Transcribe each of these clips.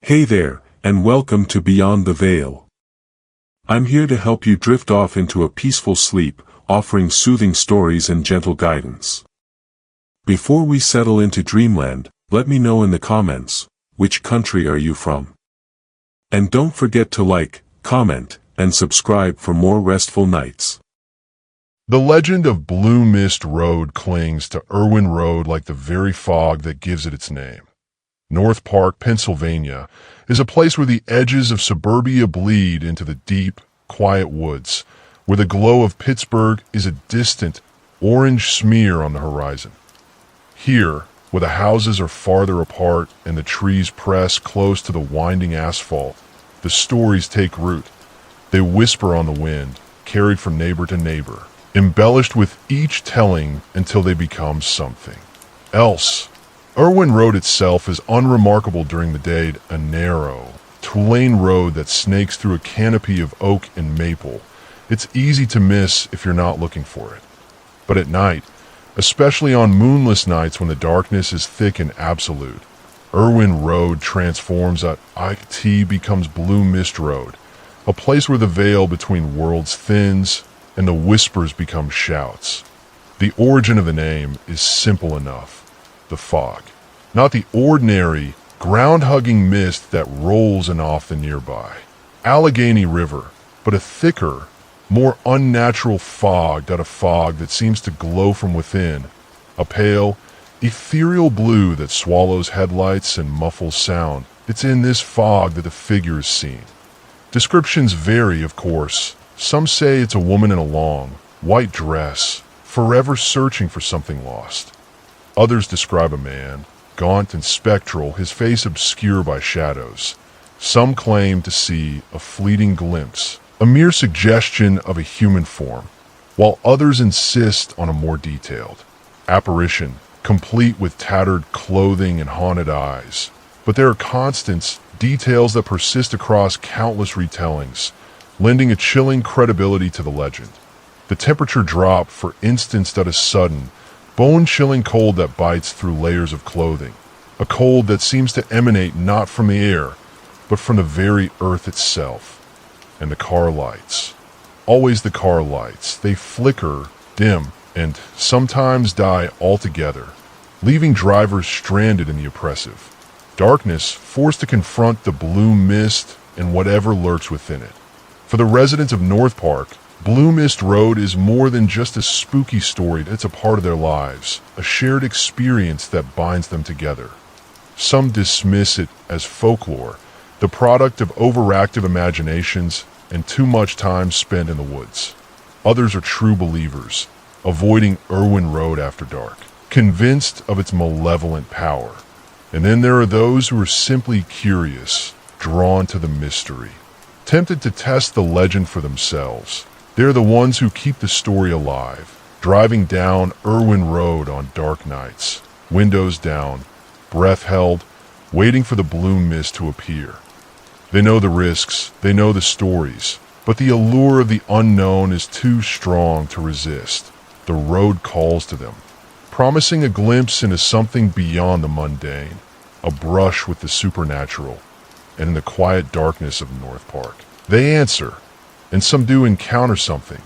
Hey there, and welcome to Beyond the Veil. I'm here to help you drift off into a peaceful sleep, offering soothing stories and gentle guidance. Before we settle into dreamland, let me know in the comments, which country are you from? And don't forget to like, comment, and subscribe for more restful nights. The legend of Blue Mist Road clings to Irwin Road like the very fog that gives it its name. North Park, Pennsylvania, is a place where the edges of suburbia bleed into the deep, quiet woods, where the glow of Pittsburgh is a distant, orange smear on the horizon. Here, where the houses are farther apart and the trees press close to the winding asphalt, the stories take root. They whisper on the wind, carried from neighbor to neighbor, embellished with each telling until they become something else. Irwin Road itself is unremarkable during the day, a narrow, two-lane road that snakes through a canopy of oak and maple. It's easy to miss if you're not looking for it. But at night, especially on moonless nights when the darkness is thick and absolute, Irwin Road transforms. It becomes Blue Mist Road, a place where the veil between worlds thins and the whispers become shouts. The origin of the name is simple enough. The fog. Not the ordinary, ground-hugging mist that rolls in off the nearby Allegheny River, but a thicker, more unnatural fog that seems to glow from within, a pale, ethereal blue that swallows headlights and muffles sound. It's in this fog that the figure is seen. Descriptions vary, of course. Some say it's a woman in a long, white dress, forever searching for something lost. Others describe a man, gaunt and spectral, his face obscured by shadows. Some claim to see a fleeting glimpse, a mere suggestion of a human form, while others insist on a more detailed apparition, complete with tattered clothing and haunted eyes. But there are constants, details that persist across countless retellings, lending a chilling credibility to the legend. The temperature drop, for instance, that is sudden, bone-chilling cold that bites through layers of clothing, a cold that seems to emanate not from the air, but from the very earth itself. And the car lights. Always the car lights. They flicker, dim, and sometimes die altogether, leaving drivers stranded in the oppressive darkness, forced to confront the blue mist and whatever lurks within it. For the residents of North Park, Blue Mist Road is more than just a spooky story. It's a part of their lives, a shared experience that binds them together. Some dismiss it as folklore, the product of overactive imaginations and too much time spent in the woods. Others are true believers, avoiding Irwin Road after dark, convinced of its malevolent power. And then there are those who are simply curious, drawn to the mystery, tempted to test the legend for themselves. They're the ones who keep the story alive, driving down Irwin Road on dark nights, windows down, breath held, waiting for the blue mist to appear. They know the risks, they know the stories, but the allure of the unknown is too strong to resist. The road calls to them, promising a glimpse into something beyond the mundane, a brush with the supernatural, and in the quiet darkness of North Park. They answer. And some do encounter something,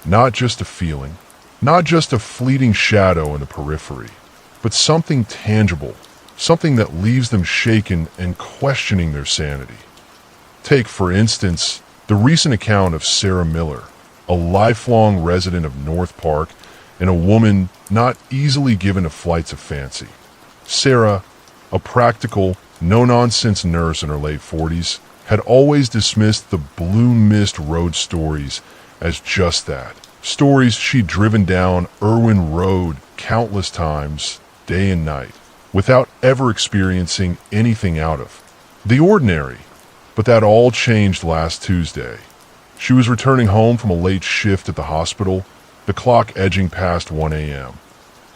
not just a feeling, not just a fleeting shadow in the periphery, but something tangible, something that leaves them shaken and questioning their sanity. Take, for instance, the recent account of Sarah Miller, a lifelong resident of North Park and a woman not easily given to flights of fancy. Sarah, a practical, no-nonsense nurse in her late 40s, had always dismissed the Blue Mist Road stories as just that. Stories she'd driven down Irwin Road countless times, day and night, without ever experiencing anything out of the ordinary. But that all changed last Tuesday. She was returning home from a late shift at the hospital, the clock edging past 1 a.m.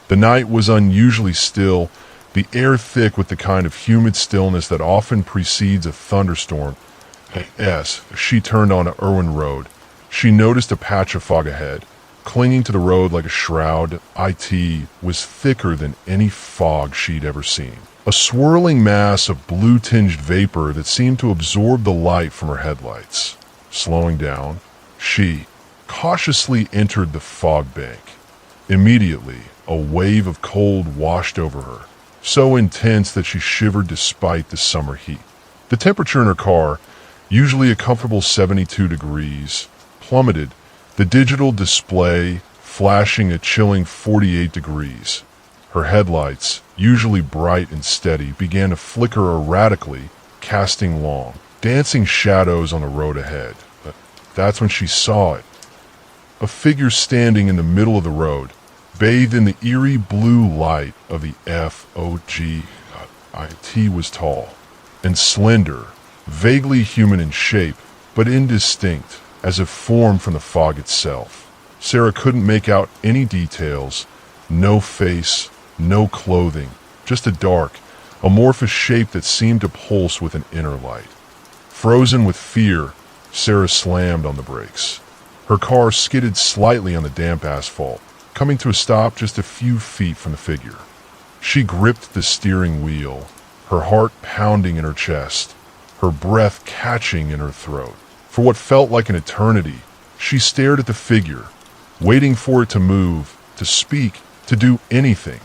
The night was unusually still, the air thick with the kind of humid stillness that often precedes a thunderstorm. As she turned onto Irwin Road, she noticed a patch of fog ahead, clinging to the road like a shroud. It was thicker than any fog she'd ever seen. a swirling mass of blue-tinged vapor that seemed to absorb the light from her headlights. Slowing down, she cautiously entered the fog bank. Immediately, a wave of cold washed over her, so intense that she shivered despite the summer heat. The temperature in her car, usually a comfortable 72 degrees, plummeted, the digital display flashing a chilling 48 degrees. Her headlights, usually bright and steady, began to flicker erratically, casting long, dancing shadows on the road ahead. But that's when she saw it. A figure standing in the middle of the road, bathed in the eerie blue light of the FOG. It was tall and slender, vaguely human in shape, but indistinct, as if formed from the fog itself. Sarah couldn't make out any details, no face, no clothing, just a dark, amorphous shape that seemed to pulse with an inner light. Frozen with fear, Sarah slammed on the brakes. Her car skidded slightly on the damp asphalt, coming to a stop just a few feet from the figure. She gripped the steering wheel, her heart pounding in her chest, her breath catching in her throat. For what felt like an eternity, she stared at the figure, waiting for it to move, to speak, to do anything.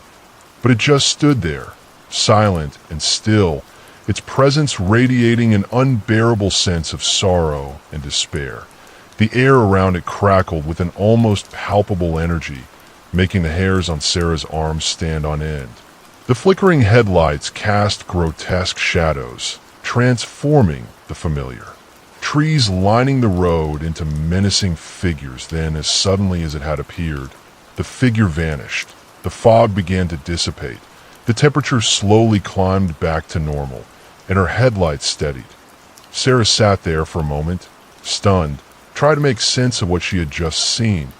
But it just stood there, silent and still, its presence radiating an unbearable sense of sorrow and despair. The air around it crackled with an almost palpable energy, making the hairs on Sarah's arms stand on end. The flickering headlights cast grotesque shadows, transforming the familiar. Trees lining the road into menacing figures. Then, as suddenly as it had appeared, the figure vanished. The fog began to dissipate. The temperature slowly climbed back to normal, and her headlights steadied. Sarah sat there for a moment, stunned, tried to make sense of what she had just seen.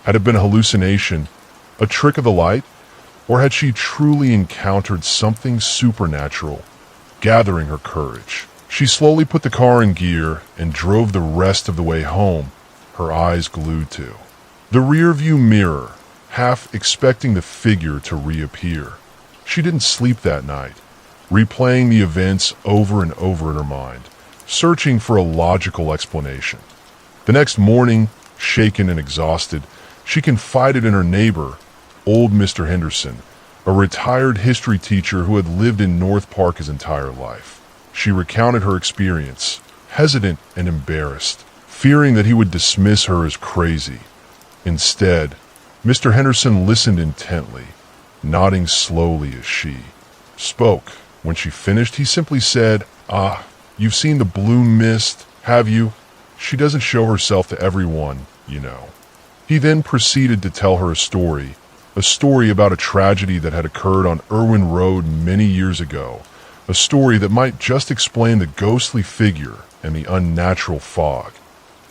Had it been a hallucination, a trick of the light, or had she truly encountered something supernatural? Gathering her courage, she slowly put the car in gear and drove the rest of the way home, her eyes glued to the rearview mirror, half expecting the figure to reappear. She didn't sleep that night, replaying the events over and over in her mind, searching for a logical explanation. The next morning, shaken and exhausted, she confided in her neighbor, old Mr. Henderson, a retired history teacher who had lived in North Park his entire life. She recounted her experience, hesitant and embarrassed, fearing that he would dismiss her as crazy. Instead, Mr. Henderson listened intently, nodding slowly as she spoke. When she finished, he simply said, "Ah, you've seen the blue mist, have you? She doesn't show herself to everyone, you know." He then proceeded to tell her a story about a tragedy that had occurred on Irwin Road many years ago, a story that might just explain the ghostly figure and the unnatural fog.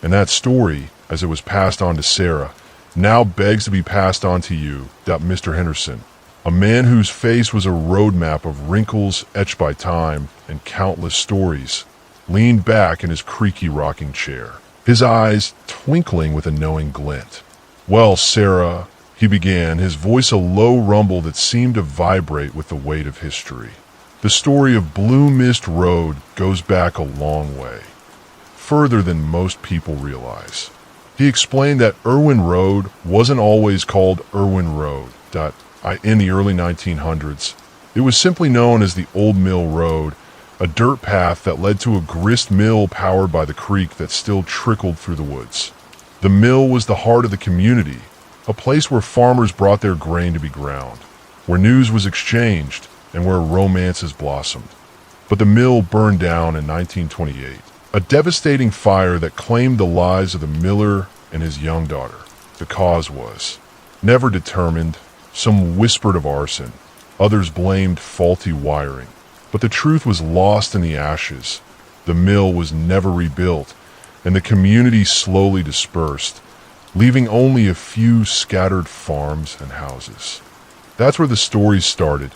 And that story, as it was passed on to Sarah, now begs to be passed on to you, Mr. Henderson, a man whose face was a roadmap of wrinkles etched by time and countless stories, leaned back in his creaky rocking chair, his eyes twinkling with a knowing glint. "Well, Sarah," he began, his voice a low rumble that seemed to vibrate with the weight of history. "The story of Blue Mist Road goes back a long way, further than most people realize." He explained that Irwin Road wasn't always called Irwin Road. In the early 1900s, it was simply known as the Old Mill Road, a dirt path that led to a grist mill powered by the creek that still trickled through the woods. The mill was the heart of the community, a place where farmers brought their grain to be ground, where news was exchanged, and where romances blossomed. But the mill burned down in 1928, a devastating fire that claimed the lives of the miller and his young daughter. The cause was never determined. Some whispered of arson, others blamed faulty wiring, but the truth was lost in the ashes. The mill was never rebuilt, and the community slowly dispersed, leaving only a few scattered farms and houses. That's where the story started.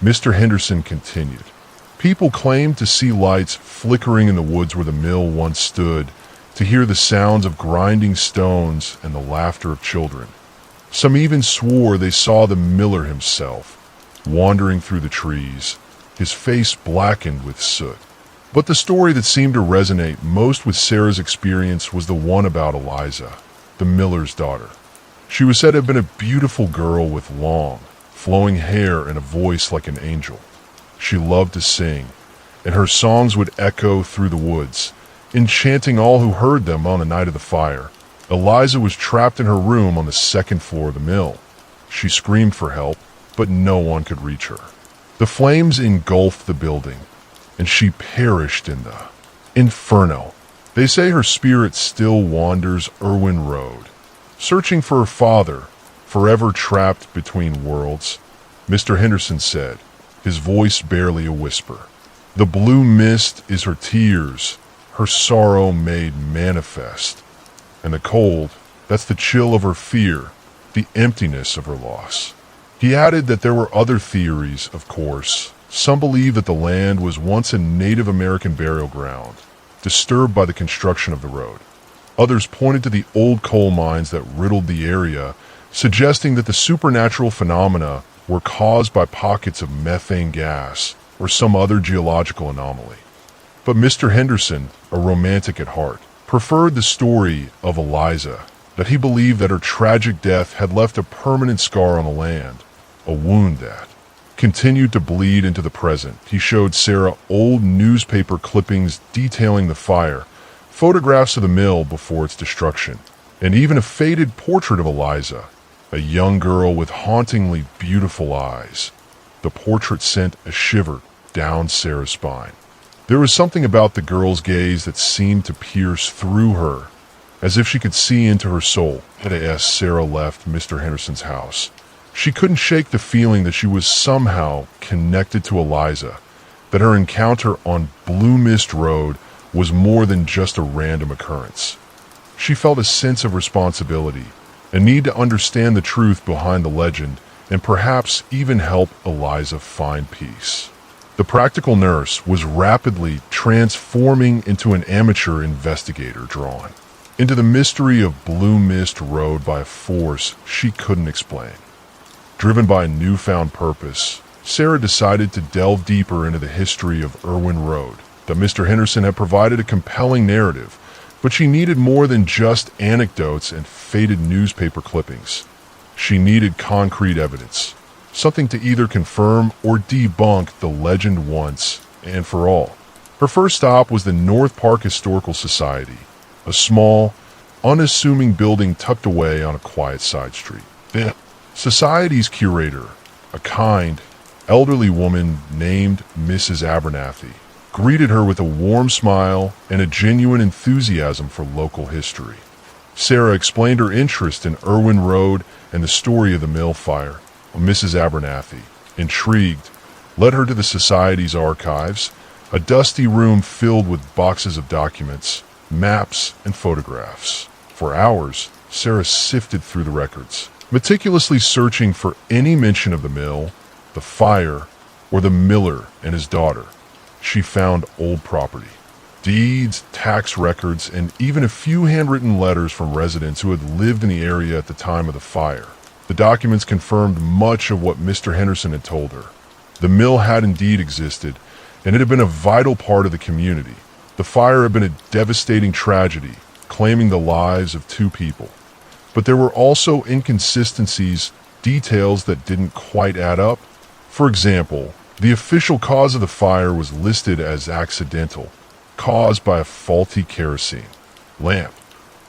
Mr. Henderson continued. People claimed to see lights flickering in the woods where the mill once stood, to hear the sounds of grinding stones and the laughter of children. Some even swore they saw the miller himself, wandering through the trees, his face blackened with soot. But the story that seemed to resonate most with Sarah's experience was the one about Eliza, the miller's daughter. She was said to have been a beautiful girl with long, flowing hair and a voice like an angel. She loved to sing, and her songs would echo through the woods, enchanting all who heard them on the night of the fire. Eliza was trapped in her room on the second floor of the mill. She screamed for help, but no one could reach her. The flames engulfed the building, and she perished in the inferno. They say her spirit still wanders Irwin Road, searching for her father, forever trapped between worlds. Mr. Henderson said, his voice barely a whisper. The blue mist is her tears, her sorrow made manifest. And the cold, that's the chill of her fear, the emptiness of her loss. He added that there were other theories, of course. Some believe that the land was once a Native American burial ground, disturbed by the construction of the road. Others pointed to the old coal mines that riddled the area, suggesting that the supernatural phenomena were caused by pockets of methane gas or some other geological anomaly. But Mr. Henderson, a romantic at heart, preferred the story of Eliza, that he believed that her tragic death had left a permanent scar on the land, a wound that continued to bleed into the present. He showed Sarah old newspaper clippings detailing the fire, photographs of the mill before its destruction, and even a faded portrait of Eliza, a young girl with hauntingly beautiful eyes. The portrait sent a shiver down Sarah's spine. There was something about the girl's gaze that seemed to pierce through her, as if she could see into her soul. As Sarah left Mr. Henderson's house, she couldn't shake the feeling that she was somehow connected to Eliza, that her encounter on Blue Mist Road was more than just a random occurrence. She felt a sense of responsibility, a need to understand the truth behind the legend, and perhaps even help Eliza find peace. The practical nurse was rapidly transforming into an amateur investigator drawn into the mystery of Blue Mist Road by a force she couldn't explain. Driven by a newfound purpose, Sarah decided to delve deeper into the history of Irwin Road. That Mr. Henderson had provided a compelling narrative, but she needed more than just anecdotes and faded newspaper clippings. She needed concrete evidence, something to either confirm or debunk the legend once and for all. Her first stop was the North Park Historical Society, a small, unassuming building tucked away on a quiet side street. The society's curator, a kind, elderly woman named Mrs. Abernathy, greeted her with a warm smile and a genuine enthusiasm for local history. Sarah explained her interest in Irwin Road and the story of the mill fire. Mrs. Abernathy, intrigued, led her to the society's archives, a dusty room filled with boxes of documents, maps, and photographs. For hours, Sarah sifted through the records, meticulously searching for any mention of the mill, the fire, or the miller and his daughter. She found old property, deeds, tax records, and even a few handwritten letters from residents who had lived in the area at the time of the fire. The documents confirmed much of what Mr. Henderson had told her. The mill had indeed existed, and it had been a vital part of the community. The fire had been a devastating tragedy, claiming the lives of 2 people. But there were also inconsistencies, details that didn't quite add up. For example, the official cause of the fire was listed as accidental, caused by a faulty kerosene lamp.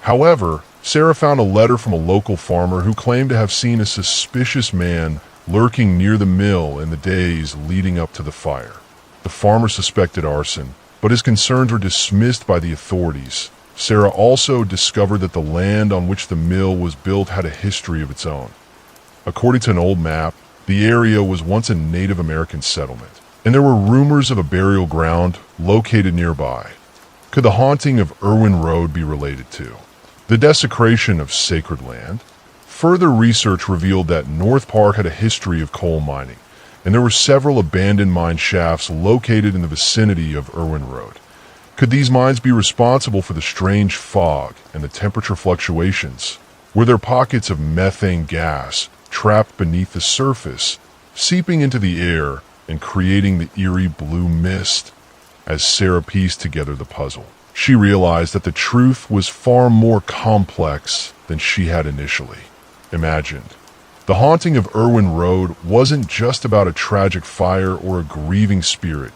However, Sarah found a letter from a local farmer who claimed to have seen a suspicious man lurking near the mill in the days leading up to the fire. The farmer suspected arson, but his concerns were dismissed by the authorities. Sarah also discovered that the land on which the mill was built had a history of its own. According to an old map, the area was once a Native American settlement, and there were rumors of a burial ground located nearby. Could the haunting of Irwin Road be related to the desecration of sacred land? Further research revealed that North Park had a history of coal mining, and there were several abandoned mine shafts located in the vicinity of Irwin Road. Could these mines be responsible for the strange fog and the temperature fluctuations? Were there pockets of methane gas trapped beneath the surface, seeping into the air and creating the eerie blue mist. As Sarah pieced together the puzzle, she realized that the truth was far more complex than she had initially imagined. The haunting of Irwin Road wasn't just about a tragic fire or a grieving spirit.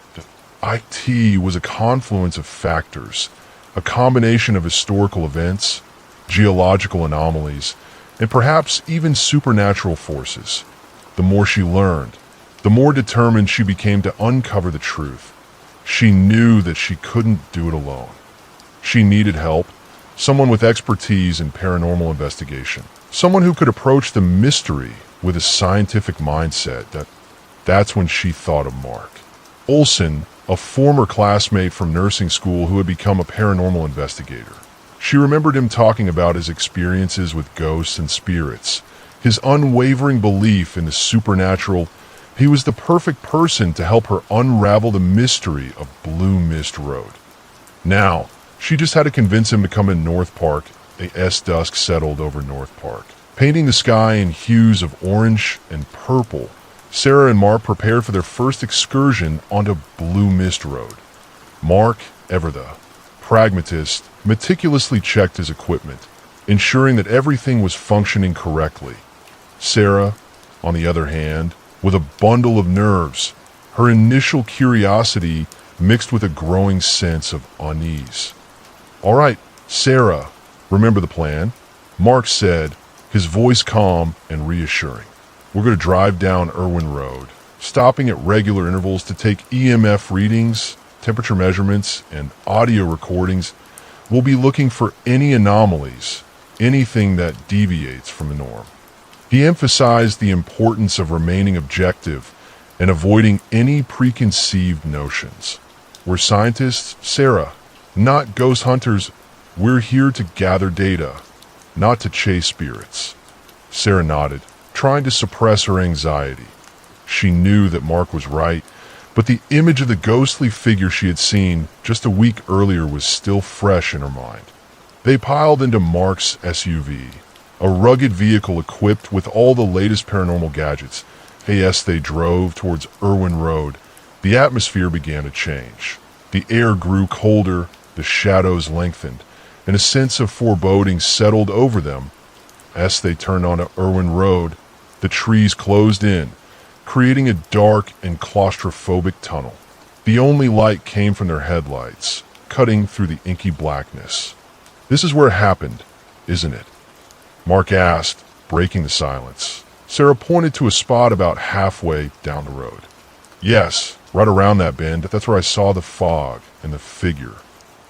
IT was a confluence of factors, a combination of historical events, geological anomalies, and perhaps even supernatural forces. The more she learned, the more determined she became to uncover the truth. She knew that she couldn't do it alone. She needed help, someone with expertise in paranormal investigation, someone who could approach the mystery with a scientific mindset. That's when she thought of Mark Olson, a former classmate from nursing school who had become a paranormal investigator. She remembered him talking about his experiences with ghosts and spirits, his unwavering belief in the supernatural. He was the perfect person to help her unravel the mystery of Blue Mist Road. Now, she just had to convince him to come in North Park. As dusk settled over North Park, painting the sky in hues of orange and purple, Sarah and Mark prepared for their first excursion onto Blue Mist Road. Mark, ever the pragmatist, meticulously checked his equipment, ensuring that everything was functioning correctly. Sarah, on the other hand, with a bundle of nerves, her initial curiosity mixed with a growing sense of unease. "All right, Sarah, remember the plan," Mark said, his voice calm and reassuring. "We're going to drive down Irwin Road, stopping at regular intervals to take EMF readings, temperature measurements, and audio recordings. We'll be looking for any anomalies, anything that deviates from the norm." He emphasized the importance of remaining objective and avoiding any preconceived notions. "We're scientists, Sarah, not ghost hunters. We're here to gather data, not to chase spirits." Sarah nodded, trying to suppress her anxiety. She knew that Mark was right, but the image of the ghostly figure she had seen just a week earlier was still fresh in her mind. They piled into Mark's SUV, a rugged vehicle equipped with all the latest paranormal gadgets. As they drove towards Irwin Road, the atmosphere began to change. The air grew colder, the shadows lengthened, and a sense of foreboding settled over them. As they turned onto Irwin Road, the trees closed in, creating a dark and claustrophobic tunnel. The only light came from their headlights, cutting through the inky blackness. "This is where it happened, isn't it?" Mark asked, breaking the silence. Sarah pointed to a spot about halfway down the road. "Yes, right around that bend. That's where I saw the fog and the figure."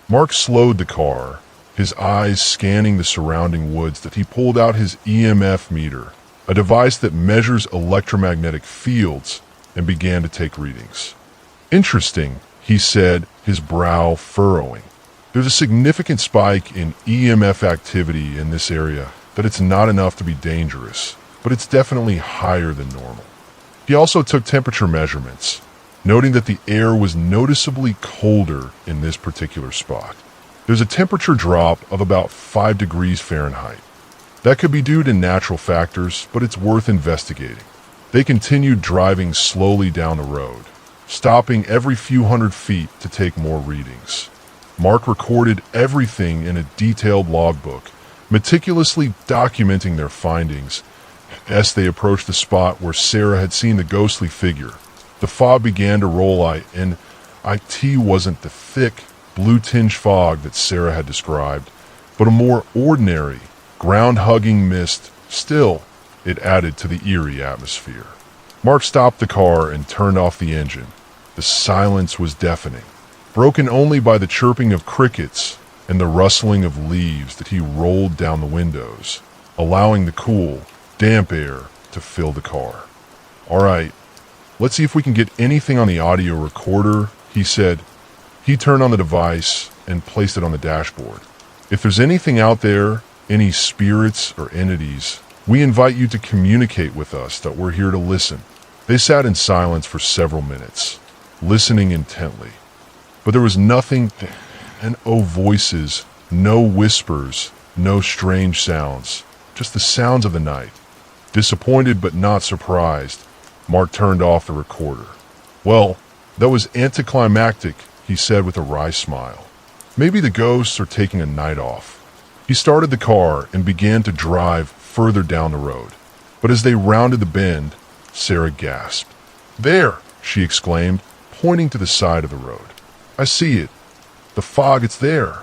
Mark slowed the car, his eyes scanning the surrounding woods. That he pulled out his EMF meter, a device that measures electromagnetic fields, and began to take readings. "Interesting," he said, his brow furrowing. "There's a significant spike in EMF activity in this area. That it's not enough to be dangerous, but it's definitely higher than normal." He also took temperature measurements, noting that the air was noticeably colder in this particular spot. There's a temperature drop of about 5 degrees Fahrenheit. That could be due to natural factors, but it's worth investigating. They continued driving slowly down the road, stopping every few hundred feet to take more readings. Mark recorded everything in a detailed logbook, meticulously documenting their findings. As they approached the spot where Sarah had seen the ghostly figure, the fog began to roll, and it wasn't the thick, blue-tinged fog that Sarah had described, but a more ordinary, ground-hugging mist. Still, it added to the eerie atmosphere. Mark stopped the car and turned off the engine. The silence was deafening, broken only by the chirping of crickets and the rustling of leaves that he rolled down the windows, allowing the cool, damp air to fill the car. "All right, let's see if we can get anything on the audio recorder," he said. He turned on the device and placed it on the dashboard. "If there's anything out there, any spirits or entities, we invite you to communicate with us. That we're here to listen." They sat in silence for several minutes, listening intently. But there was nothing, and no voices, no whispers, no strange sounds, just the sounds of the night. Disappointed but not surprised, Mark turned off the recorder. Well, that was anticlimactic, he said with a wry smile. Maybe the ghosts are taking a night off. He started the car and began to drive further down the road. But as they rounded the bend, Sarah gasped. "There!" she exclaimed, pointing to the side of the road. "I see it. The fog, it's there."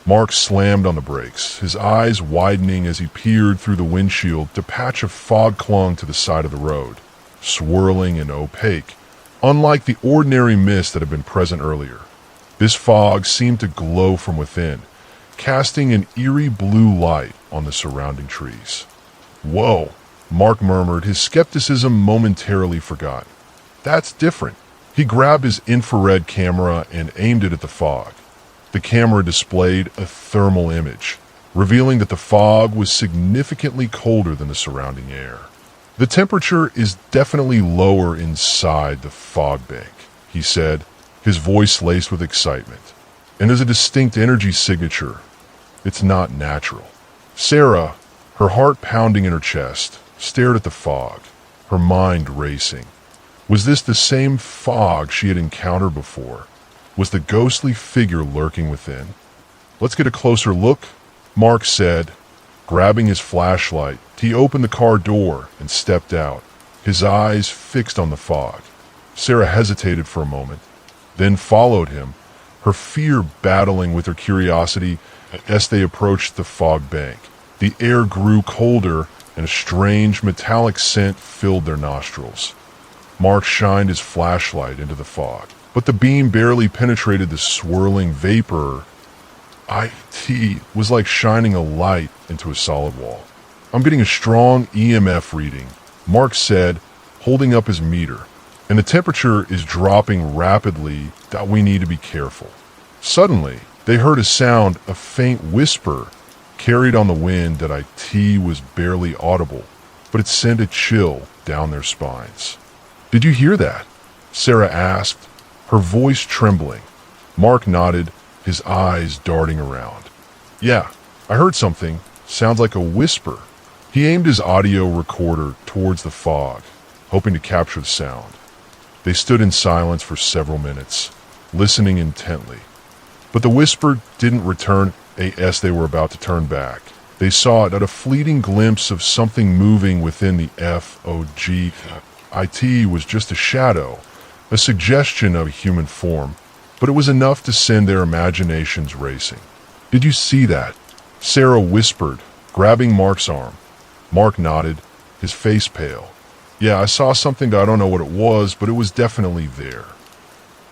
Mark slammed on the brakes, his eyes widening as he peered through the windshield to patch of fog clung to the side of the road, swirling and opaque, unlike the ordinary mist that had been present earlier. This fog seemed to glow from within, casting an eerie blue light on the surrounding trees. "Whoa," Mark murmured, his skepticism momentarily forgotten. "That's different." He grabbed his infrared camera and aimed it at the fog. The camera displayed a thermal image, revealing that the fog was significantly colder than the surrounding air. "The temperature is definitely lower inside the fog bank," he said, his voice laced with excitement. "And there's a distinct energy signature. It's not natural." Sarah, her heart pounding in her chest, stared at the fog, her mind racing. Was this the same fog she had encountered before? Was the ghostly figure lurking within? "Let's get a closer look," Mark said. Grabbing his flashlight, he opened the car door and stepped out, his eyes fixed on the fog. Sarah hesitated for a moment, then followed him, her fear battling with her curiosity as they approached the fog bank. The air grew colder, and a strange metallic scent filled their nostrils. Mark shined his flashlight into the fog, but the beam barely penetrated the swirling vapor. It was like shining a light into a solid wall. "I'm getting a strong EMF reading," Mark said, holding up his meter, "and the temperature is dropping rapidly. That we need to be careful." Suddenly, they heard a sound, a faint whisper, carried on the wind that was barely audible, but it sent a chill down their spines. "Did you hear that?" Sarah asked, her voice trembling. Mark nodded, his eyes darting around. "Yeah, I heard something. Sounds like a whisper." He aimed his audio recorder towards the fog, hoping to capture the sound. They stood in silence for several minutes, listening intently. But the whisper didn't return as they were about to turn back. They saw it at a fleeting glimpse of something moving within the fog. It was just a shadow, a suggestion of a human form, but it was enough to send their imaginations racing. "Did you see that?" Sarah whispered, grabbing Mark's arm. Mark nodded, his face pale. "Yeah, I saw something that I don't know what it was, but it was definitely there."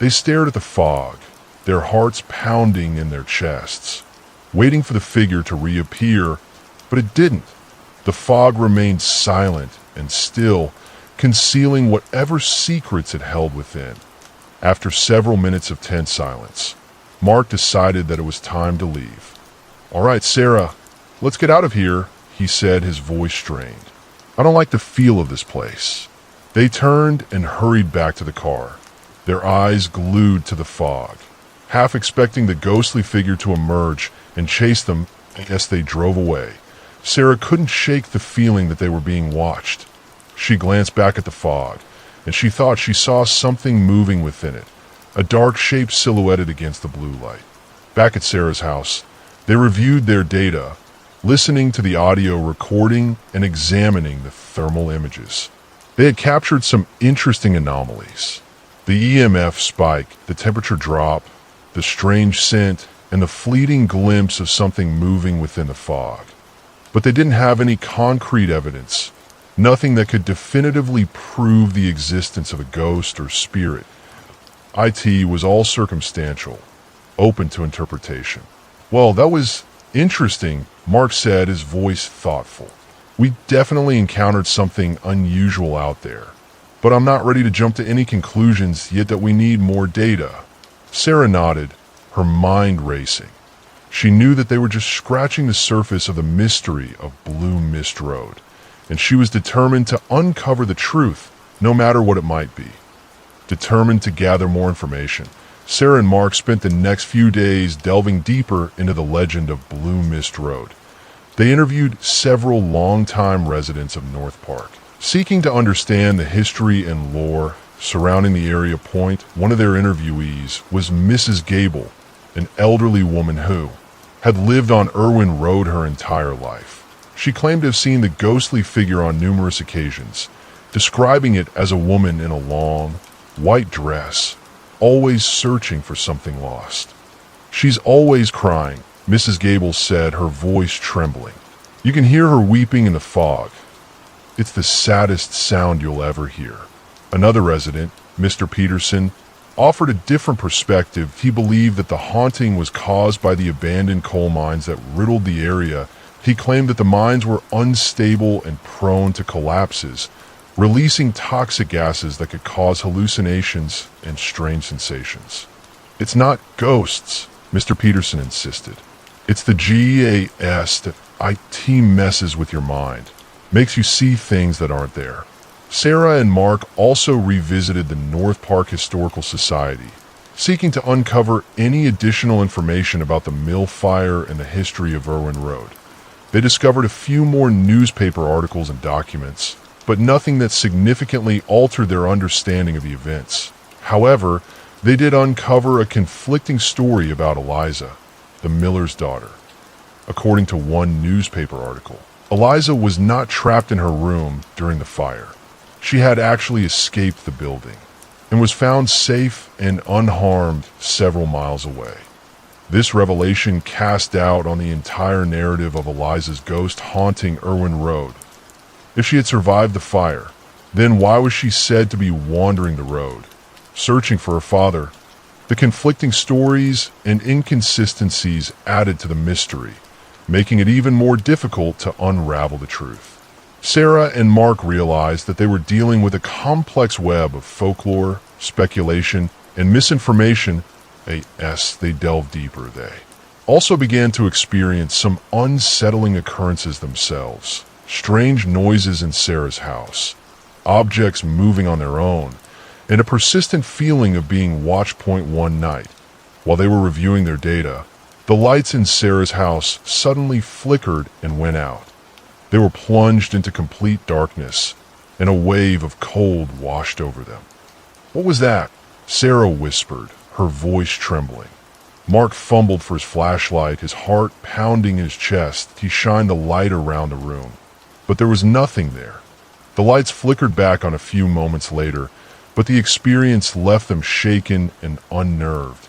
They stared at the fog, their hearts pounding in their chests, waiting for the figure to reappear, but it didn't. The fog remained silent and still, concealing whatever secrets it held within. After several minutes of tense silence, Mark decided that it was time to leave. "All right, Sarah, let's get out of here," he said, his voice strained. "I don't like the feel of this place." They turned and hurried back to the car, their eyes glued to the fog, half expecting the ghostly figure to emerge and chase them as they drove away. Sarah couldn't shake the feeling that they were being watched. She glanced back at the fog, and she thought she saw something moving within it, a dark shape silhouetted against the blue light. Back at Sarah's house, they reviewed their data, listening to the audio recording and examining the thermal images. They had captured some interesting anomalies. The EMF spike, the temperature drop, the strange scent, and the fleeting glimpse of something moving within the fog. But they didn't have any concrete evidence, nothing that could definitively prove the existence of a ghost or spirit. It was all circumstantial, open to interpretation. "Well, that was interesting," Mark said, his voice thoughtful. "We definitely encountered something unusual out there, but I'm not ready to jump to any conclusions yet that we need more data." Sarah nodded, her mind racing. She knew that they were just scratching the surface of the mystery of Blue Mist Road, and she was determined to uncover the truth, no matter what it might be. Determined to gather more information, Sarah and Mark spent the next few days delving deeper into the legend of Blue Mist Road. They interviewed several longtime residents of North Park, seeking to understand the history and lore, surrounding the area point. One of their interviewees was Mrs. Gable, an elderly woman who had lived on Irwin Road her entire life. She claimed to have seen the ghostly figure on numerous occasions, describing it as a woman in a long, white dress, always searching for something lost. "She's always crying," Mrs. Gable said, her voice trembling. "You can hear her weeping in the fog. It's the saddest sound you'll ever hear." Another resident, Mr. Peterson, offered a different perspective. He believed that the haunting was caused by the abandoned coal mines that riddled the area. He claimed that the mines were unstable and prone to collapses, releasing toxic gases that could cause hallucinations and strange sensations. "It's not ghosts," Mr. Peterson insisted. "It's the gas that IT messes with your mind, makes you see things that aren't there." Sarah and Mark also revisited the North Park Historical Society, seeking to uncover any additional information about the mill fire and the history of Irwin Road. They discovered a few more newspaper articles and documents, but nothing that significantly altered their understanding of the events. However, they did uncover a conflicting story about Eliza, the miller's daughter. According to one newspaper article, Eliza was not trapped in her room during the fire. She had actually escaped the building and was found safe and unharmed several miles away. This revelation cast doubt on the entire narrative of Eliza's ghost haunting Irwin Road. If she had survived the fire, then why was she said to be wandering the road, searching for her father? The conflicting stories and inconsistencies added to the mystery, making it even more difficult to unravel the truth. Sarah and Mark realized that they were dealing with a complex web of folklore, speculation, and misinformation. As they delved deeper, they also began to experience some unsettling occurrences themselves. Strange noises in Sarah's house, objects moving on their own, and a persistent feeling of being watched. One night, while they were reviewing their data, the lights in Sarah's house suddenly flickered and went out. They were plunged into complete darkness, and a wave of cold washed over them. "What was that?" Sarah whispered, her voice trembling. Mark fumbled for his flashlight, his heart pounding in his chest. He shined the light around the room, but there was nothing there. The lights flickered back on a few moments later, but the experience left them shaken and unnerved.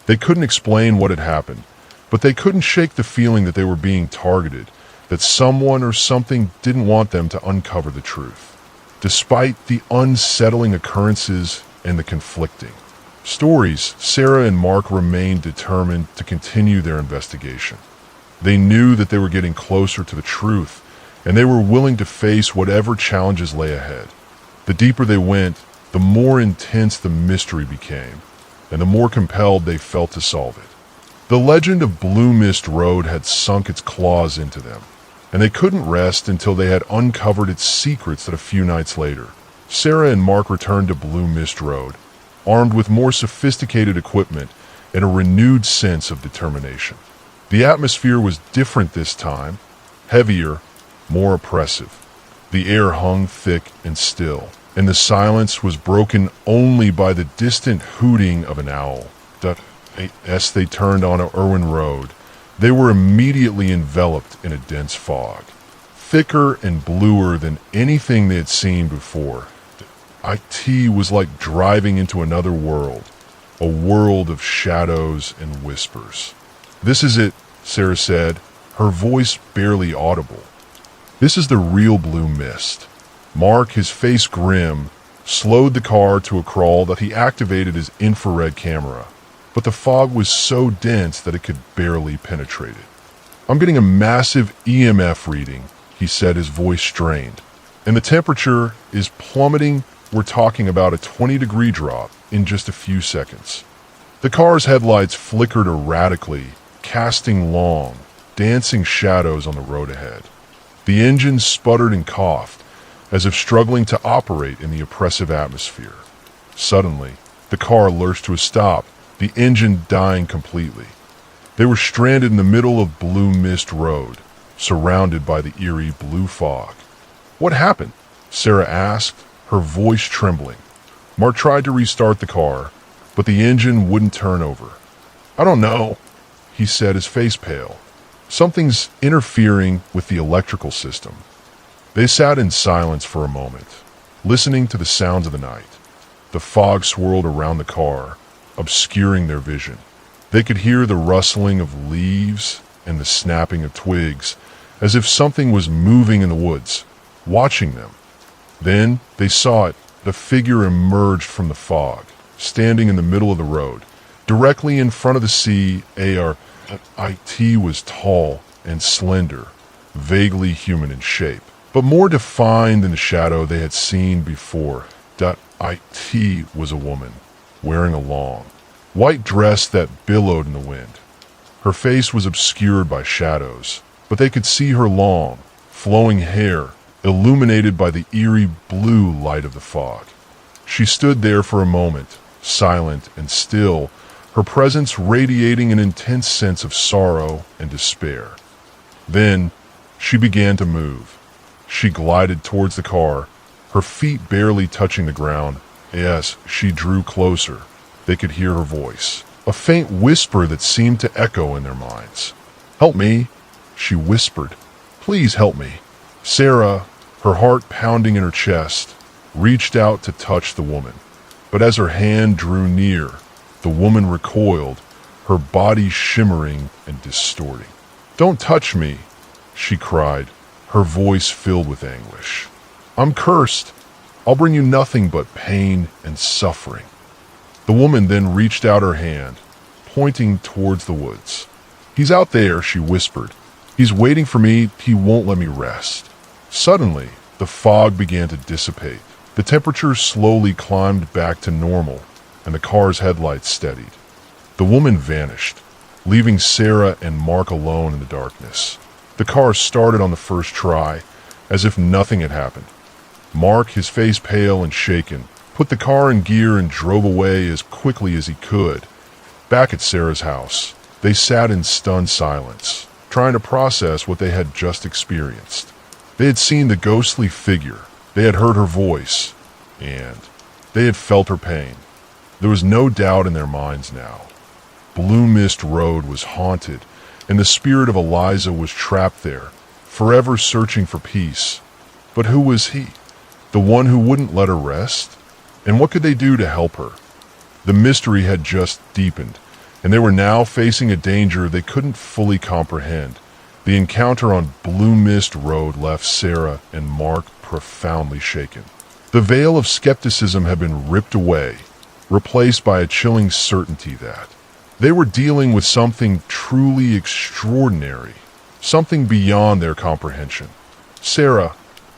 They couldn't explain what had happened, but they couldn't shake the feeling that they were being targeted, that someone or something didn't want them to uncover the truth. Despite the unsettling occurrences and the conflicting stories, Sarah and Mark remained determined to continue their investigation. They knew that they were getting closer to the truth, and they were willing to face whatever challenges lay ahead. The deeper they went, the more intense the mystery became, and the more compelled they felt to solve it. The legend of Blue Mist Road had sunk its claws into them, and they couldn't rest until they had uncovered its secrets. That a few nights later, Sarah and Mark returned to Blue Mist Road, armed with more sophisticated equipment and a renewed sense of determination. The atmosphere was different this time, heavier, more oppressive. The air hung thick and still, and the silence was broken only by the distant hooting of an owl. As they turned onto Irwin Road, they were immediately enveloped in a dense fog, thicker and bluer than anything they had seen before. IT was like driving into another world, a world of shadows and whispers. "This is it," Sarah said, her voice barely audible. "This is the real Blue Mist." Mark, his face grim, slowed the car to a crawl that he activated his infrared camera, but the fog was so dense that it could barely penetrate it. "I'm getting a massive EMF reading," he said, his voice strained, "and the temperature is plummeting. We're talking about a 20-degree drop in just a few seconds." The car's headlights flickered erratically, casting long, dancing shadows on the road ahead. The engine sputtered and coughed, as if struggling to operate in the oppressive atmosphere. Suddenly, the car lurched to a stop, the engine dying completely. They were stranded in the middle of Blue Mist Road, surrounded by the eerie blue fog. "What happened?" Sarah asked, her voice trembling. Mark tried to restart the car, but the engine wouldn't turn over. "I don't know," he said, his face pale. "Something's interfering with the electrical system." They sat in silence for a moment, listening to the sounds of the night. The fog swirled around the car, obscuring their vision. They could hear the rustling of leaves and the snapping of twigs, as if something was moving in the woods, watching them. Then they saw it. The figure emerged from the fog, standing in the middle of the road, directly in front of the It was tall and slender, vaguely human in shape, but more defined than the shadow they had seen before. It was a woman, wearing a long, white dress that billowed in the wind. Her face was obscured by shadows, but they could see her long, flowing hair, illuminated by the eerie blue light of the fog. She stood there for a moment, silent and still, her presence radiating an intense sense of sorrow and despair. Then, she began to move. She glided towards the car, her feet barely touching the ground. As she drew closer, they could hear her voice, a faint whisper that seemed to echo in their minds. "Help me," she whispered. "Please help me." Sarah, her heart pounding in her chest, reached out to touch the woman. But as her hand drew near, the woman recoiled, her body shimmering and distorting. "Don't touch me," she cried, her voice filled with anguish. "I'm cursed. I'll bring you nothing but pain and suffering." The woman then reached out her hand, pointing towards the woods. "He's out there," she whispered. "He's waiting for me. He won't let me rest." Suddenly, the fog began to dissipate. The temperature slowly climbed back to normal, and the car's headlights steadied. The woman vanished, leaving Sarah and Mark alone in the darkness. The car started on the first try, as if nothing had happened. Mark, his face pale and shaken, put the car in gear and drove away as quickly as he could. Back at Sarah's house, they sat in stunned silence, trying to process what they had just experienced. They had seen the ghostly figure, they had heard her voice, and they had felt her pain. There was no doubt in their minds now. Blue Mist Road was haunted, and the spirit of Eliza was trapped there, forever searching for peace. But who was he? The one who wouldn't let her rest? And what could they do to help her? The mystery had just deepened, and they were now facing a danger they couldn't fully comprehend. The encounter on Blue Mist Road left Sarah and Mark profoundly shaken. The veil of skepticism had been ripped away, replaced by a chilling certainty that they were dealing with something truly extraordinary, something beyond their comprehension. Sarah,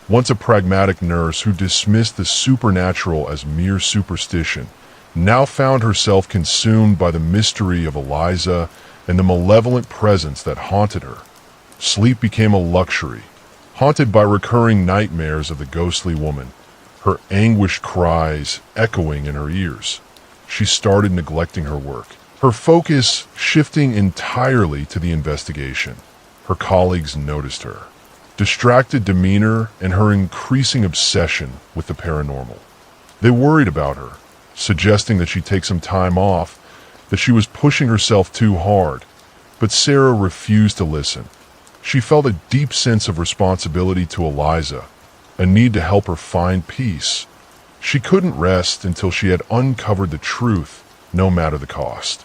once a pragmatic nurse who dismissed the supernatural as mere superstition, now found herself consumed by the mystery of Eliza and the malevolent presence that haunted her. Sleep became a luxury, haunted by recurring nightmares of the ghostly woman, her anguished cries echoing in her ears. She started neglecting her work, her focus shifting entirely to the investigation. Her colleagues noticed her distracted demeanor and her increasing obsession with the paranormal. They worried about her, suggesting that she take some time off, that she was pushing herself too hard. But Sarah refused to listen. She felt a deep sense of responsibility to Eliza, a need to help her find peace. She couldn't rest until she had uncovered the truth, no matter the cost.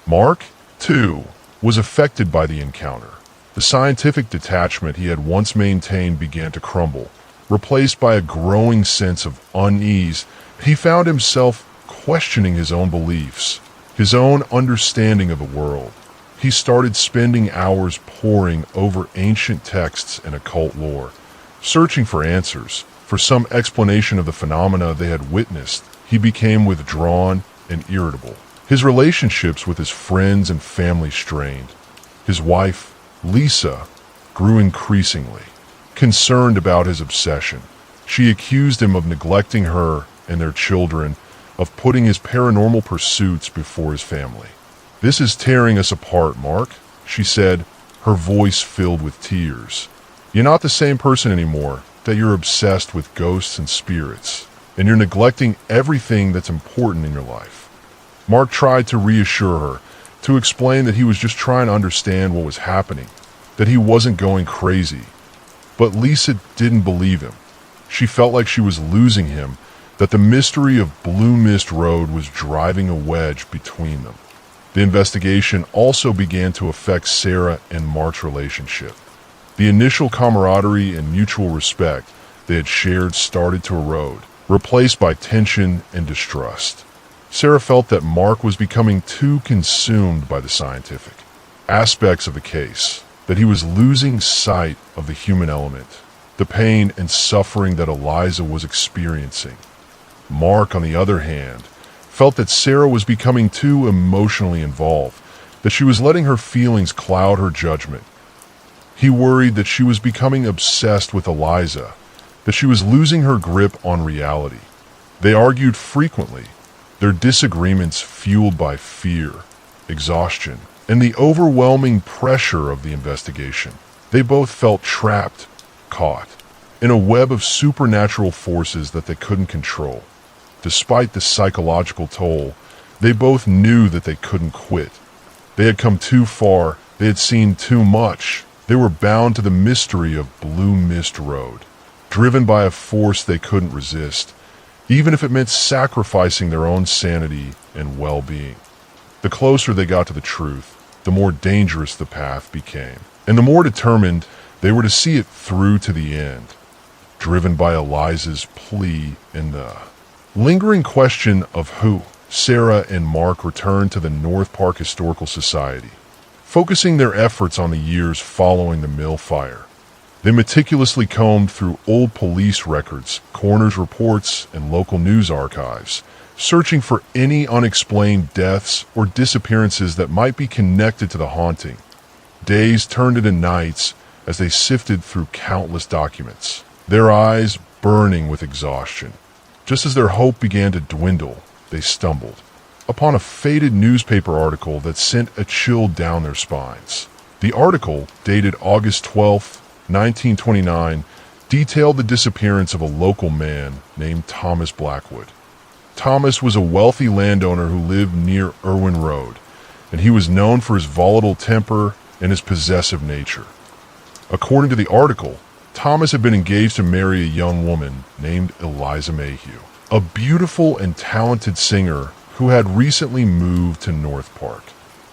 Mark, too, was affected by the encounter. The scientific detachment he had once maintained began to crumble, replaced by a growing sense of unease. He found himself questioning his own beliefs, his own understanding of the world. He started spending hours poring over ancient texts and occult lore, searching for answers, for some explanation of the phenomena they had witnessed. He became withdrawn and irritable. His relationships with his friends and family strained. His wife, Lisa, grew increasingly concerned about his obsession. She accused him of neglecting her and their children, of putting his paranormal pursuits before his family. "This is tearing us apart, Mark," she said, her voice filled with tears. "You're not the same person anymore, that you're obsessed with ghosts and spirits. and you're neglecting everything that's important in your life. Mark tried to reassure her, to explain that he was just trying to understand what was happening, that he wasn't going crazy. But Lisa didn't believe him. She felt like she was losing him, that the mystery of Blue Mist Road was driving a wedge between them. The investigation also began to affect Sarah and Mark's relationship. The initial camaraderie and mutual respect they had shared started to erode, replaced by tension and distrust. Sarah felt that Mark was becoming too consumed by the scientific aspects of the case, that he was losing sight of the human element, the pain and suffering that Eliza was experiencing. Mark, on the other hand, felt that Sarah was becoming too emotionally involved, that she was letting her feelings cloud her judgment. He worried that she was becoming obsessed with Eliza, that she was losing her grip on reality. They argued frequently, their disagreements fueled by fear, exhaustion, and the overwhelming pressure of the investigation. They both felt trapped, caught, in a web of supernatural forces that they couldn't control. Despite the psychological toll, they both knew that they couldn't quit. They had come too far, they had seen too much. They were bound to the mystery of Blue Mist Road, driven by a force they couldn't resist, even if it meant sacrificing their own sanity and well-being. The closer they got to the truth, the more dangerous the path became, and the more determined they were to see it through to the end, driven by Eliza's plea and the lingering question of who. Sarah and Mark returned to the North Park Historical Society, focusing their efforts on the years following the mill fire. They meticulously combed through old police records, coroner's reports, and local news archives, searching for any unexplained deaths or disappearances that might be connected to the haunting. Days turned into nights as they sifted through countless documents, their eyes burning with exhaustion. Just as their hope began to dwindle, they stumbled upon a faded newspaper article that sent a chill down their spines. The article, dated August 12, 1929, detailed the disappearance of a local man named Thomas Blackwood. Thomas was a wealthy landowner who lived near Irwin Road, and he was known for his volatile temper and his possessive nature. According to the article, Thomas had been engaged to marry a young woman named Eliza Mayhew, a beautiful and talented singer who had recently moved to North Park.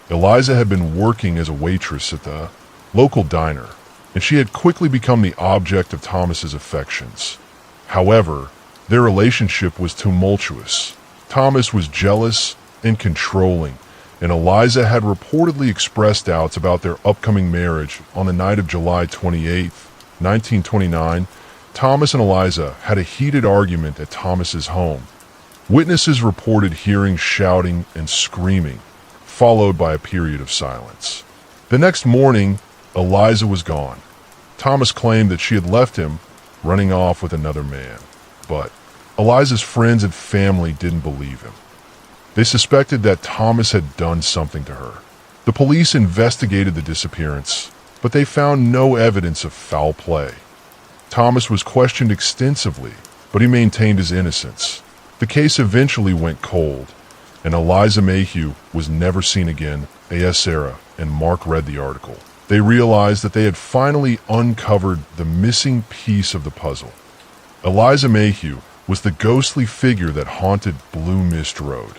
Eliza had been working as a waitress at the local diner, and she had quickly become the object of Thomas's affections. However, their relationship was tumultuous. Thomas was jealous and controlling, and Eliza had reportedly expressed doubts about their upcoming marriage. On the night of July 28, 1929, Thomas and Eliza had a heated argument at Thomas's home. Witnesses reported hearing shouting and screaming, followed by a period of silence. The next morning, Eliza was gone. Thomas claimed that she had left him, running off with another man. But Eliza's friends and family didn't believe him. They suspected that Thomas had done something to her. The police investigated the disappearance, but they found no evidence of foul play. Thomas was questioned extensively, but he maintained his innocence. The case eventually went cold, and Eliza Mayhew was never seen again. A.S. Sarah and Mark read the article. They realized that they had finally uncovered the missing piece of the puzzle. Eliza Mayhew was the ghostly figure that haunted Blue Mist Road,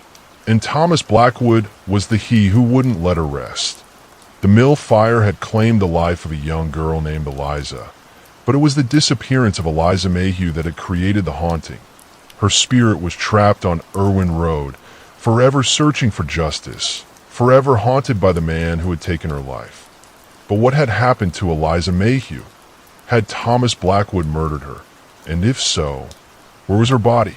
and Thomas Blackwood was the he who wouldn't let her rest. The mill fire had claimed the life of a young girl named Eliza, but it was the disappearance of Eliza Mayhew that had created the haunting. Her spirit was trapped on Irwin Road, forever searching for justice, forever haunted by the man who had taken her life. But what had happened to Eliza Mayhew? Had Thomas Blackwood murdered her? And if so, where was her body?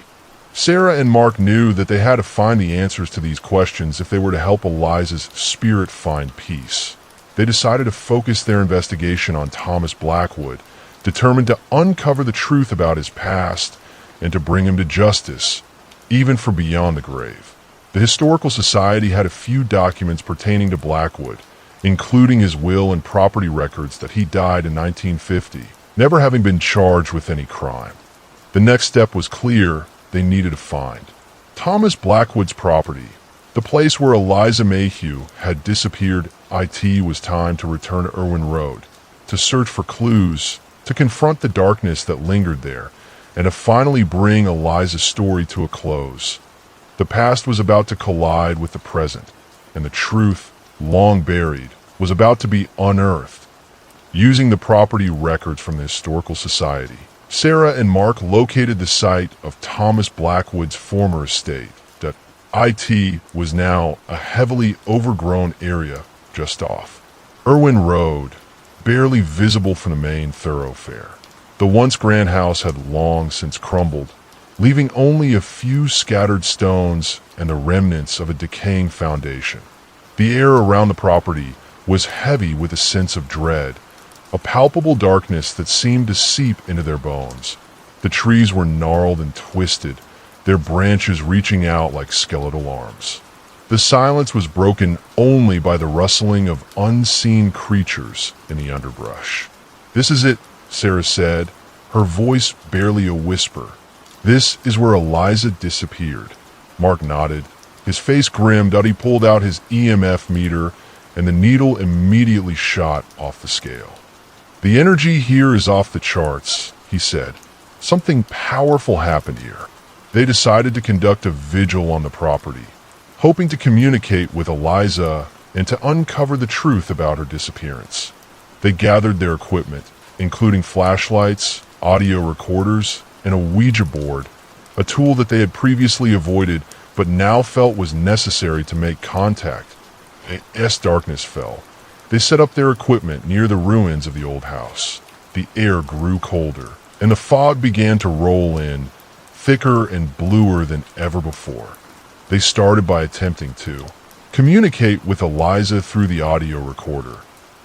Sarah and Mark knew that they had to find the answers to these questions if they were to help Eliza's spirit find peace. They decided to focus their investigation on Thomas Blackwood, determined to uncover the truth about his past and to bring him to justice, even for beyond the grave. The Historical Society had a few documents pertaining to Blackwood, including his will and property records that he died in 1950, never having been charged with any crime. The next step was clear: they needed to find. Thomas Blackwood's property, the place where Eliza Mayhew had disappeared. It was time to return to Irwin Road, to search for clues, to confront the darkness that lingered there, and to finally bring Eliza's story to a close. The past was about to collide with the present, and the truth, long buried, was about to be unearthed. Using the property records from the Historical Society, Sarah and Mark located the site of Thomas Blackwood's former estate. That It was now a heavily overgrown area just off Irwin Road, barely visible from the main thoroughfare. The once grand house had long since crumbled, leaving only a few scattered stones and the remnants of a decaying foundation. The air around the property was heavy with a sense of dread, a palpable darkness that seemed to seep into their bones. The trees were gnarled and twisted, their branches reaching out like skeletal arms. The silence was broken only by the rustling of unseen creatures in the underbrush. "This is it," Sarah said, her voice barely a whisper. "This is where Eliza disappeared." Mark nodded, his face grim. He pulled out his EMF meter, and the needle immediately shot off the scale. "The energy here is off the charts," he said. "Something powerful happened here." They decided to conduct a vigil on the property, hoping to communicate with Eliza and to uncover the truth about her disappearance. They gathered their equipment, including flashlights, audio recorders, and a Ouija board, a tool that they had previously avoided but now felt was necessary to make contact. As darkness fell, they set up their equipment near the ruins of the old house. The air grew colder, and the fog began to roll in, thicker and bluer than ever before. They started by attempting to communicate with Eliza through the audio recorder,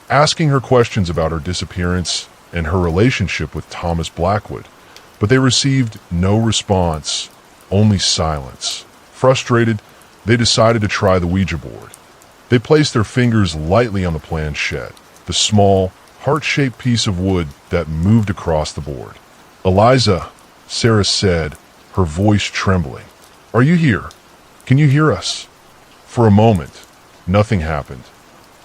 asking her questions about her disappearance and her relationship with Thomas Blackwood, but they received no response, only silence. Frustrated, they decided to try the Ouija board. They placed their fingers lightly on the planchette, the small, heart-shaped piece of wood that moved across the board. "Eliza," Sarah said, her voice trembling. "Are you here? Can you hear us?" For a moment, nothing happened.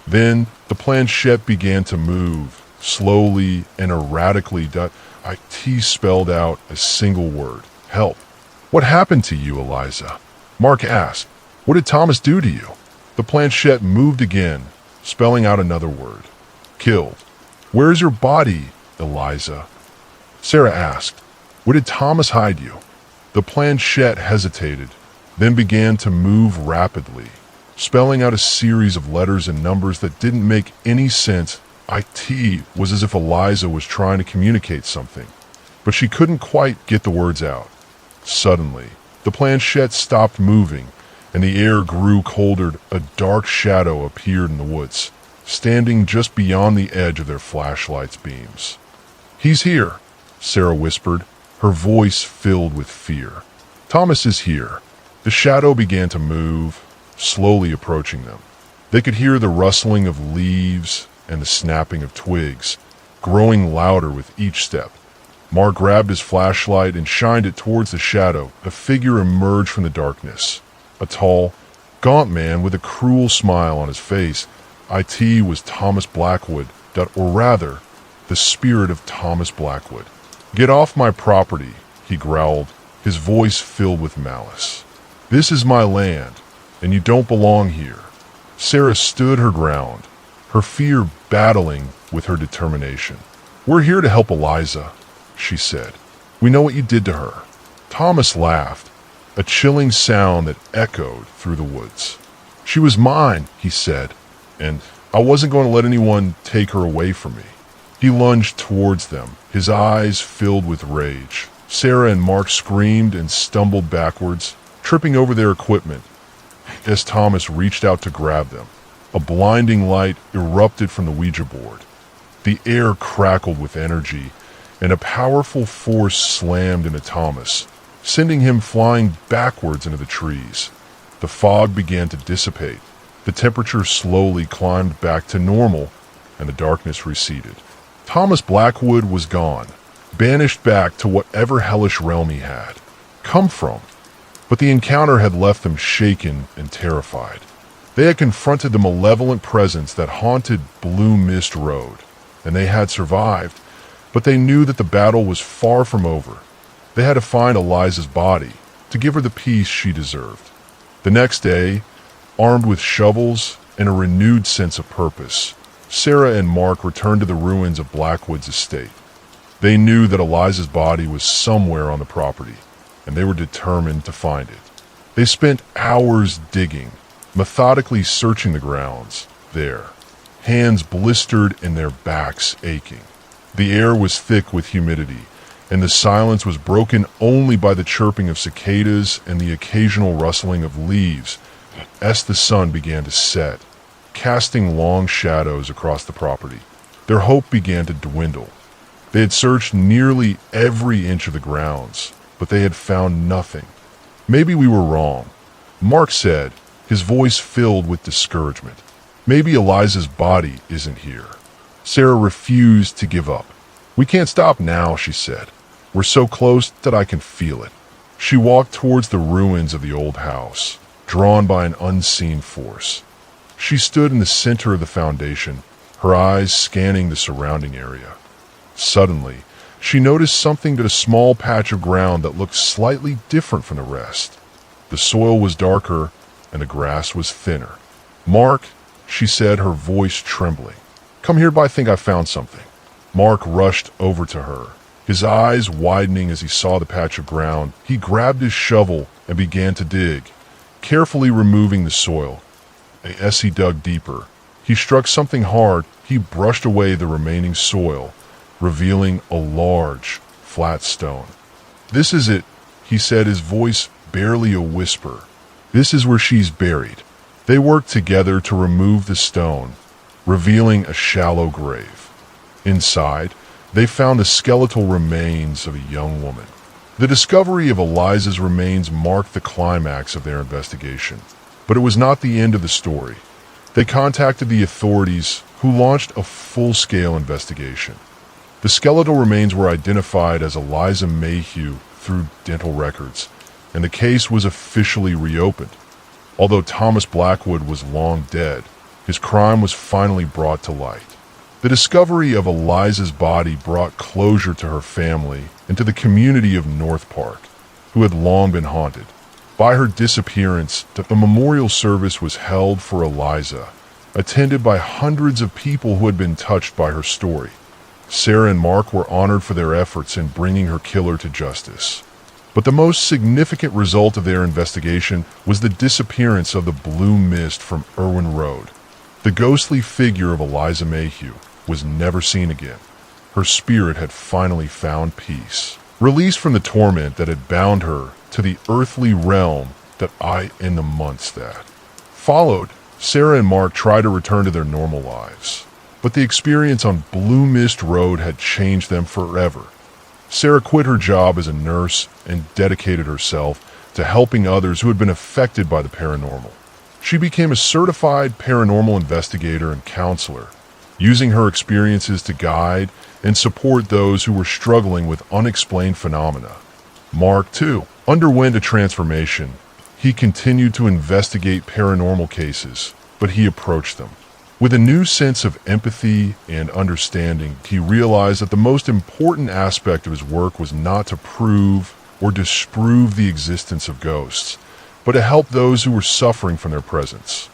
Then the planchette began to move, slowly and erratically. It spelled out a single word: "Help." "What happened to you, Eliza?" Mark asked. "What did Thomas do to you?" The planchette moved again, spelling out another word: "Killed." "Where is your body, Eliza?" Sarah asked. "Where did Thomas hide you?" The planchette hesitated, then began to move rapidly, spelling out a series of letters and numbers that didn't make any sense. It was as if Eliza was trying to communicate something, but she couldn't quite get the words out. Suddenly, the planchette stopped moving, and the air grew colder. A dark shadow appeared in the woods, standing just beyond the edge of their flashlights' beams. "He's here," Sarah whispered, her voice filled with fear. "Thomas is here." The shadow began to move, slowly approaching them. They could hear the rustling of leaves and the snapping of twigs, growing louder with each step. Mark grabbed his flashlight and shined it towards the shadow. A figure emerged from the darkness. A tall, gaunt man with a cruel smile on his face. It was Thomas Blackwood, or rather, the spirit of Thomas Blackwood. "Get off my property," he growled, his voice filled with malice. "This is my land, and you don't belong here." Sarah stood her ground, her fear battling with her determination. "We're here to help Eliza," she said. "We know what you did to her." Thomas laughed, a chilling sound that echoed through the woods. "She was mine," he said, "and I wasn't going to let anyone take her away from me." He lunged towards them, his eyes filled with rage. Sarah and Mark screamed and stumbled backwards, tripping over their equipment. As Thomas reached out to grab them, a blinding light erupted from the Ouija board. The air crackled with energy, and a powerful force slammed into Thomas, sending him flying backwards into the trees. The fog began to dissipate. The temperature slowly climbed back to normal, and the darkness receded. Thomas Blackwood was gone, banished back to whatever hellish realm he had. come from? But the encounter had left them shaken and terrified. They had confronted the malevolent presence that haunted Blue Mist Road, and they had survived, but they knew that the battle was far from over. They had to find Eliza's body to give her the peace she deserved. The next day, armed with shovels and a renewed sense of purpose, Sarah and Mark returned to the ruins of Blackwood's estate. They knew that Eliza's body was somewhere on the property, and they were determined to find it. They spent hours digging, methodically searching the grounds there, hands blistered and their backs aching. The air was thick with humidity, and the silence was broken only by the chirping of cicadas and the occasional rustling of leaves as the sun began to set, casting long shadows across the property. Their hope began to dwindle. They had searched nearly every inch of the grounds, but they had found nothing. "Maybe we were wrong," Mark said, his voice filled with discouragement. "Maybe Eliza's body isn't here." Sarah refused to give up. "We can't stop now," she said. "We're so close that I can feel it." She walked towards the ruins of the old house, drawn by an unseen force. She stood in the center of the foundation, her eyes scanning the surrounding area. Suddenly, she noticed something at a small patch of ground that looked slightly different from the rest. The soil was darker, and the grass was thinner. "Mark," she said, her voice trembling. "Come here, but I think I found something." Mark rushed over to her, his eyes widening as he saw the patch of ground. He grabbed his shovel and began to dig, carefully removing the soil. As he dug deeper, he struck something hard. He brushed away the remaining soil, revealing a large, flat stone. "This is it," he said, his voice barely a whisper. "This is where she's buried." They worked together to remove the stone, revealing a shallow grave. Inside, they found the skeletal remains of a young woman. The discovery of Eliza's remains marked the climax of their investigation, but it was not the end of the story. They contacted the authorities, who launched a full-scale investigation. The skeletal remains were identified as Eliza Mayhew through dental records, and the case was officially reopened. Although Thomas Blackwood was long dead, his crime was finally brought to light. The discovery of Eliza's body brought closure to her family and to the community of North Park, who had long been haunted. By her disappearance, the memorial service was held for Eliza, attended by hundreds of people who had been touched by her story. Sarah and Mark were honored for their efforts in bringing her killer to justice. But the most significant result of their investigation was the disappearance of the blue mist from Irwin Road. The ghostly figure of Eliza Mayhew was never seen again. Her spirit had finally found peace, released from the torment that had bound her to the earthly realm that in the months that followed. Sarah and Mark tried to return to their normal lives, but the experience on Blue Mist Road had changed them forever. Sarah quit her job as a nurse and dedicated herself to helping others who had been affected by the paranormal. She became a certified paranormal investigator and counselor, using her experiences to guide and support those who were struggling with unexplained phenomena. Mark, too, underwent a transformation. He continued to investigate paranormal cases, but he approached them with a new sense of empathy and understanding. He realized that the most important aspect of his work was not to prove or disprove the existence of ghosts, but to help those who were suffering from their presence.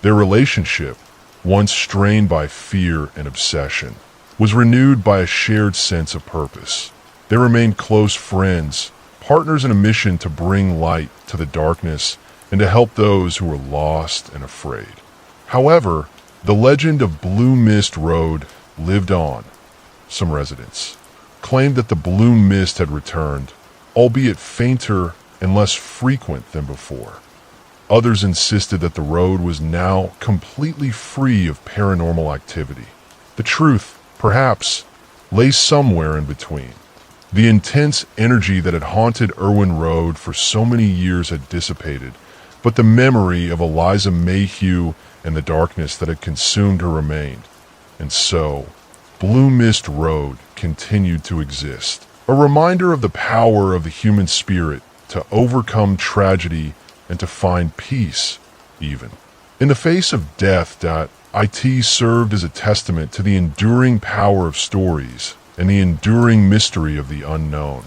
Their relationship, once strained by fear and obsession, was renewed by a shared sense of purpose. They remained close friends, partners in a mission to bring light to the darkness and to help those who were lost and afraid. However, the legend of Blue Mist Road lived on. Some residents claimed that the blue mist had returned, albeit fainter and less frequent than before. Others insisted that the road was now completely free of paranormal activity. The truth, perhaps, lay somewhere in between. The intense energy that had haunted Irwin Road for so many years had dissipated, but the memory of Eliza Mayhew and the darkness that had consumed her remained. And so, Blue Mist Road continued to exist, a reminder of the power of the human spirit to overcome tragedy, and to find peace, even. In the face of death, it served as a testament to the enduring power of stories and the enduring mystery of the unknown.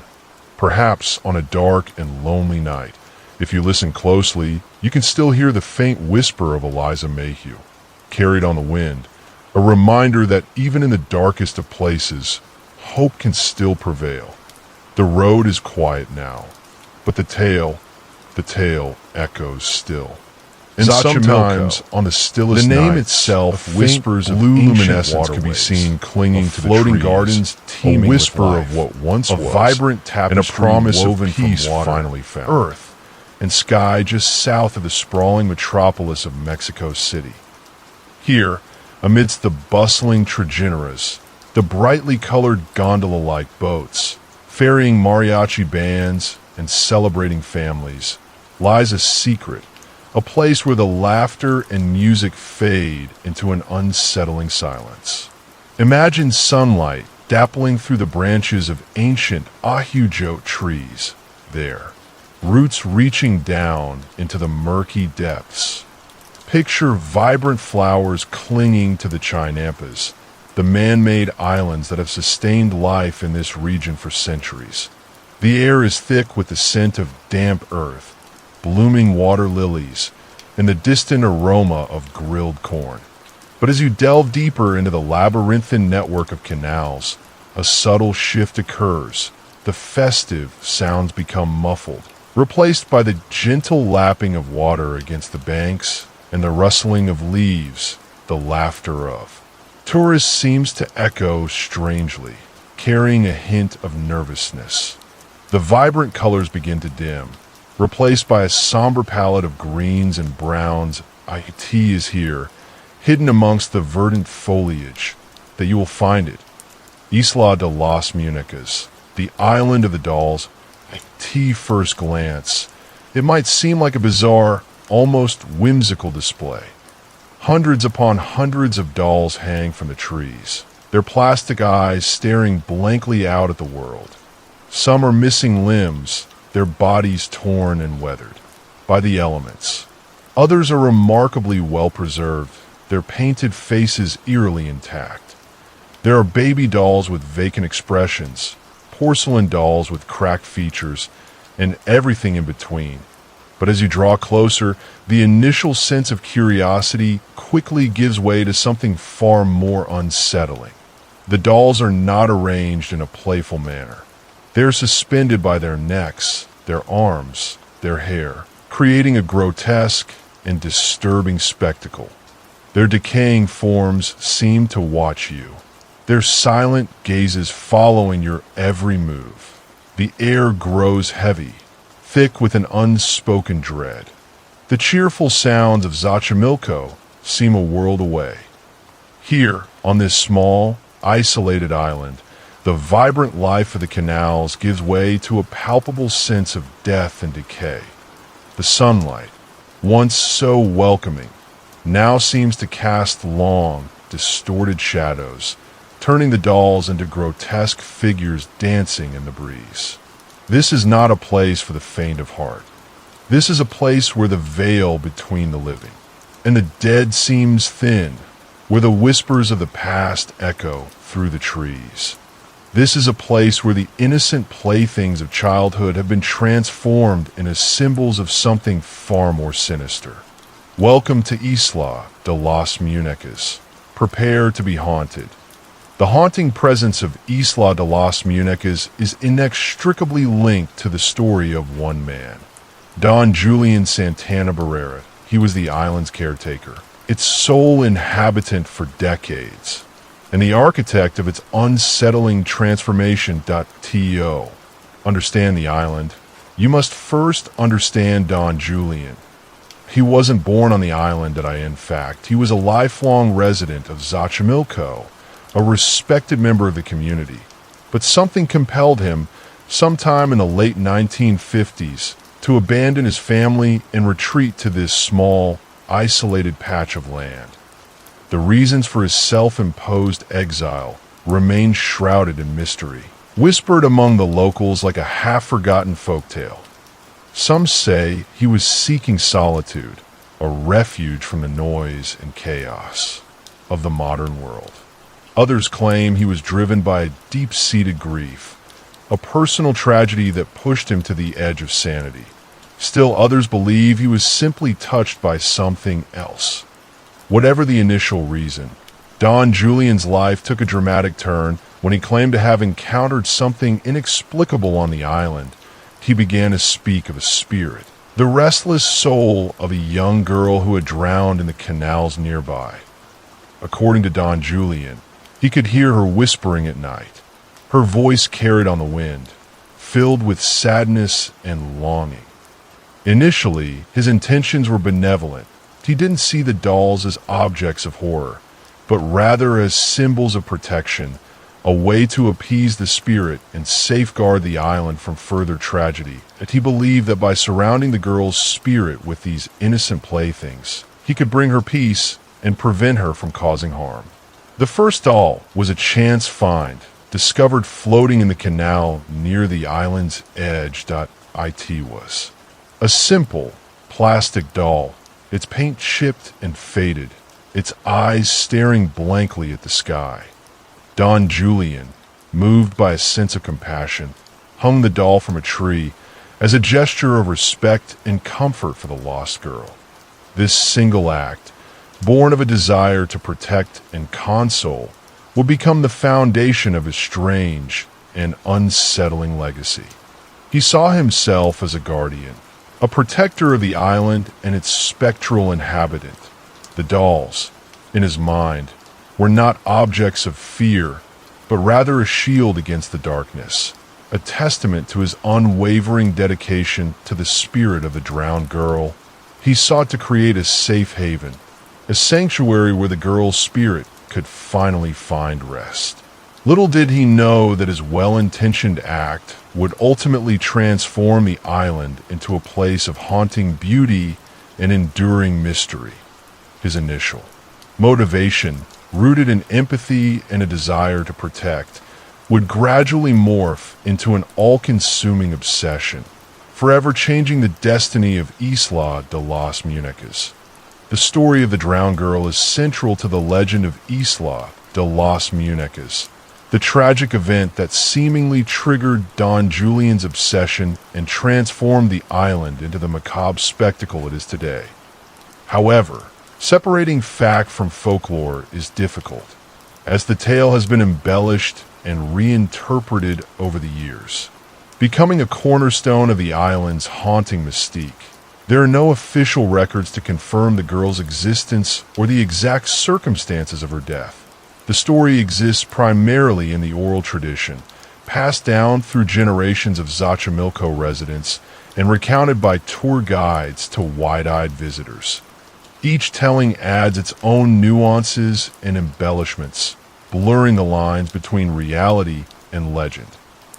Perhaps on a dark and lonely night, if you listen closely, you can still hear the faint whisper of Eliza Mayhew, carried on the wind, a reminder that even in the darkest of places, hope can still prevail. The road is quiet now, but the tale echoes still. And sometimes, on the stillest the name nights, itself whispers of blue luminescence can be seen clinging to the floating trees, gardens teeming a whisper with life, of what once a was, vibrant and tapestry a promise woven of from peace water, finally found. earth, and sky just south of the sprawling metropolis of Mexico City. Here, amidst the bustling trajineras, the brightly colored gondola-like boats, ferrying mariachi bands and celebrating families, lies a secret, a place where the laughter and music fade into an unsettling silence. Imagine sunlight dappling through the branches of ancient ahujote trees there, roots reaching down into the murky depths. Picture vibrant flowers clinging to the chinampas, the man-made islands that have sustained life in this region for centuries. The air is thick with the scent of damp earth, blooming water lilies, and the distant aroma of grilled corn. But as you delve deeper into the labyrinthine network of canals, a subtle shift occurs. The festive sounds become muffled, replaced by the gentle lapping of water against the banks and the rustling of leaves, the laughter of. Tourist seems to echo strangely, carrying a hint of nervousness. The vibrant colors begin to dim, replaced by a somber palette of greens and browns. It is here, hidden amongst the verdant foliage, that you will find it. Isla de las Muñecas, the island of the dolls. At first glance, it might seem like a bizarre, almost whimsical display. Hundreds upon hundreds of dolls hang from the trees, their plastic eyes staring blankly out at the world. Some are missing limbs, their bodies torn and weathered by the elements. Others are remarkably well preserved, their painted faces eerily intact. There are baby dolls with vacant expressions, porcelain dolls with cracked features, and everything in between. But as you draw closer, the initial sense of curiosity quickly gives way to something far more unsettling. The dolls are not arranged in a playful manner. They are suspended by their necks, their arms, their hair, creating a grotesque and disturbing spectacle. Their decaying forms seem to watch you, their silent gazes following your every move. The air grows heavy, thick with an unspoken dread. The cheerful sounds of Xochimilco seem a world away. Here, on this small, isolated island, the vibrant life of the canals gives way to a palpable sense of death and decay. The sunlight, once so welcoming, now seems to cast long, distorted shadows, turning the dolls into grotesque figures dancing in the breeze. This is not a place for the faint of heart. This is a place where the veil between the living and the dead seems thin, where the whispers of the past echo through the trees. This is a place where the innocent playthings of childhood have been transformed into symbols of something far more sinister. Welcome to Isla de las Muñecas. Prepare to be haunted. The haunting presence of Isla de las Muñecas is inextricably linked to the story of one man, Don Julian Santana Barrera. He was the island's caretaker, its sole inhabitant for decades, and the architect of its unsettling transformation. To understand the island, you must first understand Don Julian. He wasn't born on the island in fact. He was a lifelong resident of Xochimilco, a respected member of the community. But something compelled him, sometime in the late 1950s, to abandon his family and retreat to this small, isolated patch of land. The reasons for his self-imposed exile remain shrouded in mystery, whispered among the locals like a half-forgotten folktale. Some say he was seeking solitude, a refuge from the noise and chaos of the modern world. Others claim he was driven by a deep-seated grief, a personal tragedy that pushed him to the edge of sanity. Still, others believe he was simply touched by something else. Whatever the initial reason, Don Julian's life took a dramatic turn when he claimed to have encountered something inexplicable on the island. He began to speak of a spirit, the restless soul of a young girl who had drowned in the canals nearby. According to Don Julian, he could hear her whispering at night, her voice carried on the wind, filled with sadness and longing. Initially, his intentions were benevolent. He didn't see the dolls as objects of horror, but rather as symbols of protection, a way to appease the spirit and safeguard the island from further tragedy. And he believed that by surrounding the girl's spirit with these innocent playthings, he could bring her peace and prevent her from causing harm. The first doll was a chance find, discovered floating in the canal near the island's edge. It was a simple, plastic doll, its paint chipped and faded, its eyes staring blankly at the sky. Don Julian, moved by a sense of compassion, hung the doll from a tree as a gesture of respect and comfort for the lost girl. This single act, born of a desire to protect and console, would become the foundation of his strange and unsettling legacy. He saw himself as a guardian, a protector of the island and its spectral inhabitant. The dolls, in his mind, were not objects of fear, but rather a shield against the darkness, a testament to his unwavering dedication to the spirit of the drowned girl. He sought to create a safe haven, a sanctuary where the girl's spirit could finally find rest. Little did he know that his well-intentioned act would ultimately transform the island into a place of haunting beauty and enduring mystery. His initial motivation, rooted in empathy and a desire to protect, would gradually morph into an all-consuming obsession, forever changing the destiny of Isla de las Muñecas. The story of the drowned girl is central to the legend of Isla de las Muñecas, the tragic event that seemingly triggered Don Julian's obsession and transformed the island into the macabre spectacle it is today. However, separating fact from folklore is difficult, as the tale has been embellished and reinterpreted over the years, becoming a cornerstone of the island's haunting mystique. There are no official records to confirm the girl's existence or the exact circumstances of her death. The story exists primarily in the oral tradition, passed down through generations of Xochimilco residents and recounted by tour guides to wide-eyed visitors. Each telling adds its own nuances and embellishments, blurring the lines between reality and legend.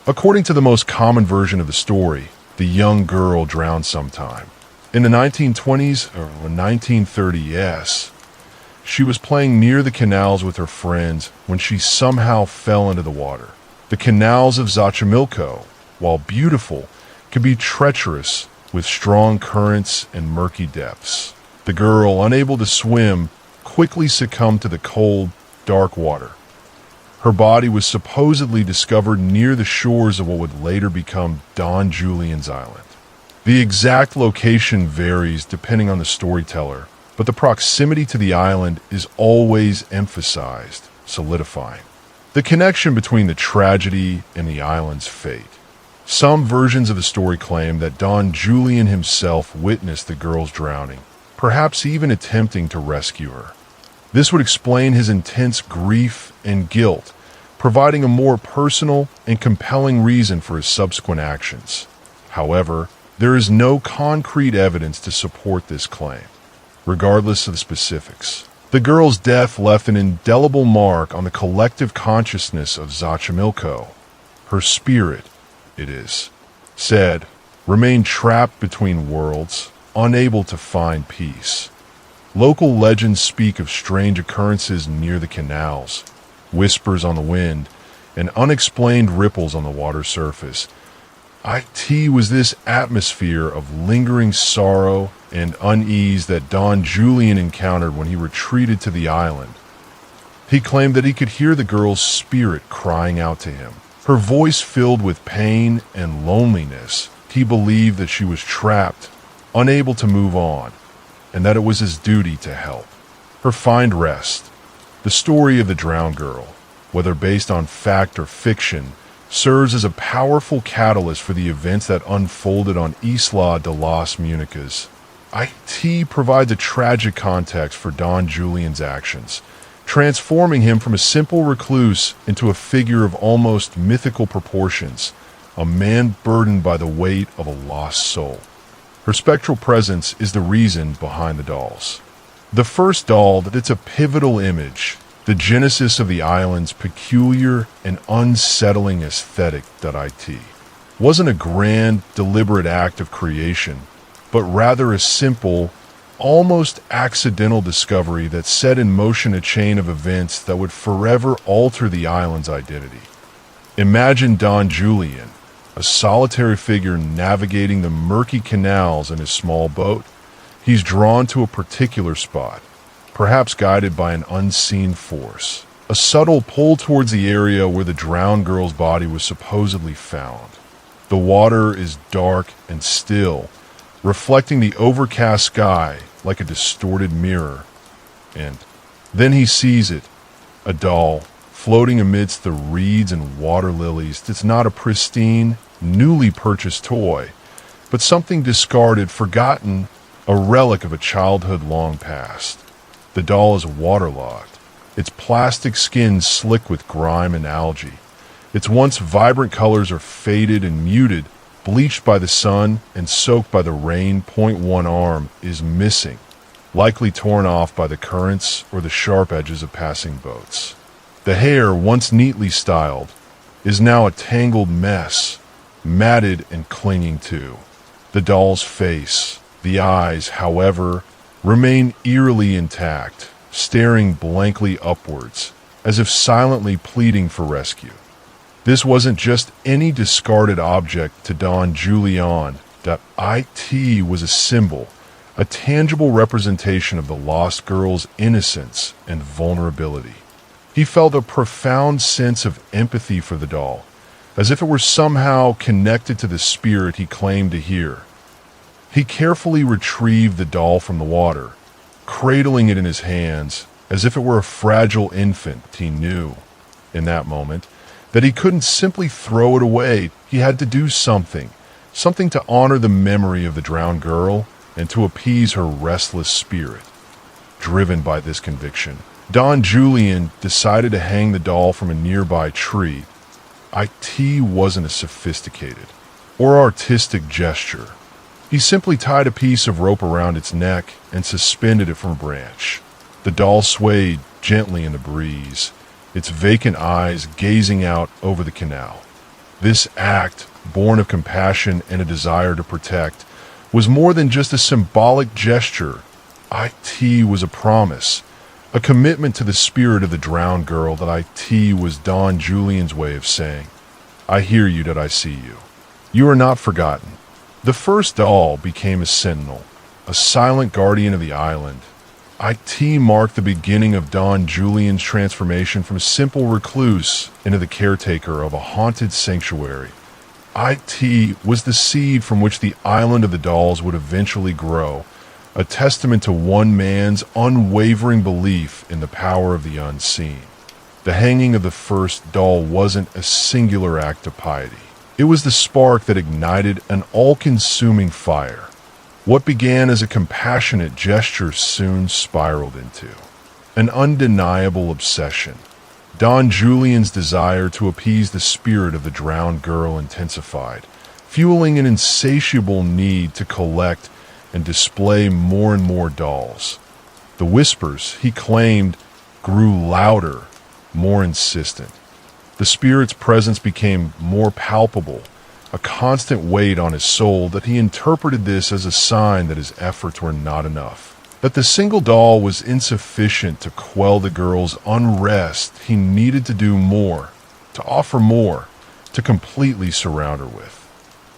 According to the most common version of the story, the young girl drowned sometime. In the 1920s or 1930s, she was playing near the canals with her friends when she somehow fell into the water. The canals of Xochimilco, while beautiful, can be treacherous with strong currents and murky depths. The girl, unable to swim, quickly succumbed to the cold, dark water. Her body was supposedly discovered near the shores of what would later become Don Julian's Island. The exact location varies depending on the storyteller, but the proximity to the island is always emphasized, solidifying the connection between the tragedy and the island's fate. Some versions of the story claim that Don Julian himself witnessed the girl's drowning, perhaps even attempting to rescue her. This would explain his intense grief and guilt, providing a more personal and compelling reason for his subsequent actions. However, there is no concrete evidence to support this claim. Regardless of the specifics, the girl's death left an indelible mark on the collective consciousness of Xochimilco. Her spirit, it is said, remained trapped between worlds, unable to find peace. Local legends speak of strange occurrences near the canals, whispers on the wind, and unexplained ripples on the water surface. IT was this atmosphere of lingering sorrow and unease that Don Julian encountered when he retreated to the island. He claimed that he could hear the girl's spirit crying out to him, her voice filled with pain and loneliness. He believed that she was trapped, unable to move on, and that it was his duty to help her find rest. The story of the drowned girl, whether based on fact or fiction, serves as a powerful catalyst for the events that unfolded on Isla de las Muñecas. IT provides a tragic context for Don Julian's actions, transforming him from a simple recluse into a figure of almost mythical proportions, a man burdened by the weight of a lost soul. Her spectral presence is the reason behind the dolls. The first doll that it's a pivotal image, the genesis of the island's peculiar and unsettling aesthetic. IT wasn't a grand, deliberate act of creation, but rather a simple, almost accidental discovery that set in motion a chain of events that would forever alter the island's identity. Imagine Don Julian, a solitary figure navigating the murky canals in his small boat. He's drawn to a particular spot, perhaps guided by an unseen force, a subtle pull towards the area where the drowned girl's body was supposedly found. The water is dark and still, reflecting the overcast sky like a distorted mirror. And then he sees it, a doll, floating amidst the reeds and water lilies. It's not a pristine, newly purchased toy, but something discarded, forgotten, a relic of a childhood long past. The doll is waterlogged, its plastic skin slick with grime and algae. Its once vibrant colors are faded and muted, bleached by the sun and soaked by the rain. One arm is missing, likely torn off by the currents or the sharp edges of passing boats. The hair, once neatly styled, is now a tangled mess, matted and clinging to. The doll's face, the eyes, however, remain eerily intact, staring blankly upwards, as if silently pleading for rescue. This wasn't just any discarded object to Don Julian. IT was a symbol, a tangible representation of the lost girl's innocence and vulnerability. He felt a profound sense of empathy for the doll, as if it were somehow connected to the spirit he claimed to hear. He carefully retrieved the doll from the water, cradling it in his hands as if it were a fragile infant. He knew, in that moment, that he couldn't simply throw it away. He had to do something to honor the memory of the drowned girl and to appease her restless spirit. Driven by this conviction, Don Julian decided to hang the doll from a nearby tree. IT wasn't a sophisticated or artistic gesture. He simply tied a piece of rope around its neck and suspended it from a branch. The doll swayed gently in the breeze, its vacant eyes gazing out over the canal. This act, born of compassion and a desire to protect, was more than just a symbolic gesture. IT was a promise, a commitment to the spirit of the drowned girl. IT was Don Julian's way of saying, "I hear you, I see you. You are not forgotten." The first doll became a sentinel, a silent guardian of the island. IT marked the beginning of Don Julian's transformation from a simple recluse into the caretaker of a haunted sanctuary. IT was the seed from which the island of the dolls would eventually grow, a testament to one man's unwavering belief in the power of the unseen. The hanging of the first doll wasn't a singular act of piety. It was the spark that ignited an all-consuming fire. What began as a compassionate gesture soon spiraled into an undeniable obsession. Don Julian's desire to appease the spirit of the drowned girl intensified, fueling an insatiable need to collect and display more and more dolls. The whispers, he claimed, grew louder, more insistent. The spirit's presence became more palpable, a constant weight on his soul. That he interpreted this as a sign that his efforts were not enough, that the single doll was insufficient to quell the girl's unrest. He needed to do more, to offer more, to completely surround her with.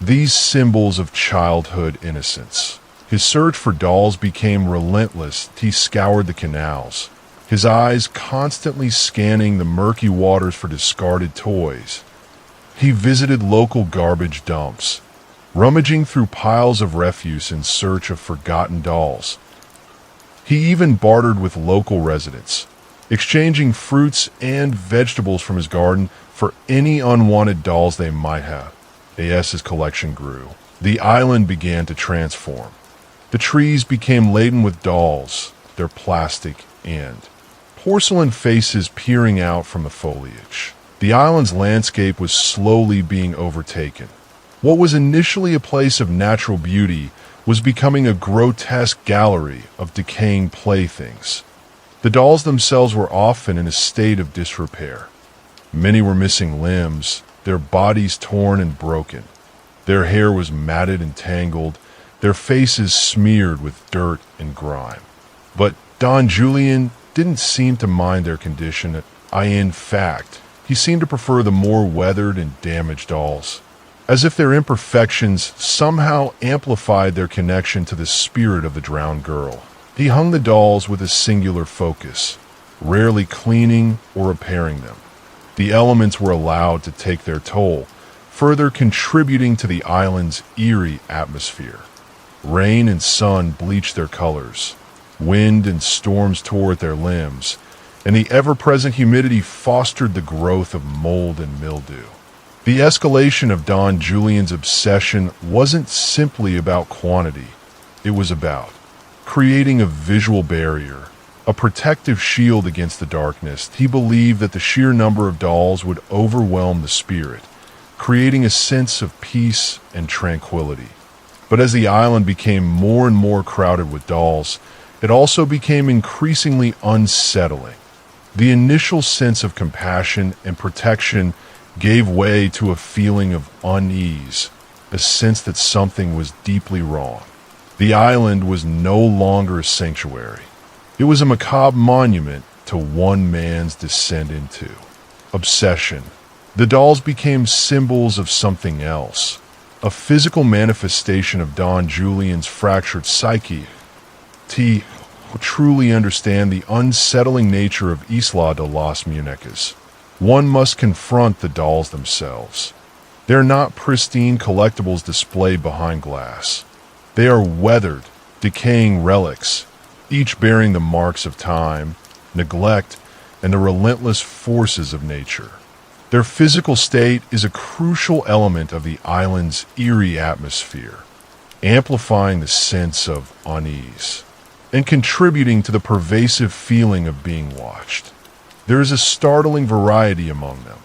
these symbols of childhood innocence. His search for dolls became relentless. He scoured the canals, his eyes constantly scanning the murky waters for discarded toys. He visited local garbage dumps, rummaging through piles of refuse in search of forgotten dolls. He even bartered with local residents, exchanging fruits and vegetables from his garden for any unwanted dolls they might have. As his collection grew, the island began to transform. The trees became laden with dolls, their plastic and porcelain faces peering out from the foliage. The island's landscape was slowly being overtaken. What was initially a place of natural beauty was becoming a grotesque gallery of decaying playthings. The dolls themselves were often in a state of disrepair. Many were missing limbs, their bodies torn and broken. Their hair was matted and tangled, their faces smeared with dirt and grime. But Don Julian didn't seem to mind their condition. In fact, he seemed to prefer the more weathered and damaged dolls, as if their imperfections somehow amplified their connection to the spirit of the drowned girl. He hung the dolls with a singular focus, rarely cleaning or repairing them. The elements were allowed to take their toll, further contributing to the island's eerie atmosphere. Rain and sun bleached their colors, wind and storms tore at their limbs, and the ever-present humidity fostered the growth of mold and mildew. The escalation of Don Julian's obsession wasn't simply about quantity. It was about creating a visual barrier, a protective shield against the darkness. He believed that the sheer number of dolls would overwhelm the spirit, creating a sense of peace and tranquility. But as the island became more and more crowded with dolls, it also became increasingly unsettling. The initial sense of compassion and protection gave way to a feeling of unease, a sense that something was deeply wrong. The island was no longer a sanctuary. It was a macabre monument to one man's descent into obsession. The dolls became symbols of something else, a physical manifestation of Don Julian's fractured psyche. To truly understand the unsettling nature of Isla de las Muñecas, one must confront the dolls themselves. They're not pristine collectibles displayed behind glass. They are weathered, decaying relics, each bearing the marks of time, neglect, and the relentless forces of nature. Their physical state is a crucial element of the island's eerie atmosphere, amplifying the sense of unease and contributing to the pervasive feeling of being watched. There is a startling variety among them.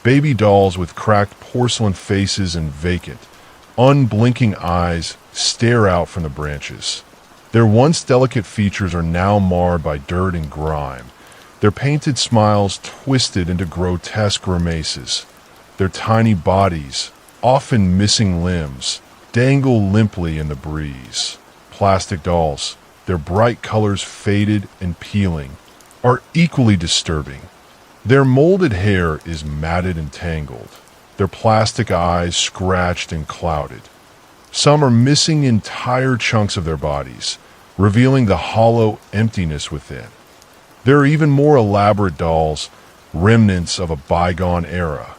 Baby dolls with cracked porcelain faces and vacant, unblinking eyes stare out from the branches. Their once delicate features are now marred by dirt and grime, their painted smiles twisted into grotesque grimaces. Their tiny bodies, often missing limbs, dangle limply in the breeze. Plastic dolls, their bright colors faded and peeling, are equally disturbing. Their molded hair is matted and tangled, their plastic eyes scratched and clouded. Some are missing entire chunks of their bodies, revealing the hollow emptiness within. There are even more elaborate dolls, remnants of a bygone era.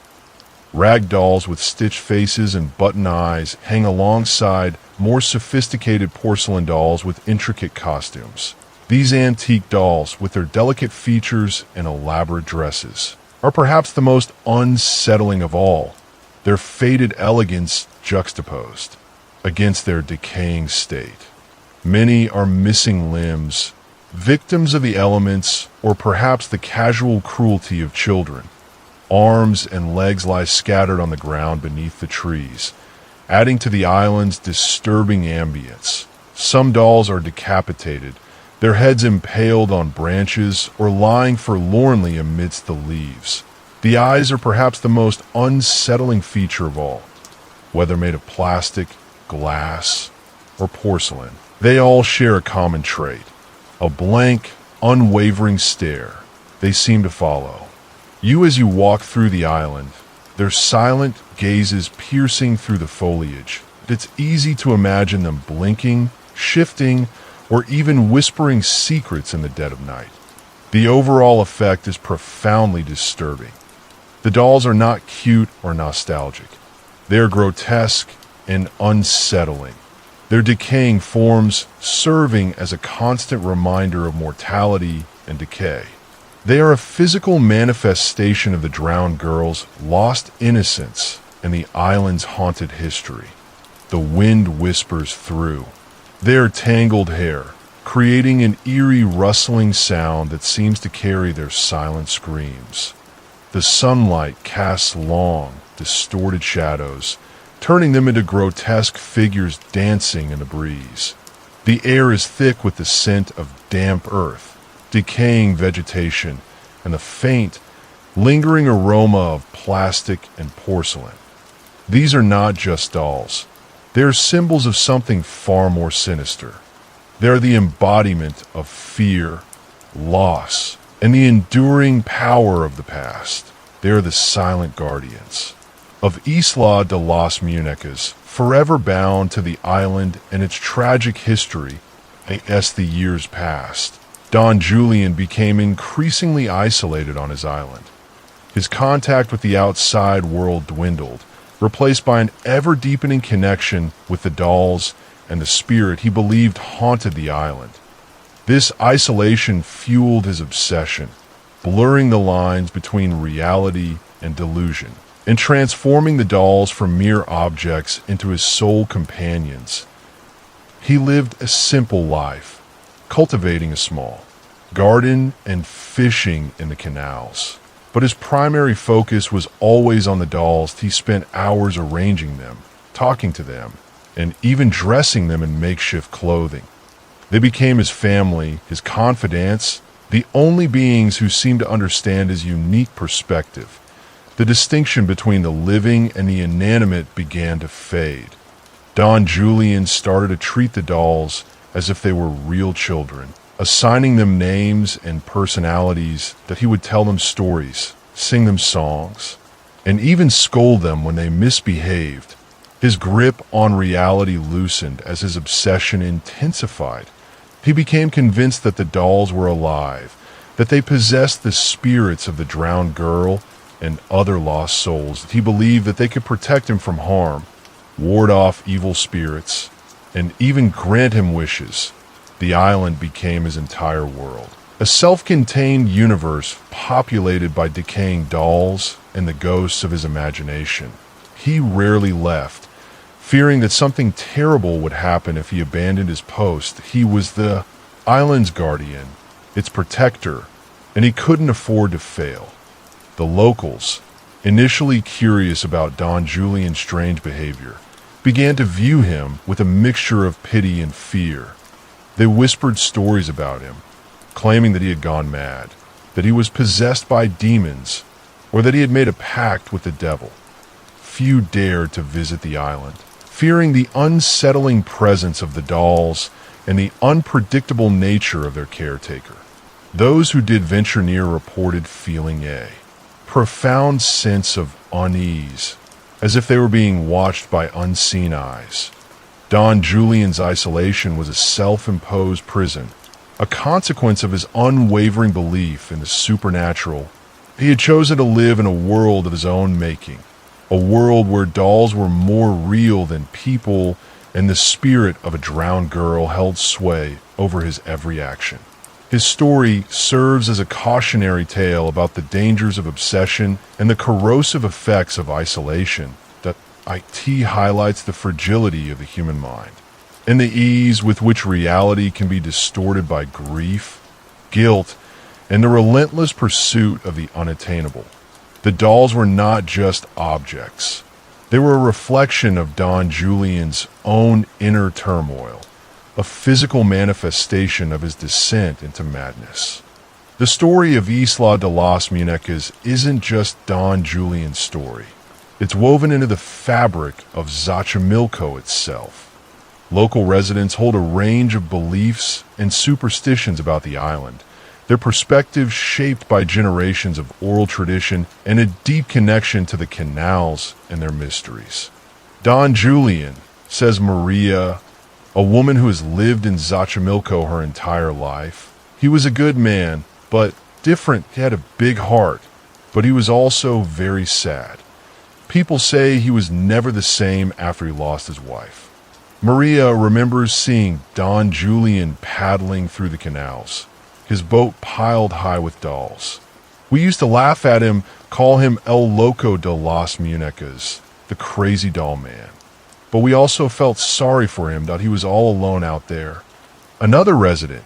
Rag dolls with stitched faces and button eyes hang alongside more sophisticated porcelain dolls with intricate costumes. These antique dolls, with their delicate features and elaborate dresses, are perhaps the most unsettling of all, their faded elegance juxtaposed against their decaying state. Many are missing limbs, victims of the elements, or perhaps the casual cruelty of children. Arms and legs lie scattered on the ground beneath the trees, adding to the island's disturbing ambience. Some dolls are decapitated, their heads impaled on branches or lying forlornly amidst the leaves. The eyes are perhaps the most unsettling feature of all. Whether made of plastic, glass, or porcelain, they all share a common trait: a blank, unwavering stare they seem to follow you as you walk through the island. their silent gazes piercing through the foliage. It's easy to imagine them blinking, shifting, or even whispering secrets in the dead of night. The overall effect is profoundly disturbing. The dolls are not cute or nostalgic. They are grotesque and unsettling, their decaying forms serving as a constant reminder of mortality and decay. They are a physical manifestation of the drowned girl's lost innocence and the island's haunted history. The wind whispers through their tangled hair, creating an eerie rustling sound that seems to carry their silent screams. The sunlight casts long, distorted shadows, turning them into grotesque figures dancing in the breeze. The air is thick with the scent of damp earth, decaying vegetation, and the faint, lingering aroma of plastic and porcelain. These are not just dolls. They are symbols of something far more sinister. They are the embodiment of fear, loss, and the enduring power of the past. They are the silent guardians of Isla de las Muñecas, forever bound to the island and its tragic history. As the years passed, Don Julian became increasingly isolated on his island. His contact with the outside world dwindled, replaced by an ever-deepening connection with the dolls and the spirit he believed haunted the island. This isolation fueled his obsession, blurring the lines between reality and delusion, and transforming the dolls from mere objects into his sole companions. He lived a simple life, cultivating a small garden and fishing in the canals. But his primary focus was always on the dolls. He spent hours arranging them, talking to them, and even dressing them in makeshift clothing. They became his family, his confidants, the only beings who seemed to understand his unique perspective. The distinction between the living and the inanimate began to fade. Don Julian started to treat the dolls as if they were real children, assigning them names and personalities that he would tell them stories, sing them songs, and even scold them when they misbehaved. His grip on reality loosened as his obsession intensified. He became convinced that the dolls were alive, that they possessed the spirits of the drowned girl and other lost souls. He believed that they could protect him from harm, ward off evil spirits, and even grant him wishes. The island became his entire world, a self-contained universe populated by decaying dolls and the ghosts of his imagination. He rarely left, fearing that something terrible would happen if he abandoned his post. He was the island's guardian, its protector, and he couldn't afford to fail. The locals, initially curious about Don Julian's strange behavior, began to view him with a mixture of pity and fear. They whispered stories about him, claiming that he had gone mad, that he was possessed by demons, or that he had made a pact with the devil. Few dared to visit the island, fearing the unsettling presence of the dolls and the unpredictable nature of their caretaker. Those who did venture near reported feeling a profound sense of unease, as if they were being watched by unseen eyes. Don Julian's isolation was a self-imposed prison, a consequence of his unwavering belief in the supernatural. He had chosen to live in a world of his own making, a world where dolls were more real than people, and the spirit of a drowned girl held sway over his every action. His story serves as a cautionary tale about the dangers of obsession and the corrosive effects of isolation. That it highlights the fragility of the human mind and the ease with which reality can be distorted by grief, guilt, and the relentless pursuit of the unattainable. The dolls were not just objects. They were a reflection of Don Julian's own inner turmoil, a physical manifestation of his descent into madness. The story of Isla de las Muñecas isn't just Don Julian's story. It's woven into the fabric of Xochimilco itself. Local residents hold a range of beliefs and superstitions about the island. their perspectives shaped by generations of oral tradition and a deep connection to the canals and their mysteries. Don Julian, says Maria, a woman who has lived in Xochimilco her entire life. He was a good man, but different. He had a big heart, but he was also very sad. People say he was never the same after he lost his wife. Maria remembers seeing Don Julian paddling through the canals, his boat piled high with dolls. We used to laugh at him, call him El Loco de las Muñecas, the crazy doll man. But we also felt sorry for him that he was all alone out there. Another resident,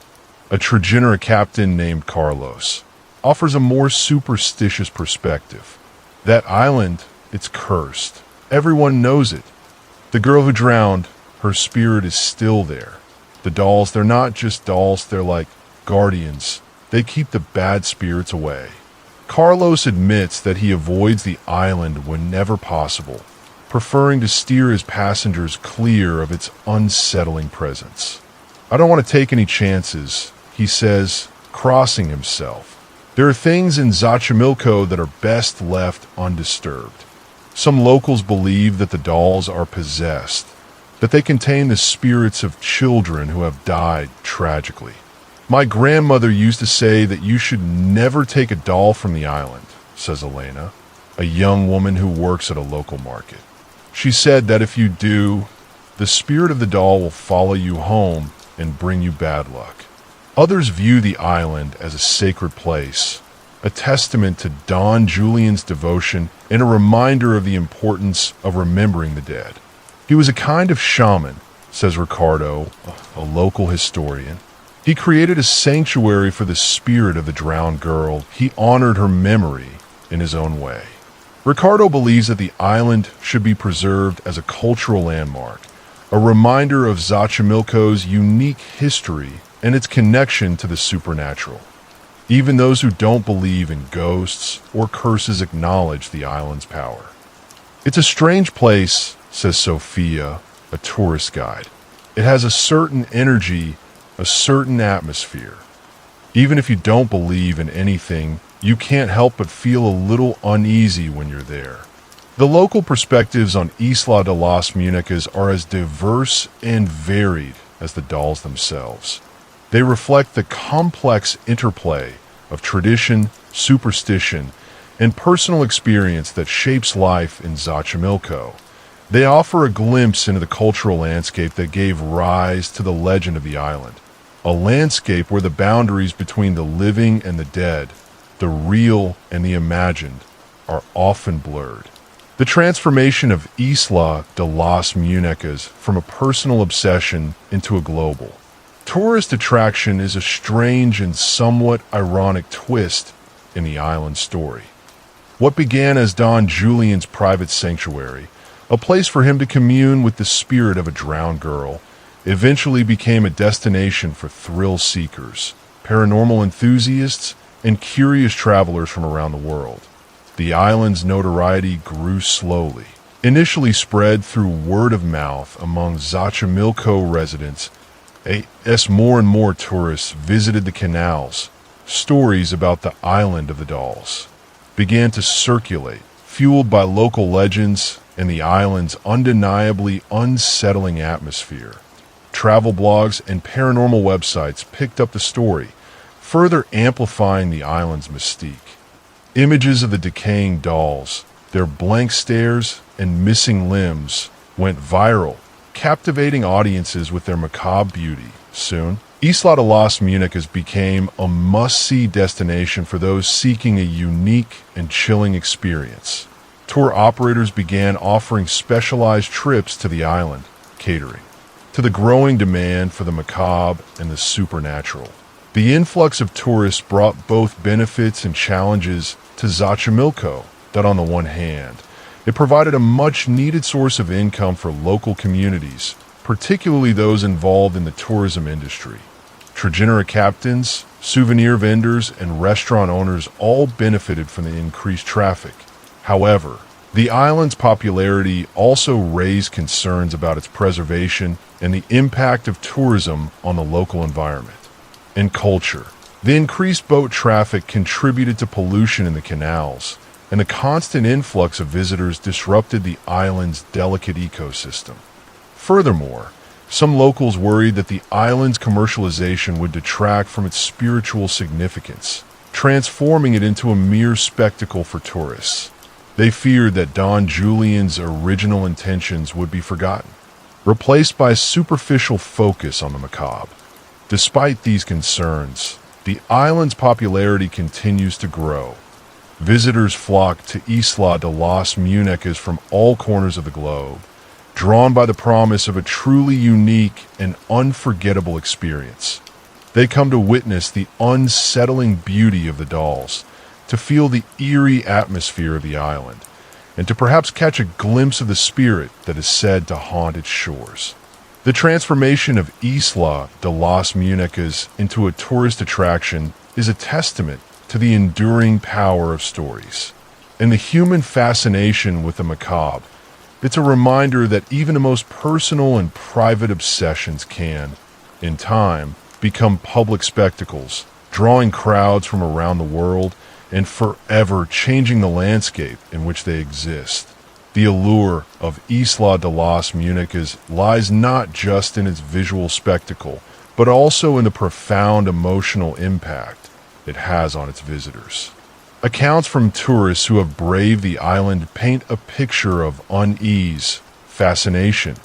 a Tragenera captain named Carlos, offers a more superstitious perspective. That island, it's cursed. Everyone knows it. The girl who drowned, her spirit is still there. The dolls, they're not just dolls, they're like guardians. They keep the bad spirits away. Carlos admits that he avoids the island whenever possible, preferring to steer his passengers clear of its unsettling presence. I don't want to take any chances, he says, crossing himself. There are things in Xochimilco that are best left undisturbed. Some locals believe that the dolls are possessed, that they contain the spirits of children who have died tragically. My grandmother used to say that you should never take a doll from the island, says Elena, a young woman who works at a local market. She said that if you do, the spirit of the doll will follow you home and bring you bad luck. Others view the island as a sacred place, a testament to Don Julian's devotion and a reminder of the importance of remembering the dead. He was a kind of shaman, says Ricardo, a local historian. He created a sanctuary for the spirit of the drowned girl. He honored her memory in his own way. Ricardo believes that the island should be preserved as a cultural landmark, a reminder of Xochimilco's unique history and its connection to the supernatural. Even those who don't believe in ghosts or curses acknowledge the island's power. It's a strange place, says Sophia, a tourist guide. It has a certain energy, a certain atmosphere. Even if you don't believe in anything, you can't help but feel a little uneasy when you're there. The local perspectives on Isla de las Muñecas are as diverse and varied as the dolls themselves. They reflect the complex interplay of tradition, superstition, and personal experience that shapes life in Xochimilco. They offer a glimpse into the cultural landscape that gave rise to the legend of the island, a landscape where the boundaries between the living and the dead, the real and the imagined, are often blurred. The transformation of Isla de las Muñecas from a personal obsession into a global tourist attraction is a strange and somewhat ironic twist in the island's story. What began as Don Julian's private sanctuary, a place for him to commune with the spirit of a drowned girl, eventually became a destination for thrill seekers, paranormal enthusiasts, and curious travelers from around the world. The island's notoriety grew slowly, initially spread through word of mouth among Xochimilco residents. As more and more tourists visited the canals, stories about the island of the dolls began to circulate, fueled by local legends and the island's undeniably unsettling atmosphere. Travel blogs and paranormal websites picked up the story, further amplifying the island's mystique. Images of the decaying dolls, their blank stares, and missing limbs went viral, captivating audiences with their macabre beauty. Soon, Isla de las Muñecas became a must-see destination for those seeking a unique and chilling experience. Tour operators began offering specialized trips to the island, catering to the growing demand for the macabre and the supernatural. The influx of tourists brought both benefits and challenges to Xochimilco. That on the one hand, it provided a much-needed source of income for local communities, particularly those involved in the tourism industry. Tragenera captains, souvenir vendors, and restaurant owners all benefited from the increased traffic. However, the island's popularity also raised concerns about its preservation and the impact of tourism on the local environment and culture. The increased boat traffic contributed to pollution in the canals, and the constant influx of visitors disrupted the island's delicate ecosystem. Furthermore, some locals worried that the island's commercialization would detract from its spiritual significance, transforming it into a mere spectacle for tourists. They feared that Don Julian's original intentions would be forgotten, replaced by a superficial focus on the macabre. Despite these concerns, the island's popularity continues to grow. Visitors flock to Isla de las Muñecas from all corners of the globe, drawn by the promise of a truly unique and unforgettable experience. They come to witness the unsettling beauty of the dolls, to feel the eerie atmosphere of the island, and to perhaps catch a glimpse of the spirit that is said to haunt its shores. The transformation of Isla de las Muñecas into a tourist attraction is a testament to the enduring power of stories and the human fascination with the macabre. It's a reminder that even the most personal and private obsessions can, in time, become public spectacles, drawing crowds from around the world and forever changing the landscape in which they exist. The allure of Isla de las Muñecas lies not just in its visual spectacle, but also in the profound emotional impact it has on its visitors. Accounts from tourists who have braved the island paint a picture of unease, fascination,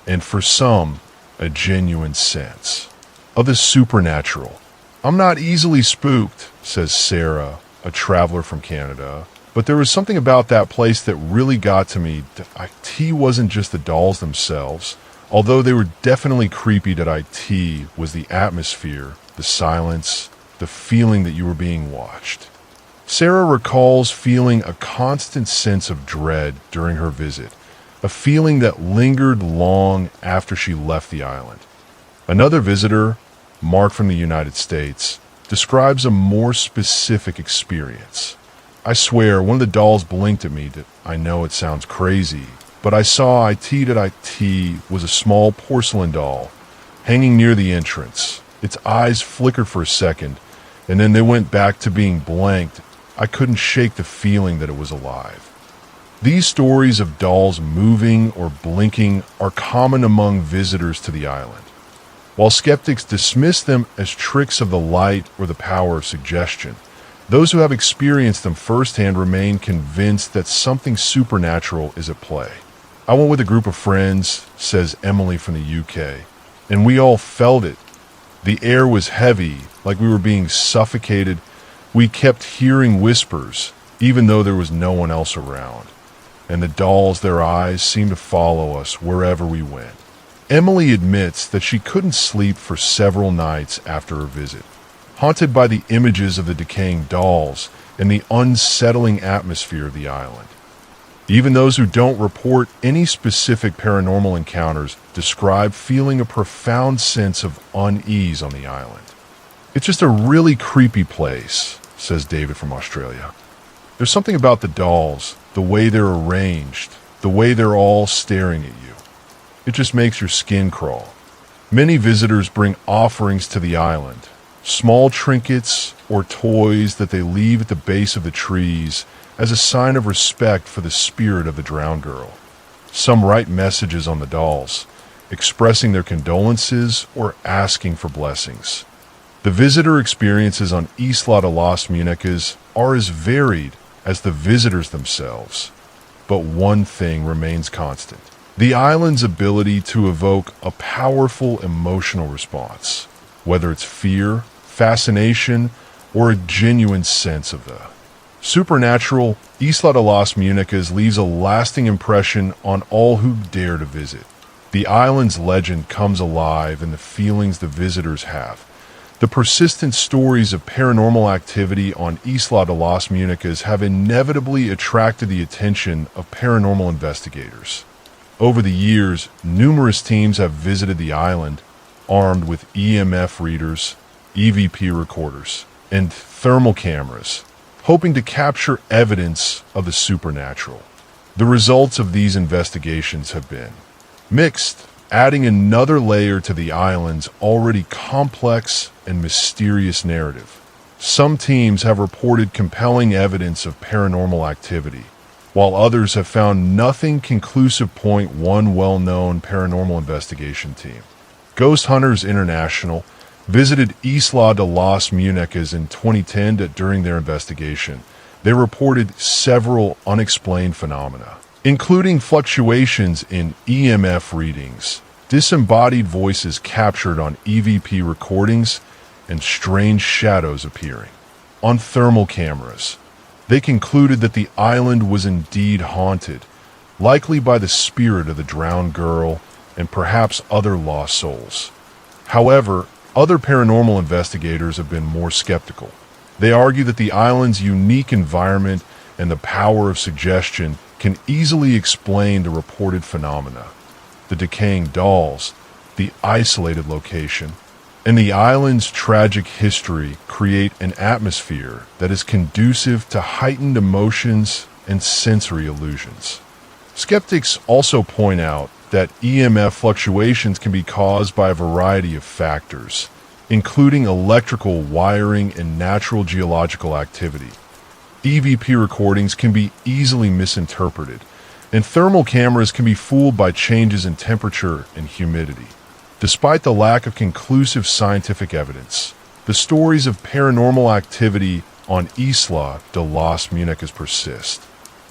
and for some, a genuine sense of the supernatural. "I'm not easily spooked," says Sarah, a traveler from Canada, "but there was something about that place that really got to me. IT wasn't just the dolls themselves, although they were definitely creepy. That IT was the atmosphere, the silence, the feeling that you were being watched." Sarah recalls feeling a constant sense of dread during her visit, a feeling that lingered long after she left the island. Another visitor, Mark from the United States, describes a more specific experience. "I swear, one of the dolls blinked at me. I know it sounds crazy, but I saw IT was a small porcelain doll hanging near the entrance. Its eyes flickered for a second, and then they went back to being blanked. I couldn't shake the feeling that it was alive." These stories of dolls moving or blinking are common among visitors to the island. While skeptics dismiss them as tricks of the light or the power of suggestion, those who have experienced them firsthand remain convinced that something supernatural is at play. "I went with a group of friends," says Emily from the UK, "and we all felt it. The air was heavy, like we were being suffocated. We kept hearing whispers, even though there was no one else around. And the dolls, their eyes seemed to follow us wherever we went." Emily admits that she couldn't sleep for several nights after her visit, haunted by the images of the decaying dolls and the unsettling atmosphere of the island. Even those who don't report any specific paranormal encounters describe feeling a profound sense of unease on the island. "It's just a really creepy place," says David from Australia. "There's something about the dolls, the way they're arranged, the way they're all staring at you. It just makes your skin crawl." Many visitors bring offerings to the island, small trinkets or toys that they leave at the base of the trees as a sign of respect for the spirit of the drowned girl. Some write messages on the dolls, expressing their condolences or asking for blessings. The visitor experiences on Isla de las Muñecas are as varied as the visitors themselves, but one thing remains constant: the island's ability to evoke a powerful emotional response, whether it's fear, fascination, or a genuine sense of the supernatural. Isla de las Muñecas leaves a lasting impression on all who dare to visit. The island's legend comes alive in the feelings the visitors have. The persistent stories of paranormal activity on Isla de las Muñecas have inevitably attracted the attention of paranormal investigators. Over the years, numerous teams have visited the island, armed with EMF readers, EVP recorders, and thermal cameras, hoping to capture evidence of the supernatural. The results of these investigations have been mixed, adding another layer to the island's already complex and mysterious narrative. Some teams have reported compelling evidence of paranormal activity, while others have found nothing conclusive. One well-known paranormal investigation team, Ghost Hunters International, visited Isla de las Muñecas in 2010. During their investigation, they reported several unexplained phenomena, including fluctuations in EMF readings, disembodied voices captured on EVP recordings, and strange shadows appearing on thermal cameras. They concluded that the island was indeed haunted, likely by the spirit of the drowned girl and perhaps other lost souls. However, other paranormal investigators have been more skeptical. They argue that the island's unique environment and the power of suggestion can easily explain the reported phenomena. The decaying dolls, the isolated location, and the island's tragic history create an atmosphere that is conducive to heightened emotions and sensory illusions. Skeptics also point out that EMF fluctuations can be caused by a variety of factors, including electrical wiring and natural geological activity. EVP recordings can be easily misinterpreted, and thermal cameras can be fooled by changes in temperature and humidity. Despite the lack of conclusive scientific evidence, the stories of paranormal activity on Isla de las Muñecas persist.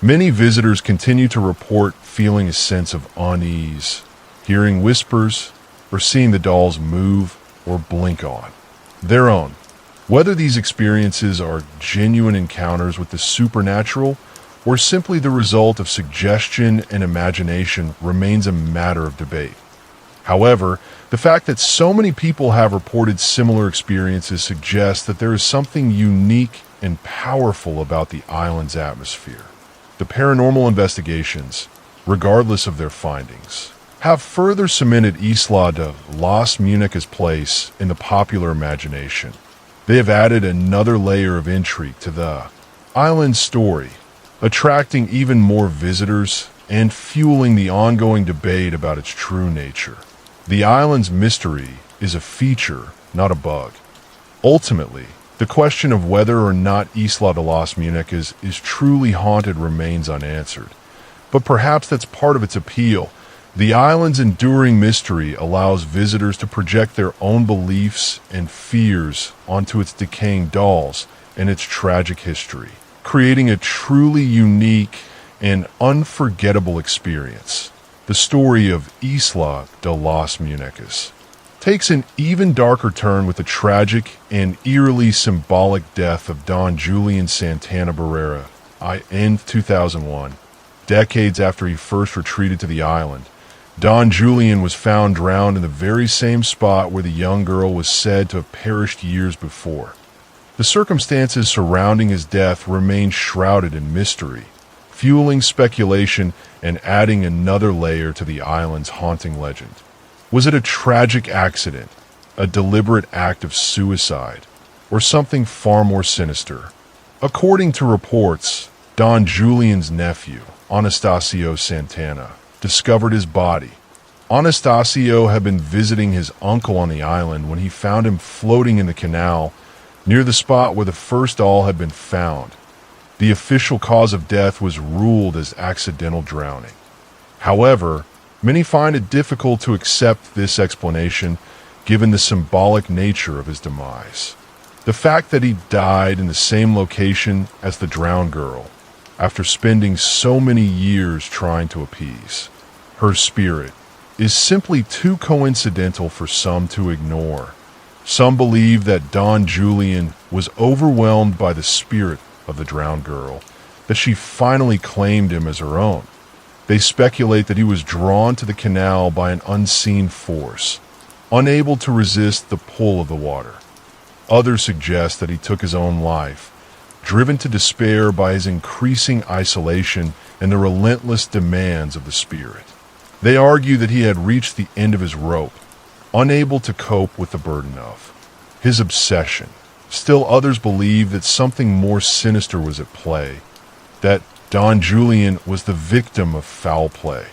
Many visitors continue to report feeling a sense of unease, hearing whispers, or seeing the dolls move or blink on their own. Whether these experiences are genuine encounters with the supernatural or simply the result of suggestion and imagination remains a matter of debate. However, the fact that so many people have reported similar experiences suggests that there is something unique and powerful about the island's atmosphere. The paranormal investigations, regardless of their findings, have further cemented Isla de las Muñecas' place in the popular imagination. They have added another layer of intrigue to the island's story, attracting even more visitors and fueling the ongoing debate about its true nature. The island's mystery is a feature, not a bug. Ultimately, the question of whether or not Isla de las Muñecas is truly haunted remains unanswered. But perhaps that's part of its appeal. The island's enduring mystery allows visitors to project their own beliefs and fears onto its decaying dolls and its tragic history, creating a truly unique and unforgettable experience. The story of Isla de las Muñecas takes an even darker turn with the tragic and eerily symbolic death of Don Julian Santana Barrera in 2001. Decades after he first retreated to the island, Don Julian was found drowned in the very same spot where the young girl was said to have perished years before. The circumstances surrounding his death remain shrouded in mystery, fueling speculation and adding another layer to the island's haunting legend. Was it a tragic accident, a deliberate act of suicide, or something far more sinister? According to reports, Don Julian's nephew, Anastasio Santana, discovered his body. Anastasio had been visiting his uncle on the island when he found him floating in the canal near the spot where the first doll had been found. The official cause of death was ruled as accidental drowning. However, many find it difficult to accept this explanation given the symbolic nature of his demise. The fact that he died in the same location as the drowned girl, after spending so many years trying to appease her spirit, is simply too coincidental for some to ignore. Some believe that Don Julian was overwhelmed by the spirit of the drowned girl, that she finally claimed him as her own. They speculate that he was drawn to the canal by an unseen force, unable to resist the pull of the water. Others suggest that he took his own life, driven to despair by his increasing isolation and the relentless demands of the spirit. They argue that he had reached the end of his rope, unable to cope with the burden of his obsession. Still others believe that something more sinister was at play, that Don Julian was the victim of foul play.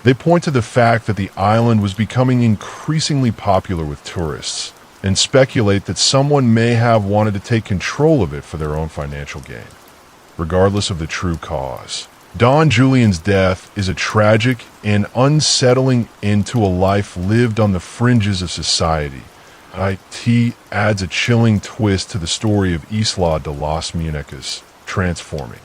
They point to the fact that the island was becoming increasingly popular with tourists, and speculate that someone may have wanted to take control of it for their own financial gain, regardless of the true cause. Don Julian's death is a tragic and unsettling end to a life lived on the fringes of society. It adds a chilling twist to the story of Isla de las Muñecas, transforming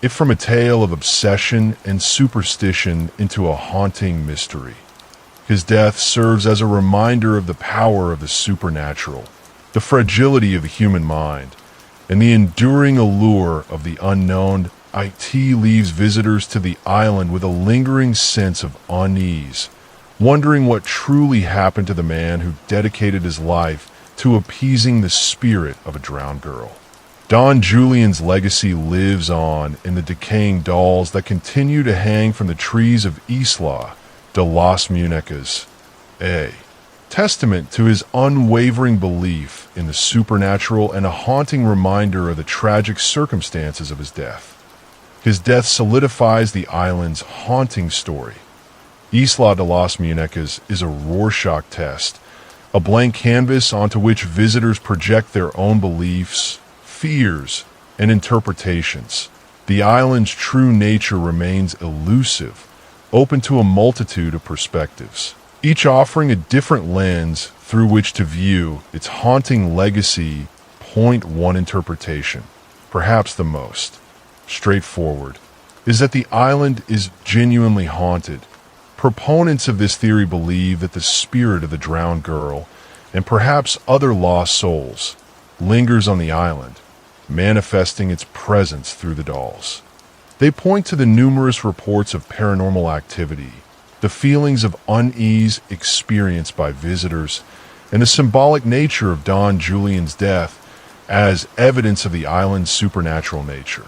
it from a tale of obsession and superstition into a haunting mystery. His death serves as a reminder of the power of the supernatural, the fragility of the human mind, and the enduring allure of the unknown. It leaves visitors to the island with a lingering sense of unease, wondering what truly happened to the man who dedicated his life to appeasing the spirit of a drowned girl. Don Julian's legacy lives on in the decaying dolls that continue to hang from the trees of Isla de las Muñecas, a testament to his unwavering belief in the supernatural and a haunting reminder of the tragic circumstances of his death. His death solidifies the island's haunting story. Isla de las Muñecas is a Rorschach test, a blank canvas onto which visitors project their own beliefs, fears, and interpretations. The island's true nature remains elusive, open to a multitude of perspectives, each offering a different lens through which to view its haunting legacy. Point one interpretation, perhaps the most straightforward, is that the island is genuinely haunted. Proponents of this theory believe that the spirit of the drowned girl, and perhaps other lost souls, lingers on the island, manifesting its presence through the dolls. They point to the numerous reports of paranormal activity, the feelings of unease experienced by visitors, and the symbolic nature of Don Julian's death as evidence of the island's supernatural nature.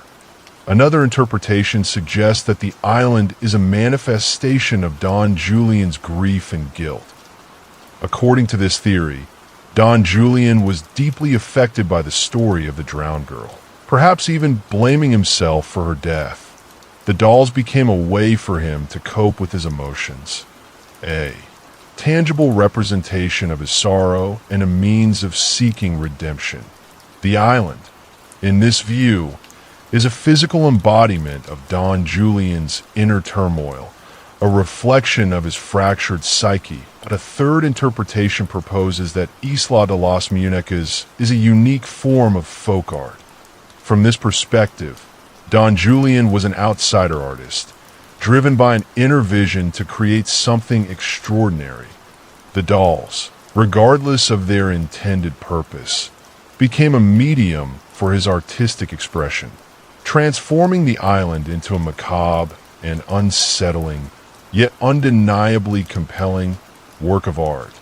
Another interpretation suggests that the island is a manifestation of Don Julian's grief and guilt. According to this theory, Don Julian was deeply affected by the story of the drowned girl, perhaps even blaming himself for her death. The dolls became a way for him to cope with his emotions, a tangible representation of his sorrow and a means of seeking redemption. The island, in this view, is a physical embodiment of Don Julian's inner turmoil, a reflection of his fractured psyche. But a third interpretation proposes that Isla de las Muñecas is a unique form of folk art. From this perspective, Don Julian was an outsider artist, driven by an inner vision to create something extraordinary. The dolls, regardless of their intended purpose, became a medium for his artistic expression, transforming the island into a macabre and unsettling, yet undeniably compelling work of art.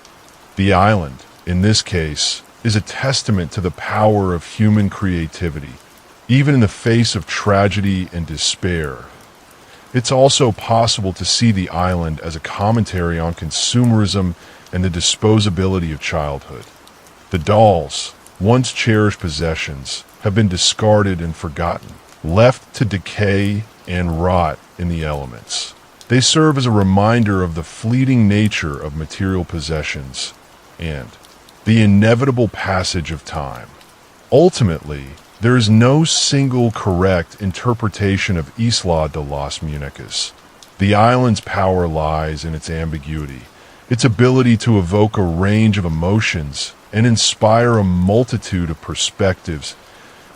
The island, in this case, is a testament to the power of human creativity, even in the face of tragedy and despair. It's also possible to see the island as a commentary on consumerism and the disposability of childhood. The dolls, once cherished possessions, have been discarded and forgotten, left to decay and rot in the elements. They serve as a reminder of the fleeting nature of material possessions and the inevitable passage of time. Ultimately, there is no single correct interpretation of Isla de las Muñecas. The island's power lies in its ambiguity, its ability to evoke a range of emotions and inspire a multitude of perspectives.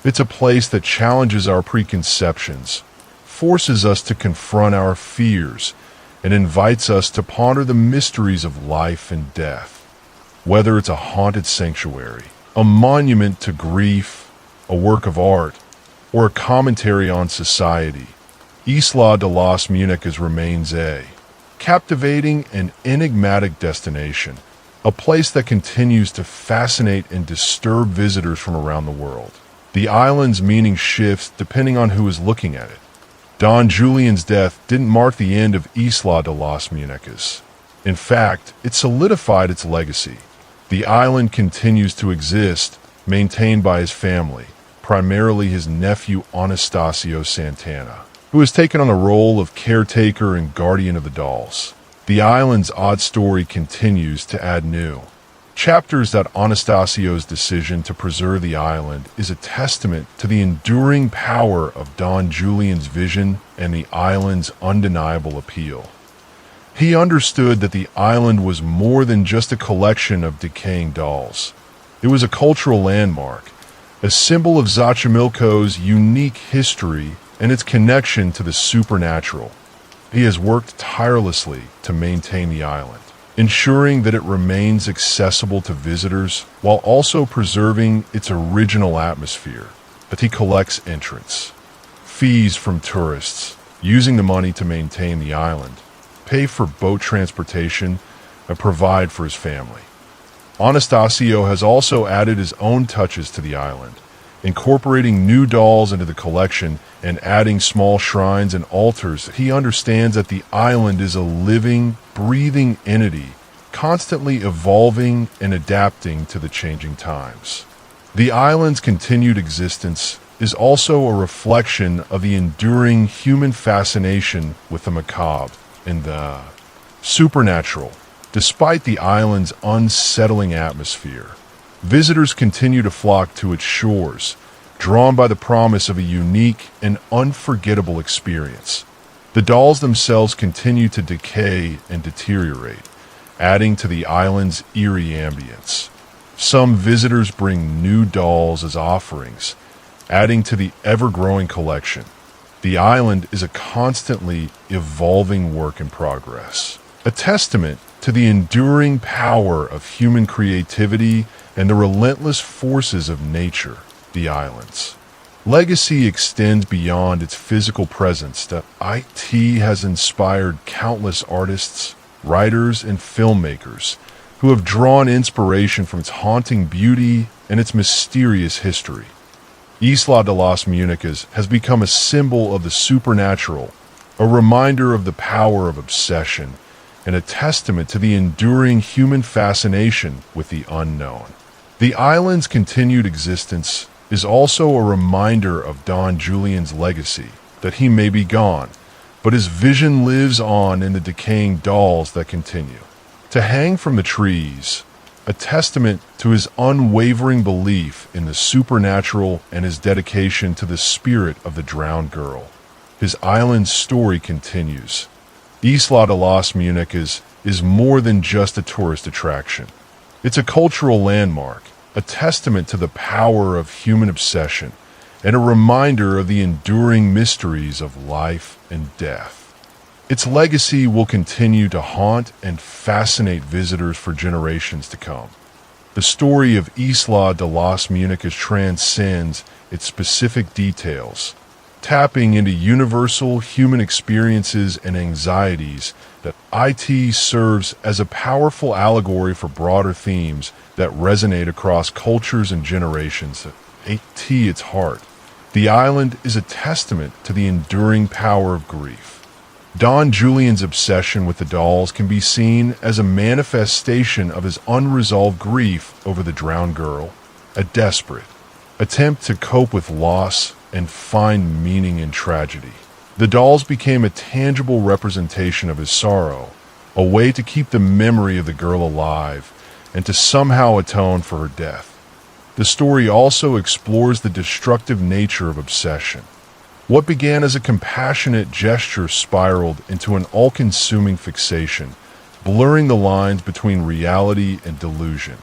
It's a place that challenges our preconceptions, forces us to confront our fears, and invites us to ponder the mysteries of life and death. Whether it's a haunted sanctuary, a monument to grief, a work of art, or a commentary on society, Isla de las Muñecas remains a captivating and enigmatic destination, a place that continues to fascinate and disturb visitors from around the world. The island's meaning shifts depending on who is looking at it. Don Julian's death didn't mark the end of Isla de las Muñecas. In fact, it solidified its legacy. The island continues to exist, maintained by his family, primarily his nephew Anastasio Santana, who has taken on the role of caretaker and guardian of the dolls. The island's odd story continues to add new, chapters that Anastasio's decision to preserve the island is a testament to the enduring power of Don Julian's vision and the island's undeniable appeal. He understood that the island was more than just a collection of decaying dolls. It was a cultural landmark, a symbol of Xochimilco's unique history and its connection to the supernatural. He has worked tirelessly to maintain the island, ensuring that it remains accessible to visitors while also preserving its original atmosphere. But he collects entrance fees from tourists, using the money to maintain the island, pay for boat transportation, and provide for his family. Anastasio has also added his own touches to the island, incorporating new dolls into the collection and adding small shrines and altars. He understands that the island is a living, breathing entity, constantly evolving and adapting to the changing times. The island's continued existence is also a reflection of the enduring human fascination with the macabre and the supernatural. Despite the island's unsettling atmosphere, visitors continue to flock to its shores, drawn by the promise of a unique and unforgettable experience. The dolls themselves continue to decay and deteriorate, adding to the island's eerie ambience. Some visitors bring new dolls as offerings, adding to the ever-growing collection. The island is a constantly evolving work in progress, a testament to the enduring power of human creativity and the relentless forces of nature. The island's legacy extends beyond its physical presence. The IT has inspired countless artists, writers, and filmmakers who have drawn inspiration from its haunting beauty and its mysterious history. Isla de las Muñecas has become a symbol of the supernatural, a reminder of the power of obsession, and a testament to the enduring human fascination with the unknown. The island's continued existence is also a reminder of Don Julian's legacy, that he may be gone, but his vision lives on in the decaying dolls that continue to hang from the trees, a testament to his unwavering belief in the supernatural and his dedication to the spirit of the drowned girl. His island's story continues. Isla de las Muñecas is more than just a tourist attraction. It's a cultural landmark, a testament to the power of human obsession, and a reminder of the enduring mysteries of life and death. Its legacy will continue to haunt and fascinate visitors for generations to come. The story of Isla de las Muñecas transcends its specific details, tapping into universal human experiences and anxieties. That IT serves as a powerful allegory for broader themes that resonate across cultures and generations. At its heart, the island is a testament to the enduring power of grief. Don Julian's obsession with the dolls can be seen as a manifestation of his unresolved grief over the drowned girl, a desperate attempt to cope with loss and find meaning in tragedy. The dolls became a tangible representation of his sorrow, a way to keep the memory of the girl alive and to somehow atone for her death. The story also explores the destructive nature of obsession. What began as a compassionate gesture spiraled into an all-consuming fixation, blurring the lines between reality and delusion.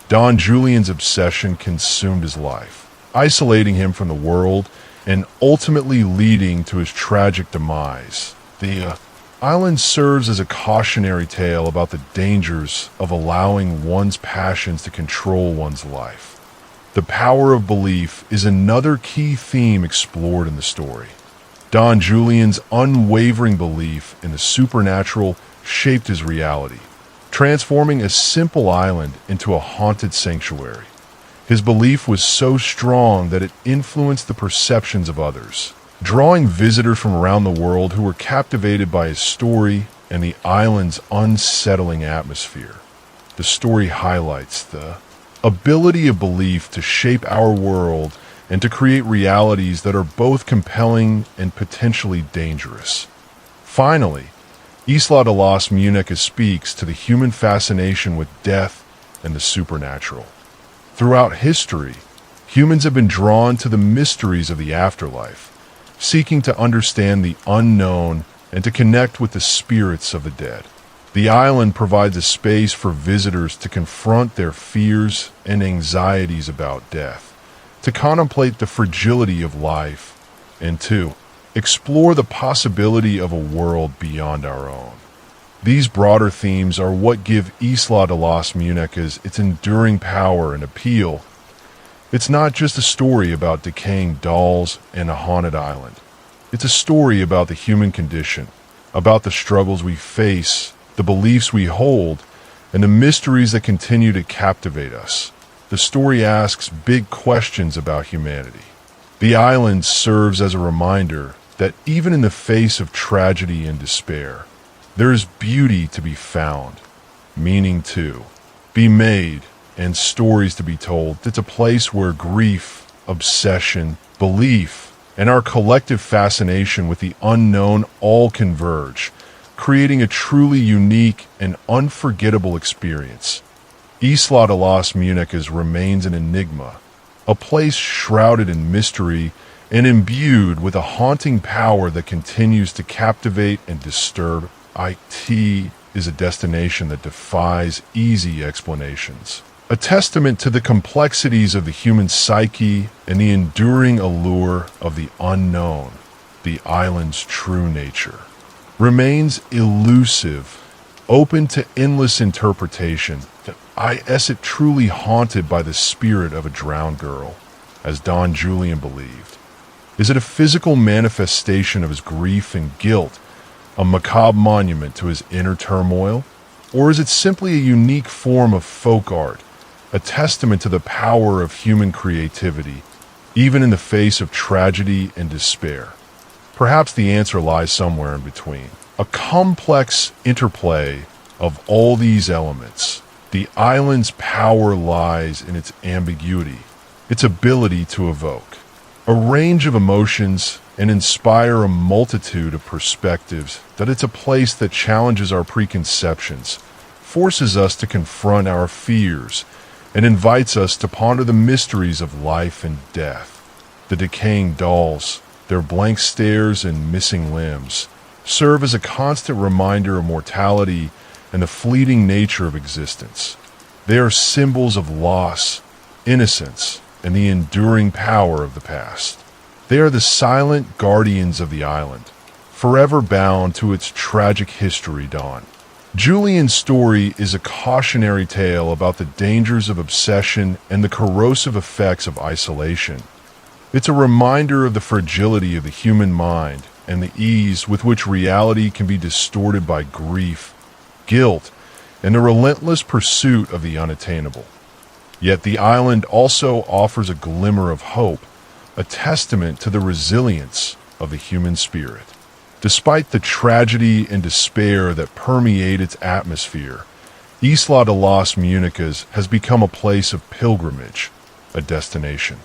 Don Julian's obsession consumed his life, isolating him from the world and ultimately leading to his tragic demise. The island serves as a cautionary tale about the dangers of allowing one's passions to control one's life. The power of belief is another key theme explored in the story. Don Julian's unwavering belief in the supernatural shaped his reality, transforming a simple island into a haunted sanctuary. His belief was so strong that it influenced the perceptions of others, drawing visitors from around the world who were captivated by his story and the island's unsettling atmosphere. The story highlights the ability of belief to shape our world and to create realities that are both compelling and potentially dangerous. Finally, Isla de las Muñecas speaks to the human fascination with death and the supernatural. Throughout history, humans have been drawn to the mysteries of the afterlife, seeking to understand the unknown and to connect with the spirits of the dead. The island provides a space for visitors to confront their fears and anxieties about death, to contemplate the fragility of life, and to explore the possibility of a world beyond our own. These broader themes are what give Isla de las Muñecas its enduring power and appeal. It's not just a story about decaying dolls and a haunted island. It's a story about the human condition, about the struggles we face, the beliefs we hold, and the mysteries that continue to captivate us. The story asks big questions about humanity. The island serves as a reminder that even in the face of tragedy and despair, there is beauty to be found, meaning to be made, and stories to be told. It's a place where grief, obsession, belief, and our collective fascination with the unknown all converge, creating a truly unique and unforgettable experience. Isla de las Muñecas remains an enigma, a place shrouded in mystery and imbued with a haunting power that continues to captivate and disturb. It is a destination that defies easy explanations, a testament to the complexities of the human psyche and the enduring allure of the unknown. The island's true nature remains elusive, open to endless interpretation. Is it truly haunted by the spirit of a drowned girl, as Don Julian believed? Is it a physical manifestation of his grief and guilt, a macabre monument to his inner turmoil? Or is it simply a unique form of folk art, a testament to the power of human creativity, even in the face of tragedy and despair? Perhaps the answer lies somewhere in between, a complex interplay of all these elements. The island's power lies in its ambiguity, its ability to evoke a range of emotions and inspire a multitude of perspectives. That it's a place that challenges our preconceptions, forces us to confront our fears, and invites us to ponder the mysteries of life and death. The decaying dolls, their blank stares and missing limbs, serve as a constant reminder of mortality and the fleeting nature of existence. They are symbols of loss, innocence, and the enduring power of the past. They are the silent guardians of the island, forever bound to its tragic history. Don Julian's story is a cautionary tale about the dangers of obsession and the corrosive effects of isolation. It's a reminder of the fragility of the human mind and the ease with which reality can be distorted by grief, guilt, and the relentless pursuit of the unattainable. Yet the island also offers a glimmer of hope, a testament to the resilience of the human spirit. Despite the tragedy and despair that permeate its atmosphere, Isla de las Muñecas has become a place of pilgrimage, a destination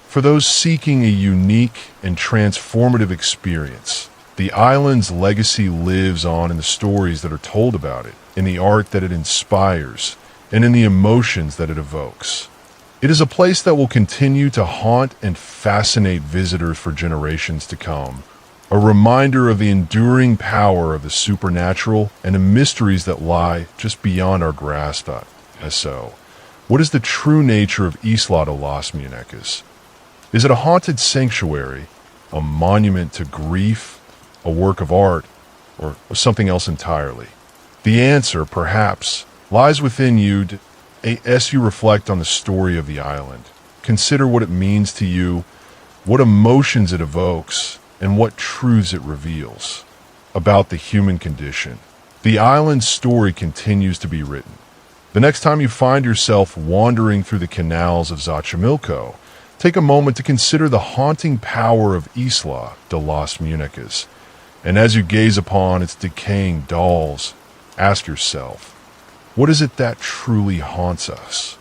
for those seeking a unique and transformative experience. The island's legacy lives on in the stories that are told about it, in the art that it inspires, and in the emotions that it evokes. It is a place that will continue to haunt and fascinate visitors for generations to come, a reminder of the enduring power of the supernatural and the mysteries that lie just beyond our grasp. So, what is the true nature of Isla de las Muñecas? Is it a haunted sanctuary, a monument to grief, a work of art, or something else entirely? The answer, perhaps, lies within you as you reflect on the story of the island. Consider what it means to you, what emotions it evokes, and what truths it reveals about the human condition. The island's story continues to be written. The next time you find yourself wandering through the canals of Xochimilco, take a moment to consider the haunting power of Isla de las Muñecas. And as you gaze upon its decaying dolls, ask yourself, what is it that truly haunts us?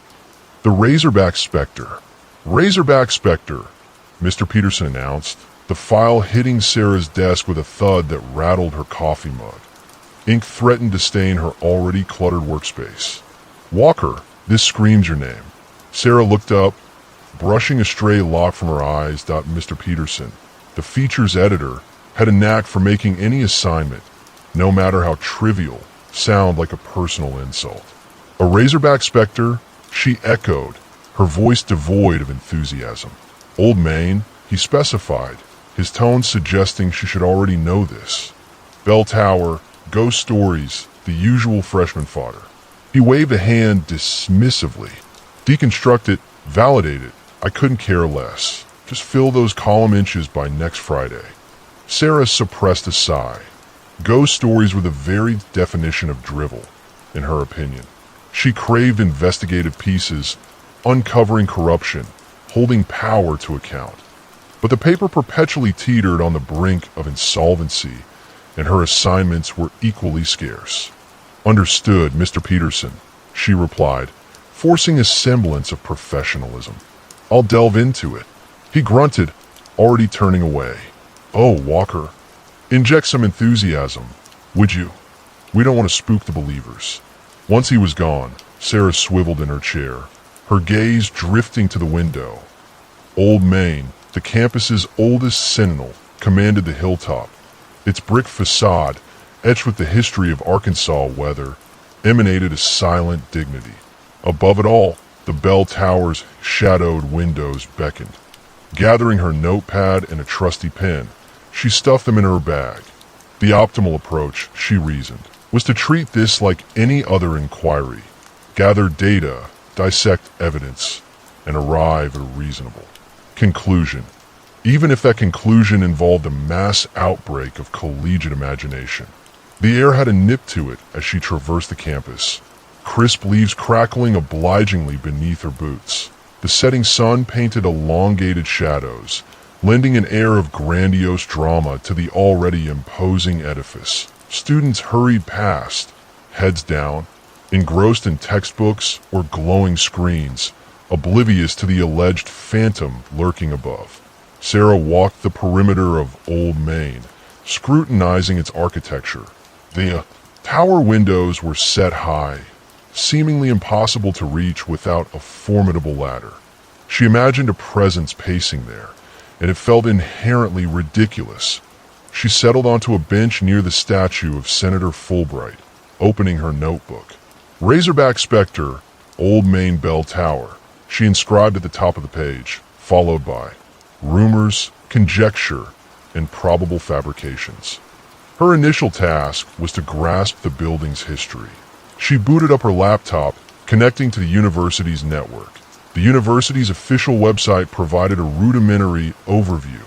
The Razorback Spectre. Razorback Spectre, Mr. Peterson announced, the file hitting Sarah's desk with a thud that rattled her coffee mug. Ink threatened to stain her already cluttered workspace. Walker, This screams your name. Sarah looked up, brushing a stray lock from her eyes. Mr. Peterson, the features editor, had a knack for making any assignment, no matter how trivial, sound like a personal insult. A razorback specter, she echoed, her voice devoid of enthusiasm. Old Main, he specified, his tone suggesting she should already know this. Bell Tower, ghost stories, the usual freshman fodder. He waved a hand dismissively. Deconstruct it, validate it, I couldn't care less. Just fill those column inches by next Friday. Sarah suppressed a sigh. Ghost stories were the very definition of drivel, in her opinion. She craved investigative pieces, uncovering corruption, holding power to account. But the paper perpetually teetered on the brink of insolvency, and her assignments were equally scarce. Understood, Mr. Peterson, she replied, forcing a semblance of professionalism. I'll delve into it. He grunted, already turning away. Oh, Walker, inject some enthusiasm, would you? We don't want to spook the believers. Once he was gone, Sarah swiveled in her chair, her gaze drifting to the window. Old Main, the campus's oldest sentinel, commanded the hilltop. Its brick facade, etched with the history of Arkansas weather, emanated a silent dignity. Above it all, the bell tower's shadowed windows beckoned. Gathering her notepad and a trusty pen, she stuffed them in her bag. The optimal approach, she reasoned, was to treat this like any other inquiry, gather data, dissect evidence, and arrive at a reasonable conclusion, even if that conclusion involved a mass outbreak of collegiate imagination. The air had a nip to it as she traversed the campus, crisp leaves crackling obligingly beneath her boots. The setting sun painted elongated shadows, lending an air of grandiose drama to the already imposing edifice. Students hurried past, heads down, engrossed in textbooks or glowing screens, oblivious to the alleged phantom lurking above. Sarah walked the perimeter of Old Main, scrutinizing its architecture. The tower windows were set high, seemingly impossible to reach without a formidable ladder. She imagined a presence pacing there, and it felt inherently ridiculous. She settled onto a bench near the statue of Senator Fulbright, opening her notebook. Razorback Spectre, Old Main Bell Tower, she inscribed at the top of the page, followed by rumors, conjecture, and probable fabrications. Her initial task was to grasp the building's history. She booted up her laptop, connecting to the university's network. The university's official website provided a rudimentary overview.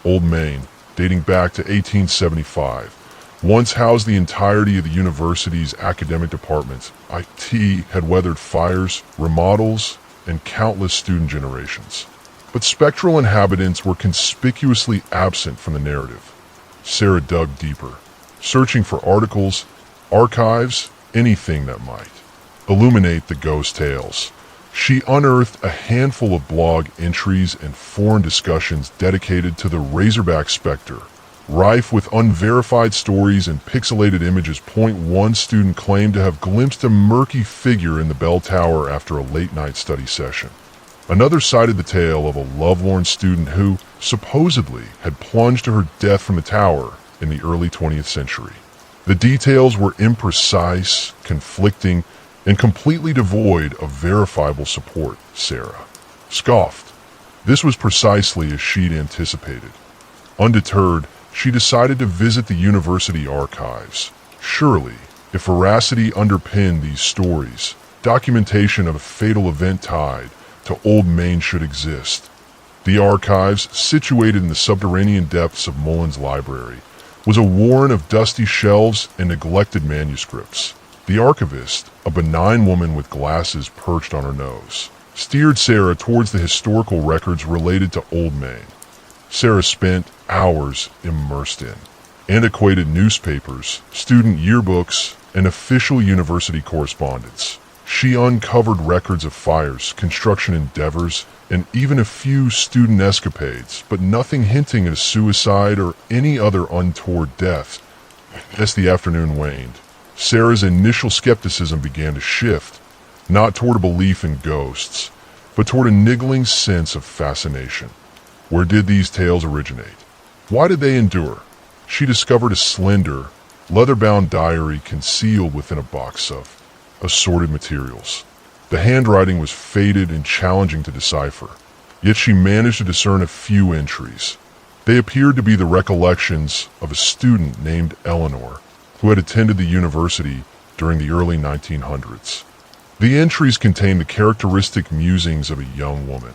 Old Main, dating back to 1875, once housed the entirety of the university's academic departments. IT had weathered fires, remodels, and countless student generations. But spectral inhabitants were conspicuously absent from the narrative. Sarah dug deeper, searching for articles, archives, anything that might illuminate the ghost tales. She unearthed a handful of blog entries and forum discussions dedicated to the Razorback Spectre, rife with unverified stories and pixelated images. One student claimed to have glimpsed a murky figure in the bell tower after a late-night study session. Another cited the tale of a lovelorn student who, supposedly, had plunged to her death from the tower in the early 20th century. The details were imprecise, conflicting, and completely devoid of verifiable support, Sarah scoffed. This was precisely as she'd anticipated. Undeterred, she decided to visit the university archives. Surely, if veracity underpinned these stories, documentation of a fatal event tied to Old Main should exist. The archives, situated in the subterranean depths of Mullen's library, was a warren of dusty shelves and neglected manuscripts. The archivist, a benign woman with glasses perched on her nose, steered Sarah towards the historical records related to Old Main. Sarah spent hours immersed in antiquated newspapers, student yearbooks, and official university correspondence. She uncovered records of fires, construction endeavors, and even a few student escapades, but nothing hinting at a suicide or any other untoward death. As the afternoon waned, Sarah's initial skepticism began to shift. not toward a belief in ghosts, but toward a niggling sense of fascination. Where did these tales originate? Why did they endure? She discovered a slender, leather-bound diary concealed within a box of assorted materials. The handwriting was faded and challenging to decipher, yet she managed to discern a few entries. They appeared to be the recollections of a student named Eleanor, who had attended the university during the early 1900s. The entries contained the characteristic musings of a young woman,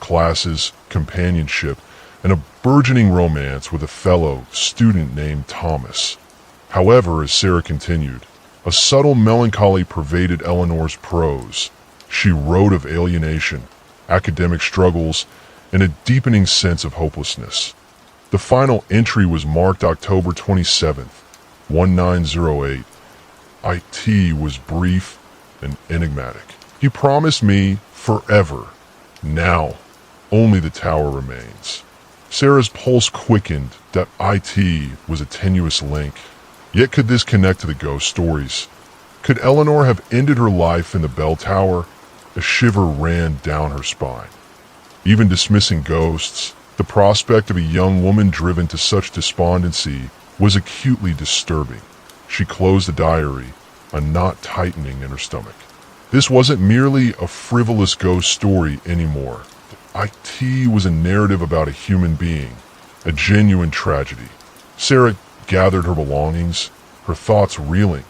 classes, companionship, and a burgeoning romance with a fellow student named Thomas. However, as Sarah continued, a subtle melancholy pervaded Eleanor's prose. She wrote of alienation, academic struggles, and a deepening sense of hopelessness. The final entry was marked October 27th, 1908. IT was brief and enigmatic. He promised me forever. Now, only the tower remains. Sarah's pulse quickened that IT was a tenuous link. Yet could this connect to the ghost stories? Could Eleanor have ended her life in the bell tower? A shiver ran down her spine. Even dismissing ghosts, the prospect of a young woman driven to such despondency was acutely disturbing. She closed the diary, a knot tightening in her stomach. This wasn't merely a frivolous ghost story anymore. IT was a narrative about a human being, a genuine tragedy. Sarah gathered her belongings, her thoughts reeling.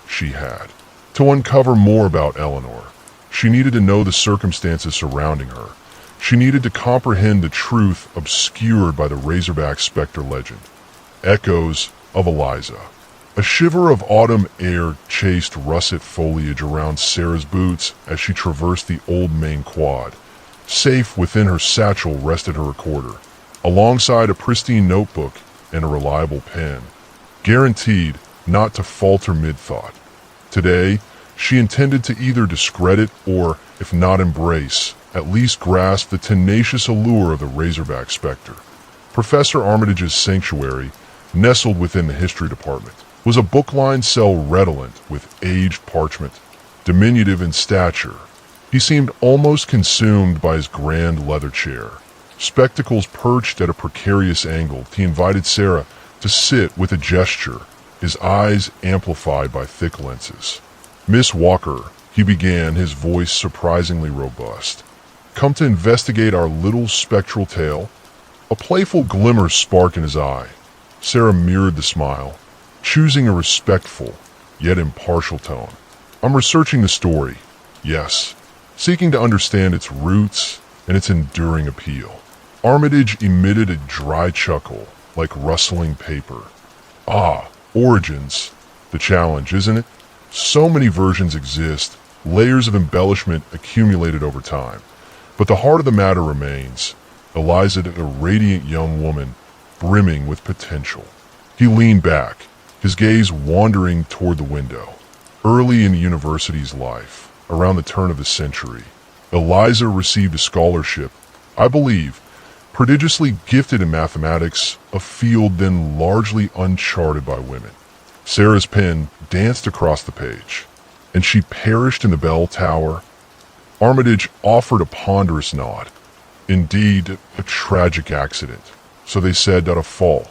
She had to uncover more about Eleanor. She needed to know the circumstances surrounding her. She needed to comprehend the truth obscured by the Razorback Spectre legend. Echoes of Eliza. A shiver of autumn air chased russet foliage around Sarah's boots as she traversed the old main quad. Safe within her satchel rested her recorder, alongside a pristine notebook and a reliable pen, guaranteed not to falter mid-thought. Today, she intended to either discredit or, if not embrace, at least grasp the tenacious allure of the Razorback Spectre. Professor Armitage's sanctuary, nestled within the history department, was a book-lined cell redolent with aged parchment, diminutive in stature. He seemed almost consumed by his grand leather chair. Spectacles perched at a precarious angle, he invited Sarah to sit with a gesture, his eyes amplified by thick lenses. "Miss Walker," he began, his voice surprisingly robust. "Come to investigate our little spectral tale?" A playful glimmer sparked in his eye. Sarah mirrored the smile, choosing a respectful, yet impartial tone. "I'm researching the story, yes, seeking to understand its roots and its enduring appeal." Armitage emitted a dry chuckle, like rustling paper. "Ah, origins. The challenge, isn't it? So many versions exist, layers of embellishment accumulated over time. But the heart of the matter remains. Eliza, a radiant young woman, brimming with potential." He leaned back, his gaze wandering toward the window. Early in the university's life, around the turn of the century, Eliza received a scholarship, I believe, prodigiously gifted in mathematics, a field then largely uncharted by women. Sarah's pen danced across the page. "And she perished in the bell tower?" Armitage offered a ponderous nod. "Indeed, a tragic accident. So they said, not a fall.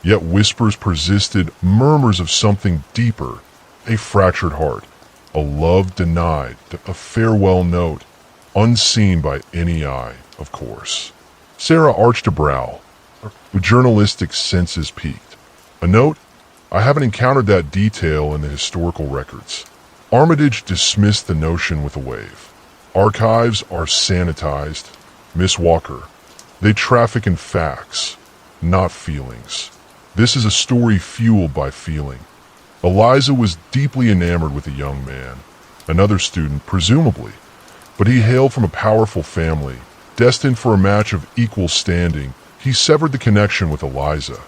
Yet whispers persisted, murmurs of something deeper, a fractured heart, a love denied, a farewell note, unseen by any eye, of course." Sarah arched a brow. The journalistic senses peaked. "A note? I haven't encountered that detail in the historical records." Armitage dismissed the notion with a wave. "Archives are sanitized, Miss Walker. They traffic in facts, not feelings. This is a story fueled by feeling." Eliza was deeply enamored with a young man, another student, presumably, but he hailed from a powerful family. Destined for a match of equal standing, he severed the connection with Eliza.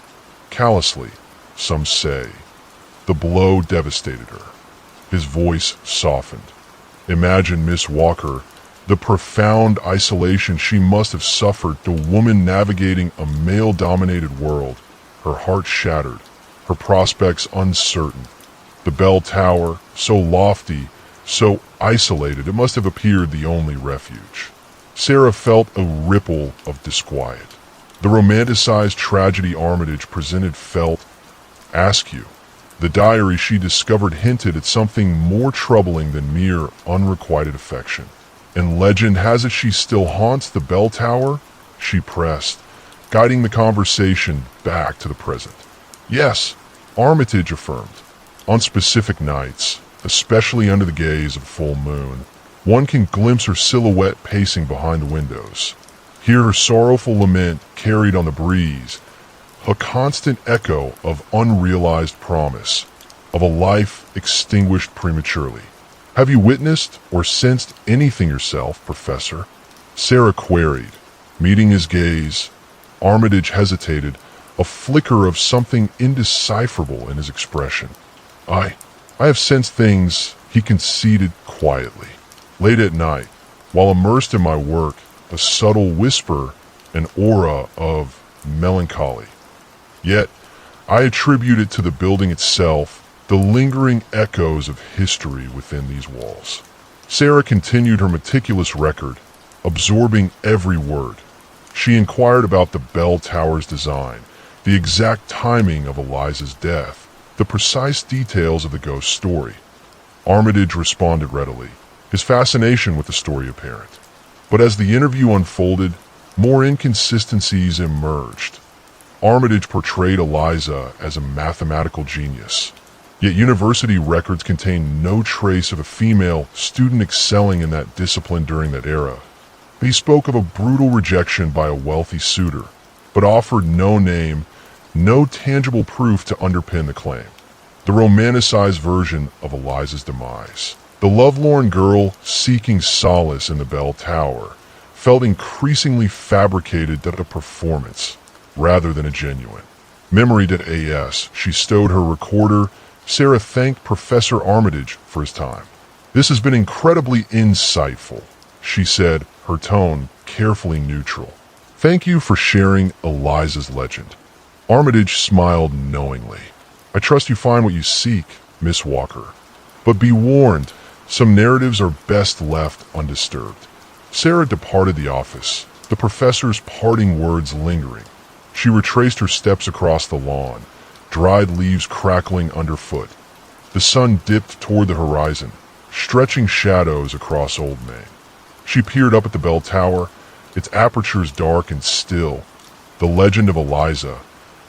Callously, some say. The blow devastated her. His voice softened. "Imagine, Miss Walker, the profound isolation she must have suffered, the woman navigating a male-dominated world, her heart shattered, her prospects uncertain. The bell tower, so lofty, So isolated, it must have appeared the only refuge. Sarah felt a ripple of disquiet. The romanticized tragedy Armitage presented felt askew. The diary she discovered hinted at something more troubling than mere unrequited affection. And legend has it she still haunts the bell tower? She pressed, guiding the conversation back to the present. Yes, Armitage affirmed. On specific nights, especially under the gaze of a full moon, one can glimpse her silhouette pacing behind the windows. Hear her sorrowful lament carried on the breeze, a constant echo of unrealized promise, of a life extinguished prematurely. Have you witnessed or sensed anything yourself, Professor? Sarah queried. Meeting his gaze, Armitage hesitated, a flicker of something indecipherable in his expression. I have sensed things, he conceded quietly. Late at night, while immersed in my work, a subtle whisper, an aura of melancholy. Yet, I attribute it to the building itself, the lingering echoes of history within these walls. Sarah continued her meticulous record, absorbing every word. She inquired about the bell tower's design, the exact timing of Eliza's death, the precise details of the ghost story. Armitage responded readily, his fascination with the story apparent. But as the interview unfolded, more inconsistencies emerged. Armitage portrayed Eliza as a mathematical genius, yet university records contain no trace of a female student excelling in that discipline during that era. He spoke of a brutal rejection by a wealthy suitor, but offered no name, no tangible proof to underpin the claim. The romanticized version of Eliza's demise, the lovelorn girl seeking solace in the bell tower, felt increasingly fabricated as a performance, rather than a genuine. Memory.as, she stowed her recorder. Sarah thanked Professor Armitage for his time. This has been incredibly insightful, she said, her tone carefully neutral. Thank you for sharing Eliza's legend. Armitage smiled knowingly. I trust you find what you seek, Miss Walker. But be warned, some narratives are best left undisturbed. Sarah departed the office, the professor's parting words lingering. She retraced her steps across the lawn, dried leaves crackling underfoot. The sun dipped toward the horizon, stretching shadows across Old Main. She peered up at the bell tower, its apertures dark and still. The legend of Eliza,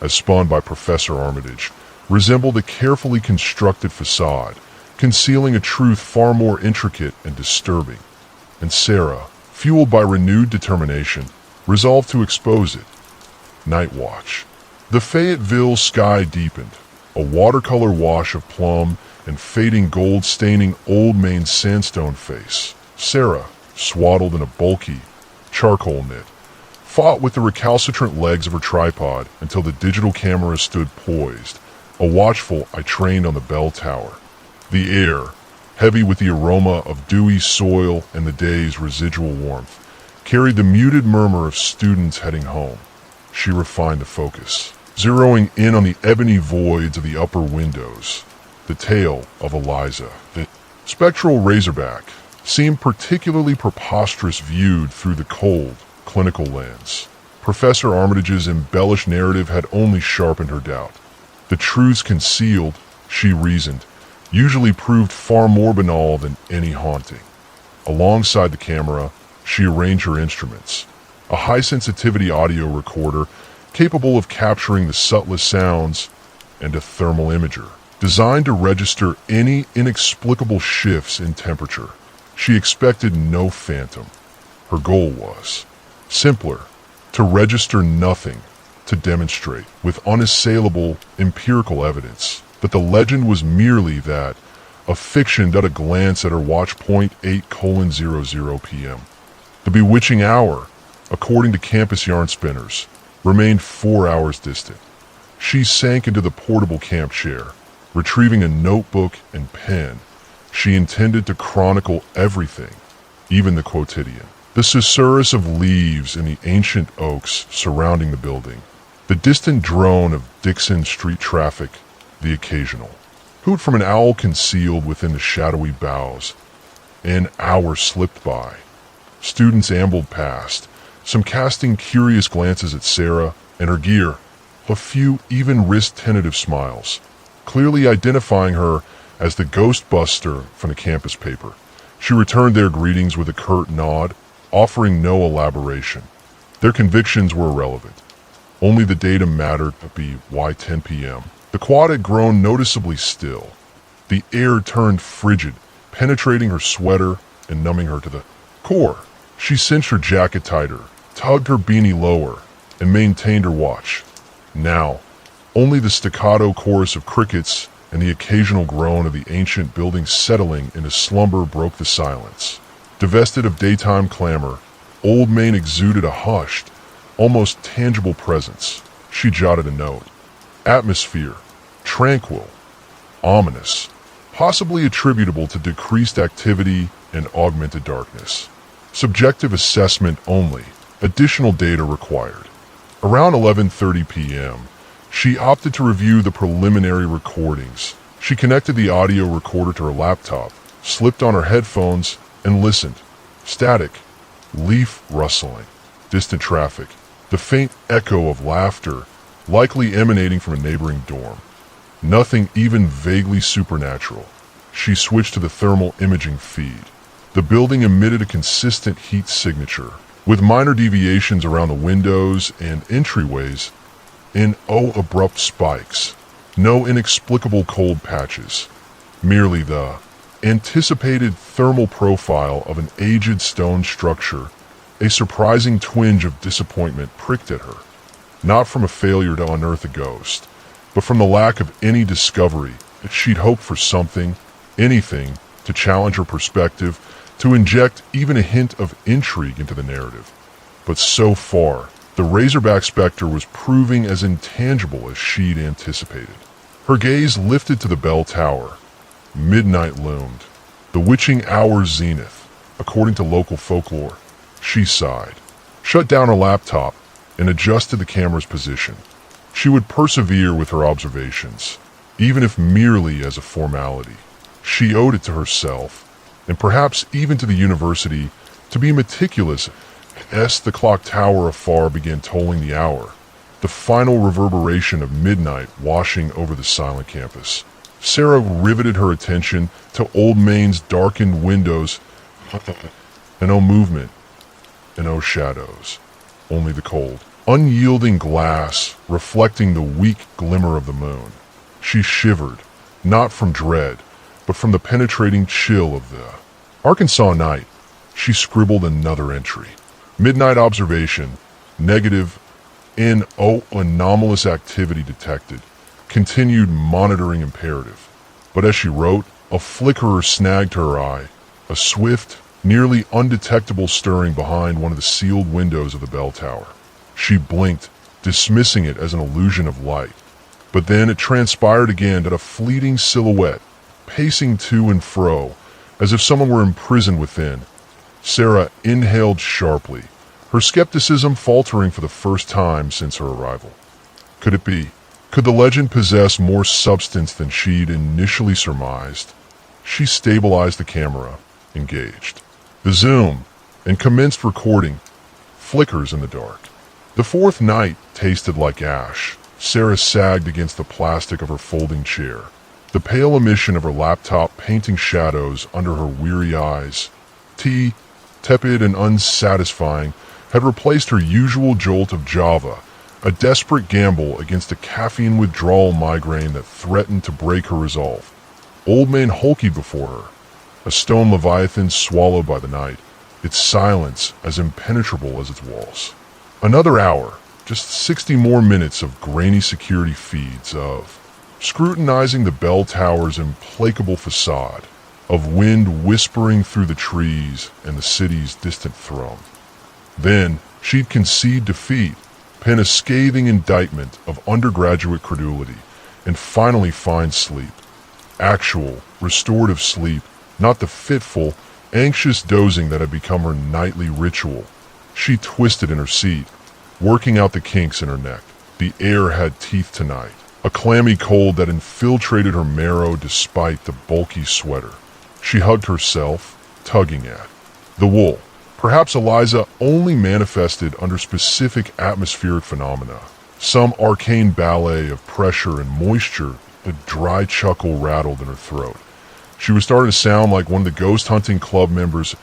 as spun by Professor Armitage, resembled a carefully constructed facade, concealing a truth far more intricate and disturbing. And Sarah, fueled by renewed determination, resolved to expose it. Night Watch. The Fayetteville sky deepened, a watercolor wash of plum and fading gold staining Old Main sandstone face. Sarah, swaddled in a bulky charcoal knit, fought with the recalcitrant legs of her tripod until the digital camera stood poised, a watchful eye trained on the bell tower. The air, heavy with the aroma of dewy soil and the day's residual warmth, carried the muted murmur of students heading home. She refined the focus, zeroing in on the ebony voids of the upper windows. The tale of Eliza, the spectral razorback, seemed particularly preposterous viewed through the cold, clinical lens. Professor Armitage's embellished narrative had only sharpened her doubt. The truths concealed, she reasoned, usually proved far more banal than any haunting. Alongside the camera, she arranged her instruments. A high-sensitivity audio recorder capable of capturing the subtlest sounds, and a thermal imager, designed to register any inexplicable shifts in temperature. She expected no phantom. Her goal was simpler, to register nothing, to demonstrate with unassailable empirical evidence that the legend was merely that, a fiction at a glance at her watch point 8:00 p.m. The bewitching hour, according to campus yarn spinners, remained 4 hours distant. She sank into the portable camp chair, retrieving a notebook and pen. She intended to chronicle everything, even the quotidian. The susurrus of leaves in the ancient oaks surrounding the building, the distant drone of Dixon Street traffic, the occasional hoot from an owl concealed within the shadowy boughs, An hour slipped by. Students ambled past, some casting curious glances at Sarah and her gear, a few even risked tentative smiles, clearly identifying her as the Ghostbuster from the campus paper. She returned their greetings with a curt nod, offering no elaboration. Their convictions were irrelevant. Only the datum mattered to be why 10 p.m. The quad had grown noticeably still. The air turned frigid, penetrating her sweater and numbing her to the core. She cinched her jacket tighter, tugged her beanie lower, and maintained her watch. Now, only the staccato chorus of crickets and the occasional groan of the ancient building settling into slumber broke the silence. Divested of daytime clamor, Old Main exuded a hushed, almost tangible presence. She jotted a note. Atmosphere, tranquil, ominous, possibly attributable to decreased activity and augmented darkness. Subjective assessment only, additional data required. Around 11:30 p.m., she opted to review the preliminary recordings. She connected the audio recorder to her laptop, slipped on her headphones, and listened. Static, leaf rustling, distant traffic, the faint echo of laughter, likely emanating from a neighboring dorm. Nothing even vaguely supernatural. She switched to the thermal imaging feed. The building emitted a consistent heat signature, with minor deviations around the windows and entryways in abrupt spikes. No inexplicable cold patches. Merely the anticipated thermal profile of an aged stone structure. A surprising twinge of disappointment pricked at her, not from a failure to unearth a ghost, but from the lack of any discovery that she'd hoped for something, anything, to challenge her perspective, to inject even a hint of intrigue into the narrative. But so far, the Razorback Spectre was proving as intangible as she'd anticipated. Her gaze lifted to the bell tower. Midnight loomed, the witching hour's zenith, according to local folklore. She sighed, shut down her laptop, and adjusted the camera's position. She would persevere with her observations, even if merely as a formality. She owed it to herself, and perhaps even to the university, to be meticulous as the clock tower afar began tolling the hour, the final reverberation of midnight washing over the silent campus. Sarah riveted her attention to Old Main's darkened windows, and no movement, and no shadows, only the cold, unyielding glass reflecting the weak glimmer of the moon. She shivered, not from dread, but from the penetrating chill of the Arkansas night. She scribbled another entry. Midnight observation, negative, anomalous activity detected. Continued monitoring imperative. But as she wrote, a flickerer snagged her eye, a swift, nearly undetectable stirring behind one of the sealed windows of the bell tower. She blinked, dismissing it as an illusion of light. But then it transpired again that a fleeting silhouette, pacing to and fro, as if someone were imprisoned within. Sarah inhaled sharply, her skepticism faltering for the first time since her arrival. Could it be? Could the legend possess more substance than she'd initially surmised? She stabilized the camera, engaged the zoom, and commenced recording. Flickers in the dark. The fourth night tasted like ash. Sarah sagged against the plastic of her folding chair, the pale emission of her laptop painting shadows under her weary eyes. Tea, tepid and unsatisfying, had replaced her usual jolt of Java, a desperate gamble against a caffeine withdrawal migraine that threatened to break her resolve. Old Man hulkied before her, a stone leviathan swallowed by the night, its silence as impenetrable as its walls. Another hour, just 60 more minutes of grainy security feeds, of scrutinizing the bell tower's implacable facade, of wind whispering through the trees and the city's distant throne. Then she'd concede defeat, pen a scathing indictment of undergraduate credulity, and finally find sleep. Actual, restorative sleep, not the fitful, anxious dozing that had become her nightly ritual. She twisted in her seat, working out the kinks in her neck. The air had teeth tonight, a clammy cold that infiltrated her marrow despite the bulky sweater. She hugged herself, tugging at. The wool. Perhaps Eliza only manifested under specific atmospheric phenomena. Some arcane ballet of pressure and moisture. A dry chuckle rattled in her throat. She was starting to sound like one of the ghost hunting club members.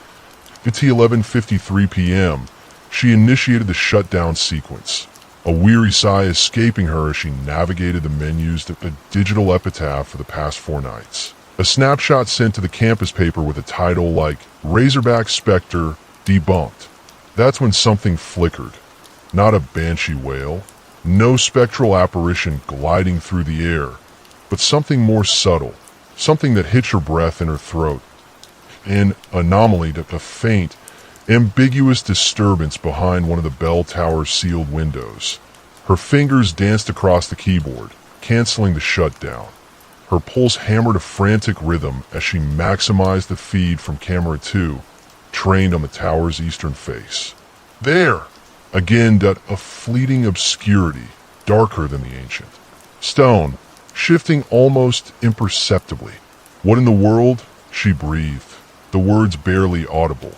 At 11:53 p.m., she initiated the shutdown sequence. A weary sigh escaping her as she navigated the menus of a digital epitaph for the past 4 nights. A snapshot sent to the campus paper with a title like Razorback Spectre Debunked. That's when something flickered. Not a banshee wail, no spectral apparition gliding through the air, but something more subtle, something that hit her breath in her throat. An anomaly, a faint, ambiguous disturbance behind one of the bell tower's sealed windows. Her fingers danced across the keyboard, canceling the shutdown. Her pulse hammered a frantic rhythm as she maximized the feed from camera 2, trained on the tower's eastern face. There! Again, that a fleeting obscurity, darker than the ancient. Stone, shifting almost imperceptibly. What in the world? She breathed, the words barely audible.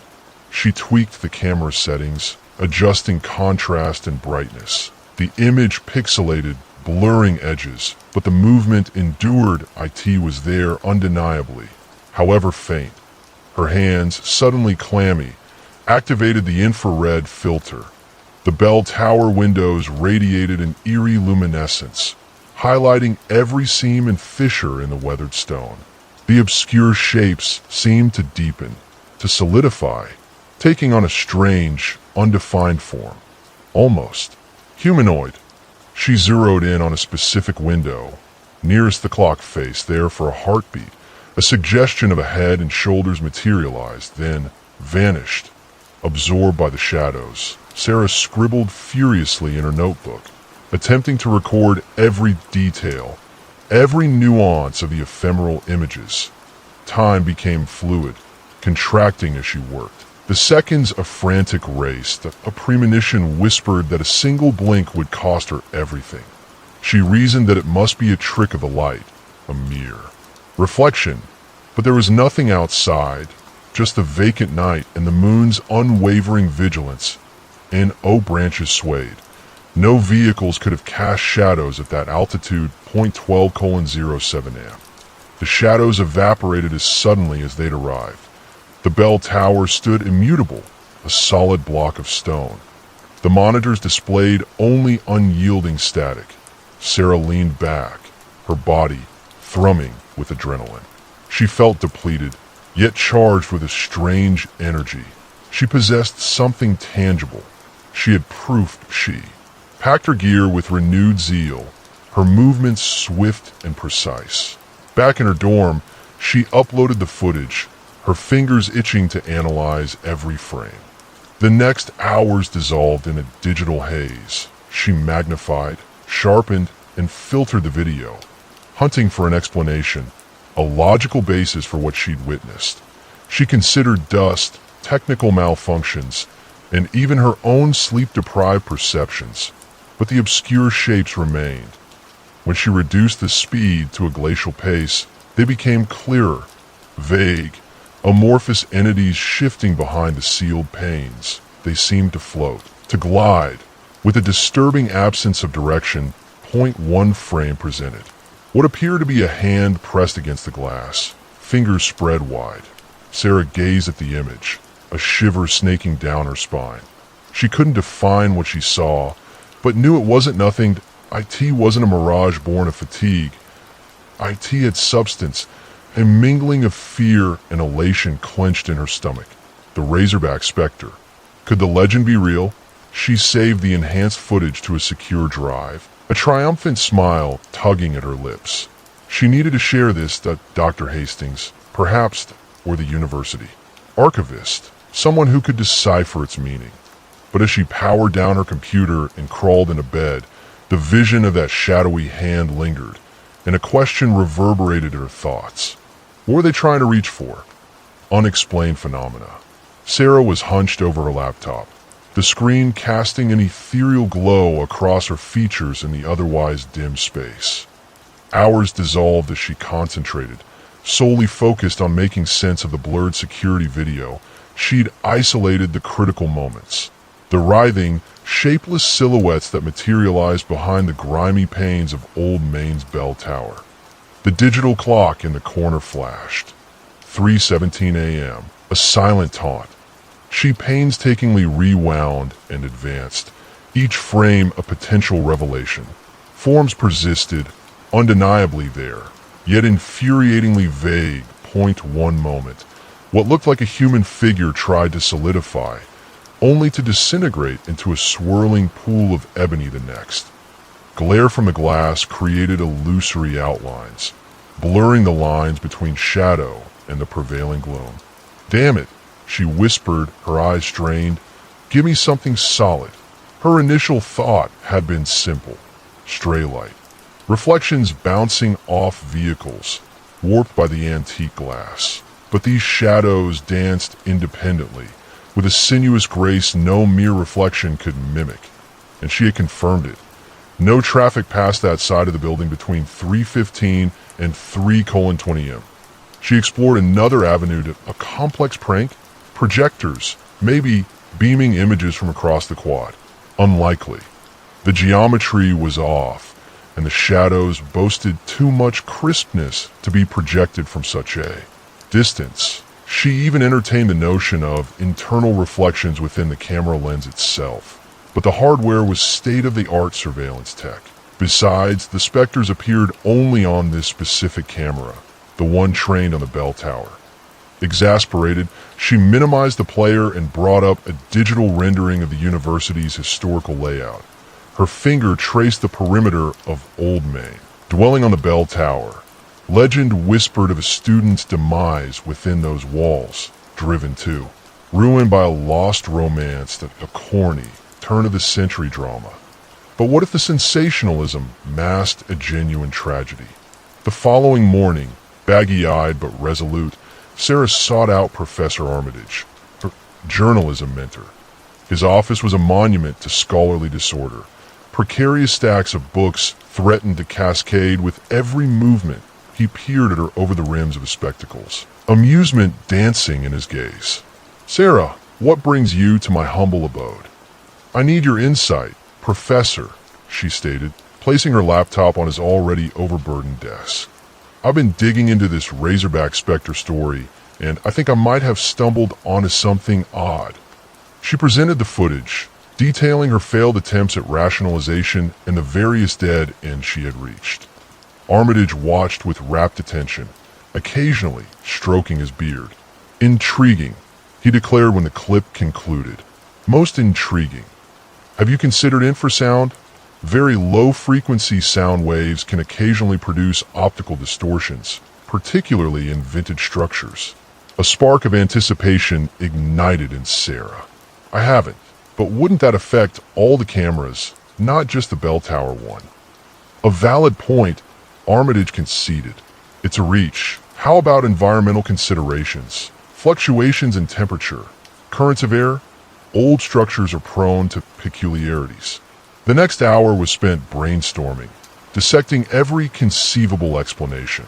She tweaked the camera settings, adjusting contrast and brightness. The image pixelated, blurring edges, but the movement endured. IT was there undeniably, however faint. Her hands, suddenly clammy, activated the infrared filter. The bell tower windows radiated an eerie luminescence, highlighting every seam and fissure in the weathered stone. The obscure shapes seemed to deepen, to solidify, taking on a strange, undefined form. Almost humanoid. She zeroed in on a specific window, nearest the clock face, there for a heartbeat. A suggestion of a head and shoulders materialized, then vanished, absorbed by the shadows. Sarah scribbled furiously in her notebook, attempting to record every detail, every nuance of the ephemeral images. Time became fluid, contracting as she worked. The seconds a frantic race, a premonition whispered that a single blink would cost her everything. She reasoned that it must be a trick of the light, a mirror. Reflection, but there was nothing outside, just the vacant night and the moon's unwavering vigilance. And branches swayed. No vehicles could have cast shadows at that altitude, 12:07 am. The shadows evaporated as suddenly as they'd arrived. The bell tower stood immutable, a solid block of stone. The monitors displayed only unyielding static. Sarah leaned back, her body thrumming with adrenaline. She felt depleted, yet charged with a strange energy. She possessed something tangible. She had proof she packed her gear with renewed zeal, her movements swift and precise. Back in her dorm, she uploaded the footage, her fingers itching to analyze every frame. The next hours dissolved in a digital haze. She magnified, sharpened, and filtered the video, hunting for an explanation, a logical basis for what she'd witnessed. She considered dust, technical malfunctions, and even her own sleep-deprived perceptions, but the obscure shapes remained. When she reduced the speed to a glacial pace, they became clearer, vague, amorphous entities shifting behind the sealed panes. They seemed to float, to glide, with a disturbing absence of direction. One frame presented what appeared to be a hand pressed against the glass, fingers spread wide. Sarah gazed at the image, a shiver snaking down her spine. She couldn't define what she saw, but knew it wasn't nothing. IT wasn't a mirage born of fatigue. IT had substance, a mingling of fear and elation clenched in her stomach. The Razorback Spectre. Could the legend be real? She saved the enhanced footage to a secure drive, a triumphant smile tugging at her lips. She needed to share this to Dr. Hastings, perhaps, or the university. Archivist, someone who could decipher its meaning. But as she powered down her computer and crawled into bed, the vision of that shadowy hand lingered, and a question reverberated in her thoughts. What were they trying to reach for? Unexplained phenomena. Sarah was hunched over her laptop, the screen casting an ethereal glow across her features in the otherwise dim space. Hours dissolved as she concentrated, solely focused on making sense of the blurred security video, she'd isolated the critical moments. The writhing, shapeless silhouettes that materialized behind the grimy panes of Old Maine's bell tower. The digital clock in the corner flashed. 3:17 a.m., a silent taunt. She painstakingly rewound and advanced, each frame a potential revelation. Forms persisted, undeniably there, yet infuriatingly vague. One moment, what looked like a human figure tried to solidify, only to disintegrate into a swirling pool of ebony the next. Glare from the glass created illusory outlines, blurring the lines between shadow and the prevailing gloom. "Damn it," she whispered, her eyes strained. "Give me something solid." Her initial thought had been simple. Stray light. Reflections bouncing off vehicles, warped by the antique glass. But these shadows danced independently, with a sinuous grace no mere reflection could mimic. And she had confirmed it. No traffic passed that side of the building between 3:15 and 3:20 m. She explored another avenue to a complex prank? Projectors, maybe beaming images from across the quad. Unlikely. The geometry was off, and the shadows boasted too much crispness to be projected from such a distance. She even entertained the notion of internal reflections within the camera lens itself. But the hardware was state-of-the-art surveillance tech. Besides, the specters appeared only on this specific camera, the one trained on the bell tower. Exasperated, she minimized the player and brought up a digital rendering of the university's historical layout. Her finger traced the perimeter of Old Main. Dwelling on the bell tower, legend whispered of a student's demise within those walls, driven too. Ruined by a lost romance, a corny, turn-of-the-century drama. But what if the sensationalism masked a genuine tragedy? The following morning, baggy-eyed but resolute, Sarah sought out Professor Armitage, her journalism mentor. His office was a monument to scholarly disorder. Precarious stacks of books threatened to cascade with every movement. He peered at her over the rims of his spectacles, amusement dancing in his gaze. "Sarah, what brings you to my humble abode?" "I need your insight, Professor," she stated, placing her laptop on his already overburdened desk. "I've been digging into this Razorback Spectre story, and I think I might have stumbled onto something odd." She presented the footage, detailing her failed attempts at rationalization and the various dead ends she had reached. Armitage watched with rapt attention, occasionally stroking his beard. "Intriguing," he declared when the clip concluded. "Most intriguing. Have you considered infrasound? Very low-frequency sound waves can occasionally produce optical distortions, particularly in vintage structures." A spark of anticipation ignited in Sarah. "I haven't, but wouldn't that affect all the cameras, not just the bell tower one?" A valid point, Armitage conceded. "It's a reach. How about environmental considerations? Fluctuations in temperature, currents of air? Old structures are prone to peculiarities." The next hour was spent brainstorming, dissecting every conceivable explanation.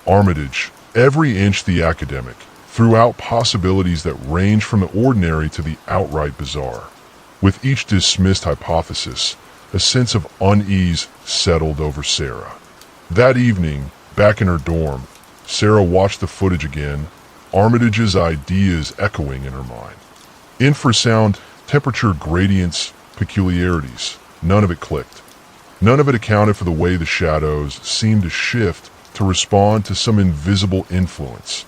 Armitage, every inch the academic, threw out possibilities that range from the ordinary to the outright bizarre. With each dismissed hypothesis, a sense of unease settled over Sarah. That evening, back in her dorm, Sarah watched the footage again, Armitage's ideas echoing in her mind. Infrasound, temperature gradients, peculiarities. None of it clicked. None of it accounted for the way the shadows seemed to shift to respond to some invisible influence.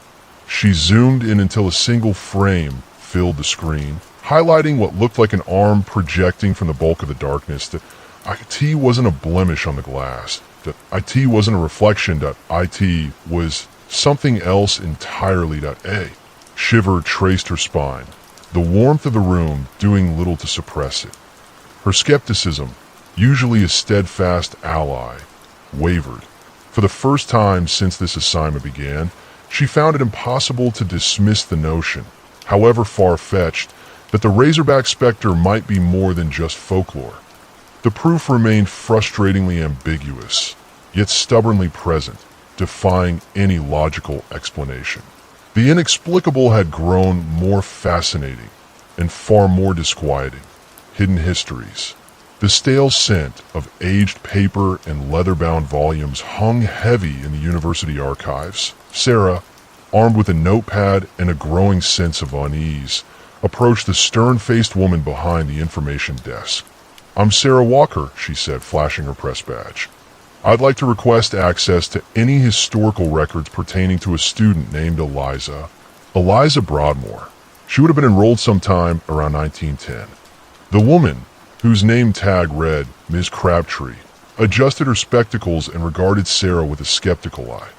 She zoomed in until a single frame filled the screen, highlighting what looked like an arm projecting from the bulk of the darkness. That IT wasn't a blemish on the glass. That IT wasn't a reflection. That IT was something else entirely. That A. Shiver traced her spine, the warmth of the room doing little to suppress it. Her skepticism, usually a steadfast ally, wavered. For the first time since this assignment began, she found it impossible to dismiss the notion, however far-fetched, that the Razorback Spectre might be more than just folklore. The proof remained frustratingly ambiguous, yet stubbornly present. defying any logical explanation. The inexplicable had grown more fascinating and far more disquieting. Hidden histories. The stale scent of aged paper and leather-bound volumes hung heavy in the university archives. Sarah, armed with a notepad and a growing sense of unease, approached the stern-faced woman behind the information desk. "I'm Sarah Walker," she said, flashing her press badge. "I'd like to request access to any historical records pertaining to a student named Eliza Broadmoor. She would have been enrolled sometime around 1910. The woman, whose name tag read Ms. Crabtree, adjusted her spectacles and regarded Sarah with a skeptical eye.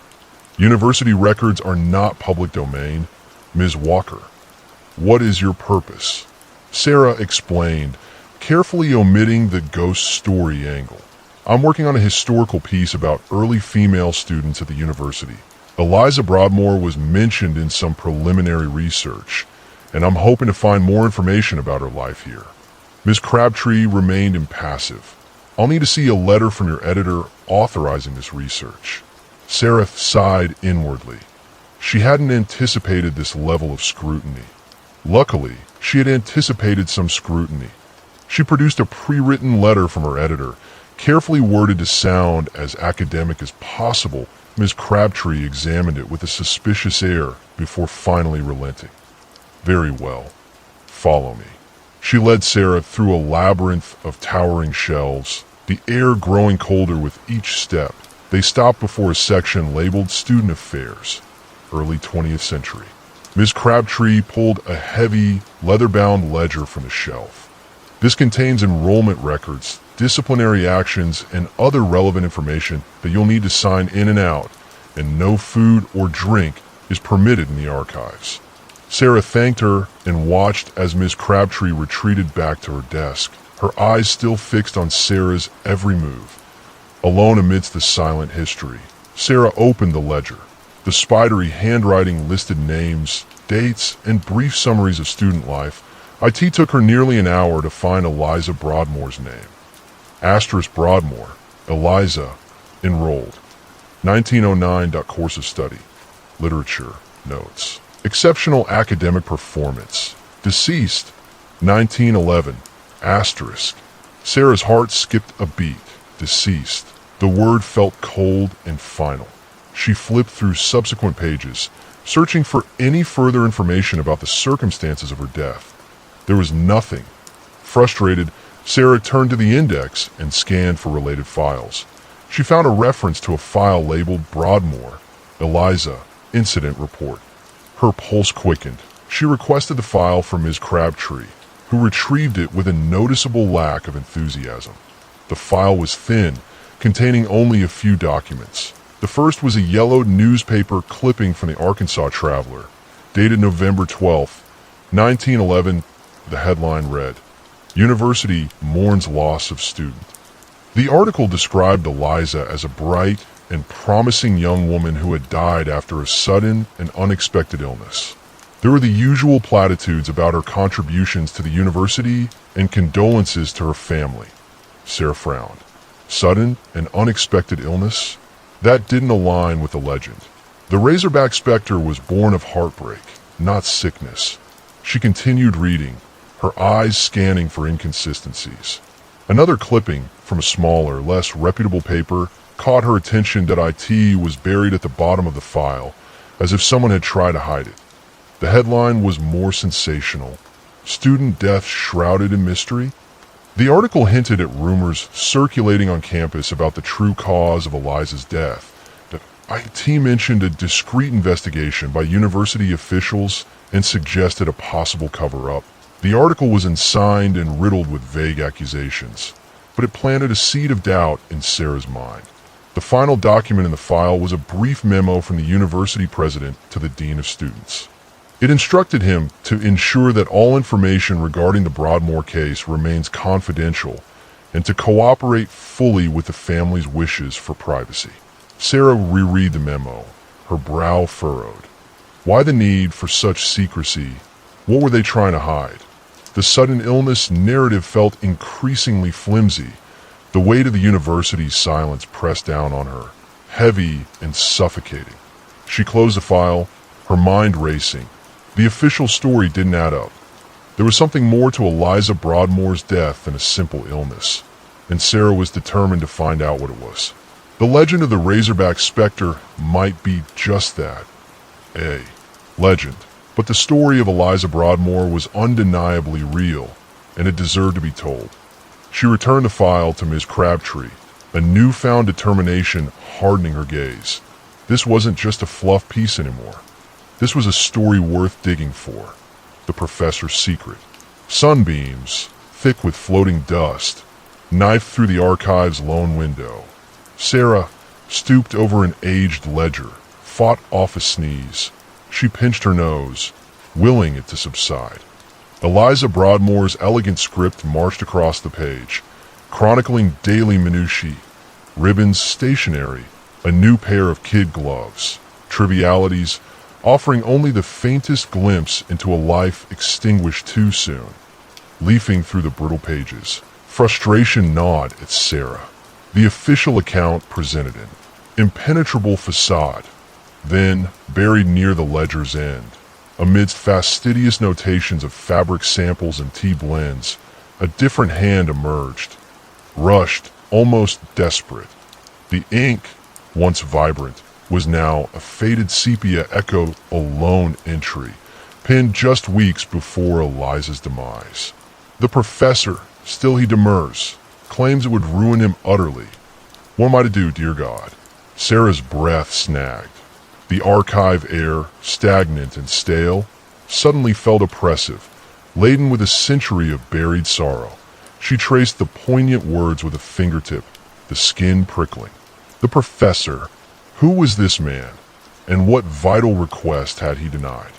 "University records are not public domain, Ms. Walker. What is your purpose?" Sarah explained, carefully omitting the ghost story angle. "I'm working on a historical piece about early female students at the university. Eliza Broadmoor was mentioned in some preliminary research, and I'm hoping to find more information about her life here." Ms. Crabtree remained impassive. "I'll need to see a letter from your editor authorizing this research." Sarah sighed inwardly. She hadn't anticipated this level of scrutiny. Luckily, she had anticipated some scrutiny. She produced a pre-written letter from her editor, carefully worded to sound as academic as possible. Ms. Crabtree examined it with a suspicious air before finally relenting. "Very well. Follow me." She led Sarah through a labyrinth of towering shelves, the air growing colder with each step. They stopped before a section labeled Student Affairs, early 20th century. Ms. Crabtree pulled a heavy, leather-bound ledger from the shelf. "This contains enrollment records, disciplinary actions, and other relevant information that you'll need to sign in and out, and no food or drink is permitted in the archives." Sarah thanked her and watched as Ms. Crabtree retreated back to her desk, her eyes still fixed on Sarah's every move. Alone amidst the silent history, Sarah opened the ledger. The spidery handwriting listed names, dates, and brief summaries of student life. It took her nearly an hour to find Eliza Broadmoor's name. Asterisk Broadmoor, Eliza, enrolled. 1909. Course of study. Literature, notes. Exceptional academic performance. Deceased, 1911. Asterisk. Sarah's heart skipped a beat. Deceased. The word felt cold and final. She flipped through subsequent pages, searching for any further information about the circumstances of her death. There was nothing. Frustrated, Sarah turned to the index and scanned for related files. She found a reference to a file labeled Broadmoor, Eliza, Incident Report. Her pulse quickened. She requested the file from Ms. Crabtree, who retrieved it with a noticeable lack of enthusiasm. The file was thin, containing only a few documents. The first was a yellowed newspaper clipping from the Arkansas Traveler, dated November 12, 1911. The headline read, "University Mourns Loss of Student." The article described Eliza as a bright and promising young woman who had died after a sudden and unexpected illness. There were the usual platitudes about her contributions to the university and condolences to her family. Sarah frowned. Sudden and unexpected illness? That didn't align with the legend. The Razorback Spectre was born of heartbreak, not sickness. She continued reading, her eyes scanning for inconsistencies. Another clipping from a smaller, less reputable paper caught her attention. It was buried at the bottom of the file, as if someone had tried to hide it. The headline was more sensational. "Student death shrouded in mystery?" The article hinted at rumors circulating on campus about the true cause of Eliza's death. The IT mentioned a discreet investigation by university officials and suggested a possible cover-up. The article was unsigned and riddled with vague accusations, but it planted a seed of doubt in Sarah's mind. The final document in the file was a brief memo from the university president to the dean of students. It instructed him to ensure that all information regarding the Broadmoor case remains confidential and to cooperate fully with the family's wishes for privacy. Sarah reread the memo, her brow furrowed. Why the need for such secrecy? What were they trying to hide? The sudden illness narrative felt increasingly flimsy. The weight of the university's silence pressed down on her. heavy and suffocating. She closed the file, her mind racing. The official story didn't add up. There was something more to Eliza Broadmoor's death than a simple illness, and Sarah was determined to find out what it was. The legend of the Razorback Spectre might be just that, a legend, but the story of Eliza Broadmoor was undeniably real, and it deserved to be told. She returned the file to Ms. Crabtree, a newfound determination hardening her gaze. This wasn't just a fluff piece anymore. This was a story worth digging for. The Professor's Secret. Sunbeams, thick with floating dust, knifed through the archive's lone window. Sarah stooped over an aged ledger, fought off a sneeze. She pinched her nose, willing it to subside. Eliza Broadmoor's elegant script marched across the page, chronicling daily minutiae, ribbons, stationery, a new pair of kid gloves, trivialities, offering only the faintest glimpse into a life extinguished too soon. Leafing through the brittle pages, frustration gnawed at Sarah. The official account presented an impenetrable facade. Then, buried near the ledger's end, amidst fastidious notations of fabric samples and tea blends, a different hand emerged, rushed, almost desperate. The ink, once vibrant, was now a faded sepia echo, a lone entry, penned just weeks before Eliza's demise. The Professor, still he demurs, claims it would ruin him utterly. What am I to do, dear God? Sarah's breath snagged. The archive air, stagnant and stale, suddenly felt oppressive, laden with a century of buried sorrow. She traced the poignant words with a fingertip, the skin prickling. The Professor. Who was this man, and what vital request had he denied?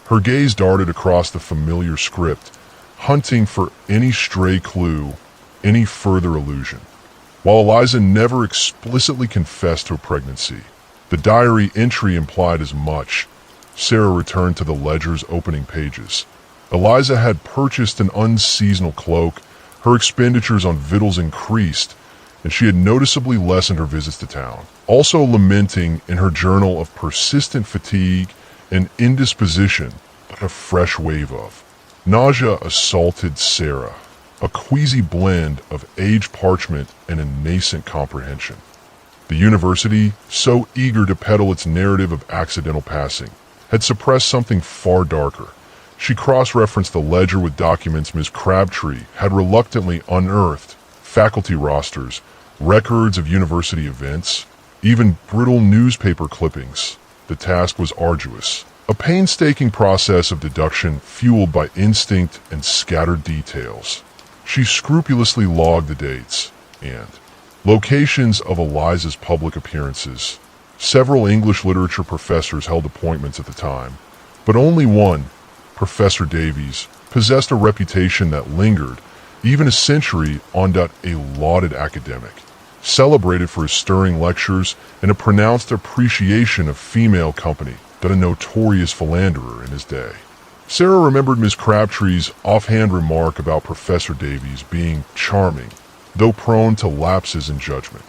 Her gaze darted across the familiar script, hunting for any stray clue, any further allusion. While Eliza never explicitly confessed to a pregnancy, the diary entry implied as much. Sarah returned to the ledger's opening pages. Eliza had purchased an unseasonal cloak, her expenditures on victuals increased, and she had noticeably lessened her visits to town, also lamenting in her journal of persistent fatigue and indisposition that a fresh wave of nausea assaulted Sarah, a queasy blend of aged parchment and a nascent comprehension. The university, so eager to peddle its narrative of accidental passing, had suppressed something far darker. She cross-referenced the ledger with documents Ms. Crabtree had reluctantly unearthed, faculty rosters, records of university events, even brittle newspaper clippings. The task was arduous, a painstaking process of deduction fueled by instinct and scattered details. She scrupulously logged the dates and locations of Eliza's public appearances. Several English literature professors held appointments at the time, but only one, Professor Davies, possessed a reputation that lingered even a century on a lauded academic, celebrated for his stirring lectures and a pronounced appreciation of female company, but a notorious philanderer in his day. Sarah remembered Miss Crabtree's offhand remark about Professor Davies being charming, though prone to lapses in judgment.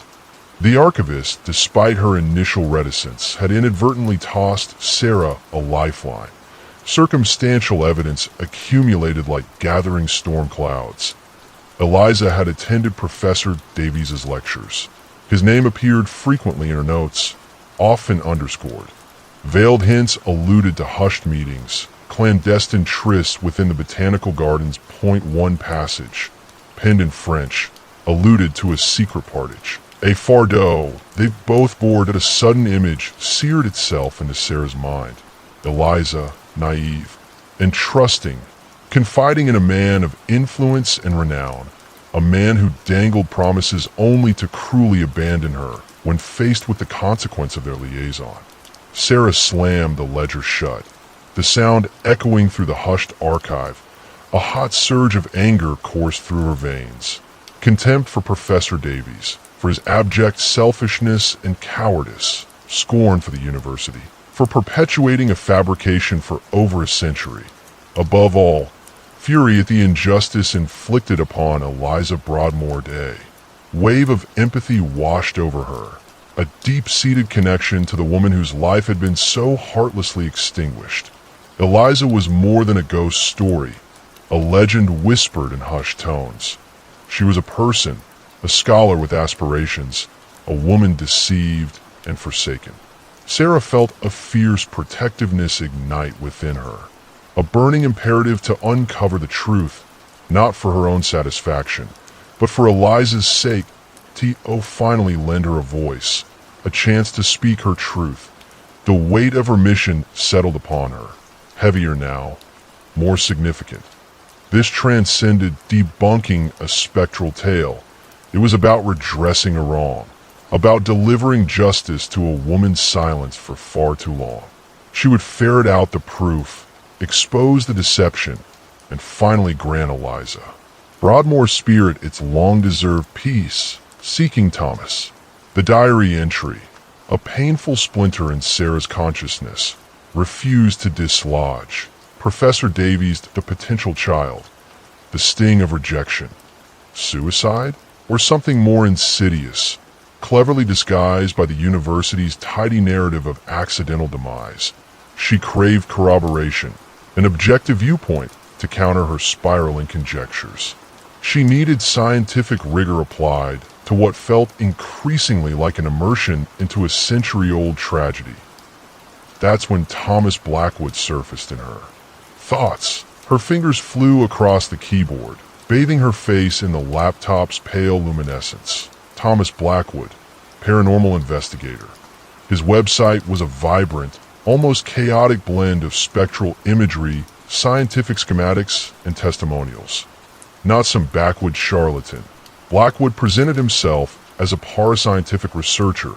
The archivist, despite her initial reticence, had inadvertently tossed Sarah a lifeline. Circumstantial evidence accumulated like gathering storm clouds. Eliza had attended Professor Davies's lectures. His name appeared frequently in her notes, often underscored. Veiled hints alluded to hushed meetings, clandestine trysts within the Botanical Gardens .1 passage, penned in French, alluded to a secret partage. A fardeau they both bore that a sudden image seared itself into Sarah's mind. Eliza, naive and trusting, confiding in a man of influence and renown, a man who dangled promises only to cruelly abandon her when faced with the consequence of their liaison. Sarah slammed the ledger shut, the sound echoing through the hushed archive. A hot surge of anger coursed through her veins. Contempt for Professor Davies, for his abject selfishness and cowardice, scorn for the university, for perpetuating a fabrication for over a century. Above all, fury at the injustice inflicted upon Eliza Broadmoor Day. Wave of empathy washed over her. a deep-seated connection to the woman whose life had been so heartlessly extinguished. Eliza was more than a ghost story, a legend whispered in hushed tones. She was a person, a scholar with aspirations, a woman deceived and forsaken. Sarah felt a fierce protectiveness ignite within her, a burning imperative to uncover the truth, not for her own satisfaction, but for Eliza's sake, to finally lend her a voice, a chance to speak her truth. The weight of her mission settled upon her, heavier now, more significant. This transcended debunking a spectral tale. It was about redressing a wrong, about delivering justice to a woman's silence for far too long. She would ferret out the proof, expose the deception, and finally grant Eliza, Broadmoor's spirit, its long-deserved peace, seeking Thomas. The diary entry, a painful splinter in Sarah's consciousness, refused to dislodge. Professor Davies, the potential child, the sting of rejection. Suicide? Or something more insidious, cleverly disguised by the university's tidy narrative of accidental demise. She craved corroboration, an objective viewpoint to counter her spiraling conjectures. She needed scientific rigor applied to what felt increasingly like an immersion into a century-old tragedy. That's when Thomas Blackwood surfaced in her. Thoughts. Her fingers flew across the keyboard, bathing her face in the laptop's pale luminescence. Thomas Blackwood, paranormal investigator. His website was a vibrant, almost chaotic blend of spectral imagery, scientific schematics, and testimonials. Not some backwoods charlatan, Blackwood presented himself as a parascientific researcher,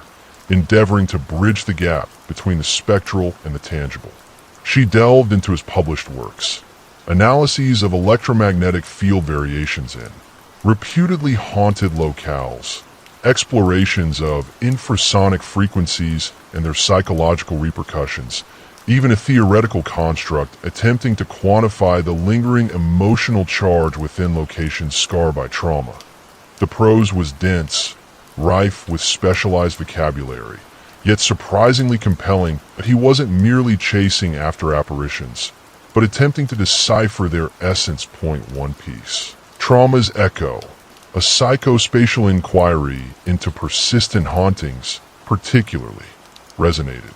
endeavoring to bridge the gap between the spectral and the tangible. She delved into his published works, analyses of electromagnetic field variations in reputedly haunted locales, explorations of infrasonic frequencies and their psychological repercussions, even a theoretical construct attempting to quantify the lingering emotional charge within locations scarred by trauma. The prose was dense, rife with specialized vocabulary, yet surprisingly compelling that he wasn't merely chasing after apparitions, but attempting to decipher their essence. Point one piece. Trauma's Echo, a psychospatial inquiry into persistent hauntings, particularly resonated.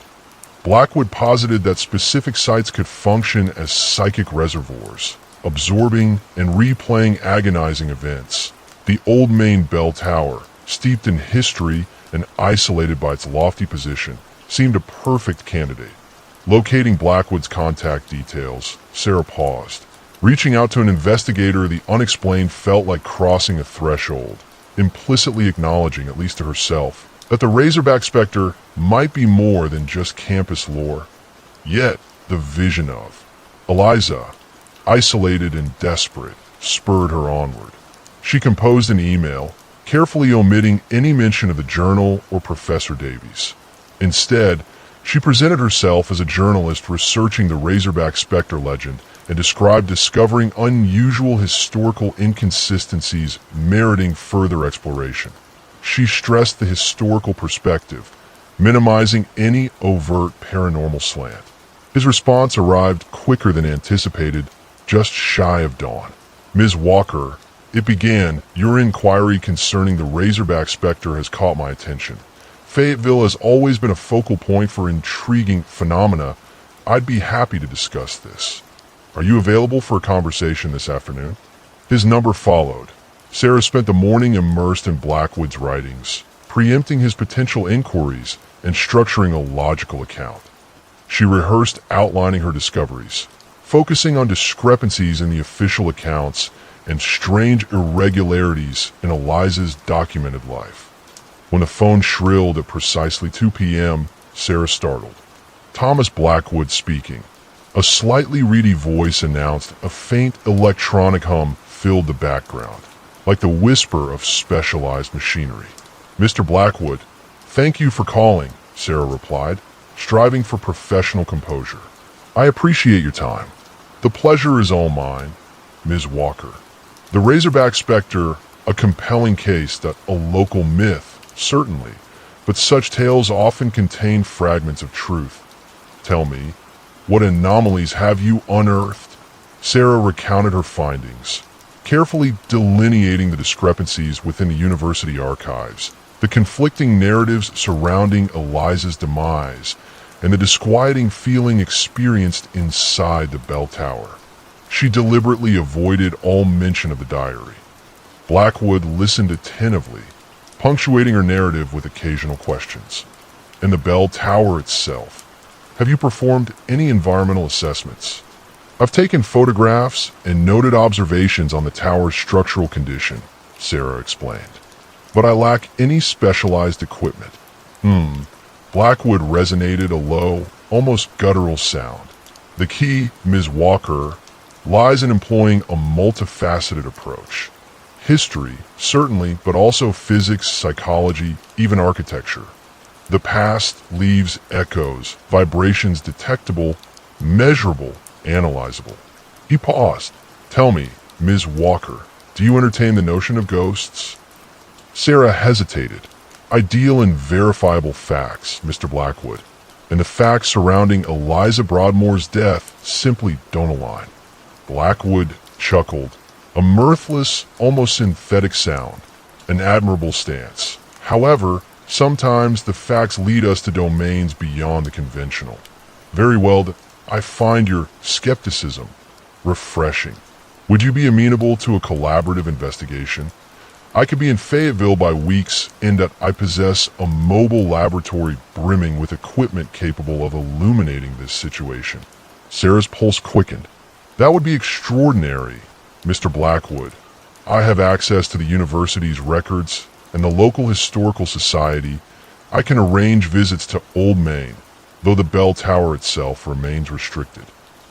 Blackwood posited that specific sites could function as psychic reservoirs, absorbing and replaying agonizing events. The old main bell tower, steeped in history and isolated by its lofty position, seemed a perfect candidate. Locating Blackwood's contact details, Sarah paused. Reaching out to an investigator, the unexplained felt like crossing a threshold, implicitly acknowledging, at least to herself, that the Razorback Spectre might be more than just campus lore. Yet, the vision of Eliza, isolated and desperate, spurred her onward. She composed an email, carefully omitting any mention of the journal or Professor Davies. Instead, she presented herself as a journalist researching the Razorback Spectre legend and described discovering unusual historical inconsistencies meriting further exploration. She stressed the historical perspective, minimizing any overt paranormal slant. His response arrived quicker than anticipated, just shy of dawn. Ms. Walker, it began, your inquiry concerning the Razorback Spectre has caught my attention. Fayetteville has always been a focal point for intriguing phenomena. I'd be happy to discuss this. Are you available for a conversation this afternoon? His number followed. Sarah spent the morning immersed in Blackwood's writings, preempting his potential inquiries and structuring a logical account. She rehearsed outlining her discoveries, focusing on discrepancies in the official accounts and strange irregularities in Eliza's documented life. When the phone shrilled at precisely 2 p.m., Sarah startled. Thomas Blackwood speaking. A slightly reedy voice announced. A faint electronic hum filled the background, like the whisper of specialized machinery. Mr. Blackwood, thank you for calling, Sarah replied, striving for professional composure. I appreciate your time. The pleasure is all mine, Ms. Walker. The Razorback Spectre, a compelling case that a local myth, certainly, but such tales often contain fragments of truth. Tell me, what anomalies have you unearthed? Sarah recounted her findings, carefully delineating the discrepancies within the university archives, the conflicting narratives surrounding Eliza's demise, and the disquieting feeling experienced inside the bell tower. She deliberately avoided all mention of the diary. Blackwood listened attentively, punctuating her narrative with occasional questions. And the bell tower itself. Have you performed any environmental assessments? I've taken photographs and noted observations on the tower's structural condition, Sarah explained. But I lack any specialized equipment. Blackwood resonated a low, almost guttural sound. The key, Ms. Walker, lies in employing a multifaceted approach. History, certainly, but also physics, psychology, even architecture. The past leaves echoes, vibrations detectable, measurable, analyzable. He paused. Tell me, Ms. Walker, do you entertain the notion of ghosts? Sarah hesitated. I deal in verifiable facts, Mr. Blackwood, and the facts surrounding Eliza Broadmoor's death simply don't align. Blackwood chuckled, a mirthless, almost synthetic sound, an admirable stance. However, sometimes the facts lead us to domains beyond the conventional. Very well, I find your skepticism refreshing. Would you be amenable to a collaborative investigation? I could be in Fayetteville by weeks in that I possess a mobile laboratory brimming with equipment capable of illuminating this situation. Sarah's pulse quickened. That would be extraordinary, Mr. Blackwood. I have access to the university's records and the local historical society. I can arrange visits to Old Main, though the bell tower itself remains restricted.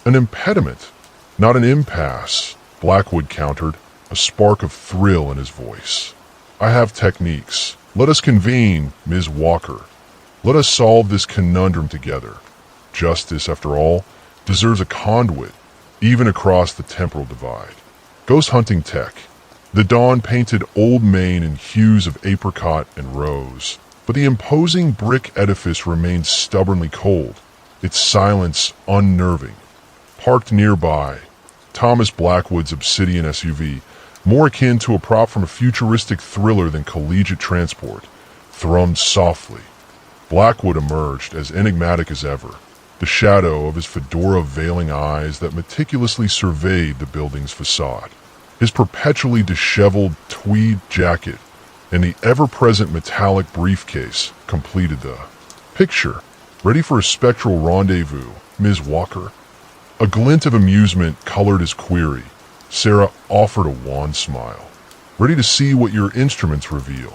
An impediment, not an impasse, Blackwood countered, a spark of thrill in his voice. I have techniques. Let us convene, Ms. Walker. Let us solve this conundrum together. Justice, after all, deserves a conduit, even across the temporal divide. Ghost hunting tech. The dawn painted Old Main in hues of apricot and rose, but the imposing brick edifice remained stubbornly cold, its silence unnerving. Parked nearby, Thomas Blackwood's obsidian SUV, more akin to a prop from a futuristic thriller than collegiate transport, thrummed softly. Blackwood emerged as enigmatic as ever, the shadow of his fedora-veiling eyes that meticulously surveyed the building's facade. His perpetually disheveled tweed jacket and the ever-present metallic briefcase completed the picture. Ready for a spectral rendezvous, Ms. Walker? A glint of amusement colored his query. Sarah offered a wan smile. Ready to see what your instruments reveal?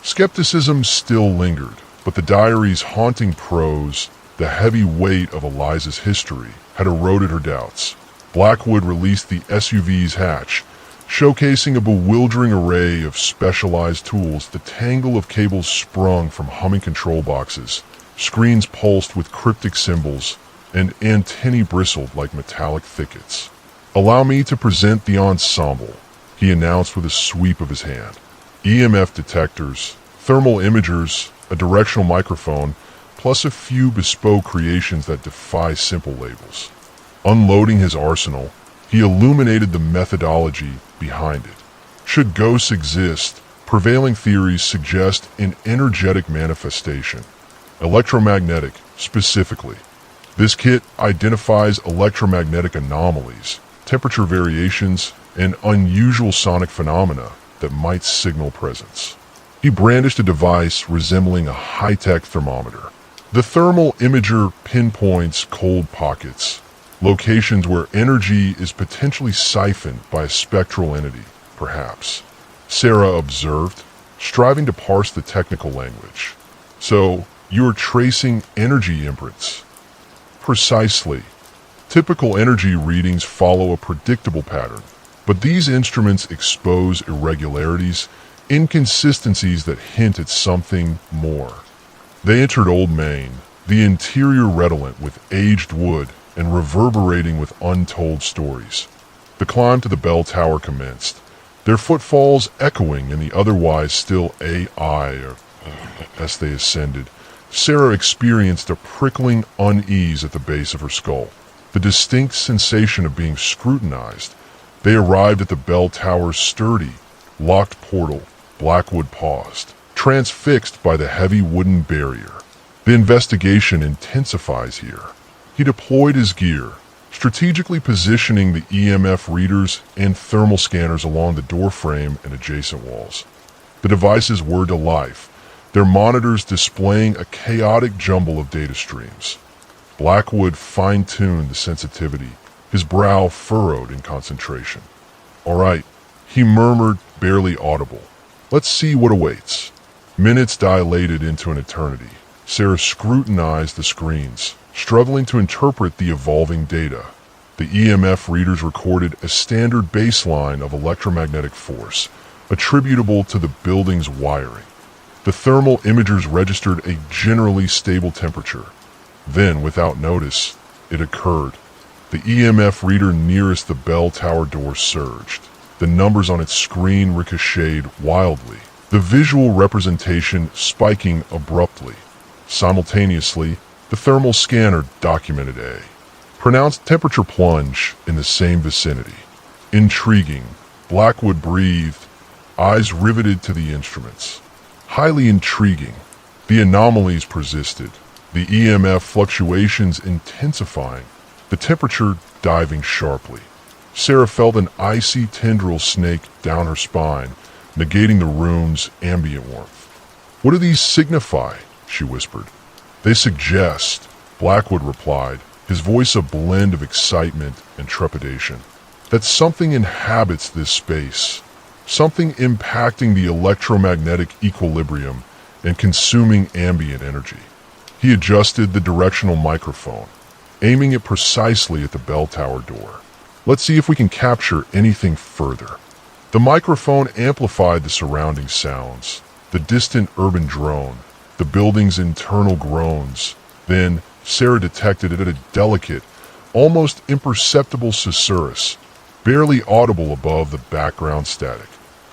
Skepticism still lingered, but the diary's haunting prose, the heavy weight of Eliza's history, had eroded her doubts. Blackwood released the SUV's hatch, showcasing a bewildering array of specialized tools. The tangle of cables sprung from humming control boxes, screens pulsed with cryptic symbols, and antennae bristled like metallic thickets. Allow me to present the ensemble, he announced with a sweep of his hand. EMF detectors, thermal imagers, a directional microphone, plus a few bespoke creations that defy simple labels. Unloading his arsenal, he illuminated the methodology behind it. Should ghosts exist, prevailing theories suggest an energetic manifestation. Electromagnetic, specifically. This kit identifies electromagnetic anomalies, temperature variations, and unusual sonic phenomena that might signal presence. He brandished a device resembling a high-tech thermometer. The thermal imager pinpoints cold pockets, locations where energy is potentially siphoned by a spectral entity, perhaps. Sarah observed, striving to parse the technical language. So, you're tracing energy imprints. Precisely. Typical energy readings follow a predictable pattern, but these instruments expose irregularities, inconsistencies that hint at something more. They entered Old Main, the interior redolent with aged wood and reverberating with untold stories. The climb to the bell tower commenced, their footfalls echoing in the otherwise still As they ascended, Sarah experienced a prickling unease at the base of her skull, the distinct sensation of being scrutinized. They arrived at the bell tower's sturdy, locked portal. Blackwood paused, transfixed by the heavy wooden barrier. The investigation intensifies here. He deployed his gear, strategically positioning the EMF readers and thermal scanners along the doorframe and adjacent walls. The devices were to life, their monitors displaying a chaotic jumble of data streams. Blackwood fine-tuned the sensitivity, his brow furrowed in concentration. "All right," he murmured, barely audible. "Let's see what awaits." Minutes dilated into an eternity. Sarah scrutinized the screens, struggling to interpret the evolving data. The EMF readers recorded a standard baseline of electromagnetic force, attributable to the building's wiring. The thermal imagers registered a generally stable temperature. Then, without notice, it occurred. The EMF reader nearest the bell tower door surged. The numbers on its screen ricocheted wildly, the visual representation spiking abruptly. Simultaneously, the thermal scanner documented a pronounced temperature plunge in the same vicinity. Intriguing. Blackwood breathed, eyes riveted to the instruments. Highly intriguing. The anomalies persisted, the EMF fluctuations intensifying, the temperature diving sharply. Sarah felt an icy tendril snake down her spine, negating the room's ambient warmth. "What do these signify?" she whispered. "They suggest," Blackwood replied, his voice a blend of excitement and trepidation, "that something inhabits this space, something impacting the electromagnetic equilibrium and consuming ambient energy." He adjusted the directional microphone, aiming it precisely at the bell tower door. "Let's see if we can capture anything further." The microphone amplified the surrounding sounds, the distant urban drone, the building's internal groans. Then Sarah detected it at a delicate, almost imperceptible susurrus, barely audible above the background static.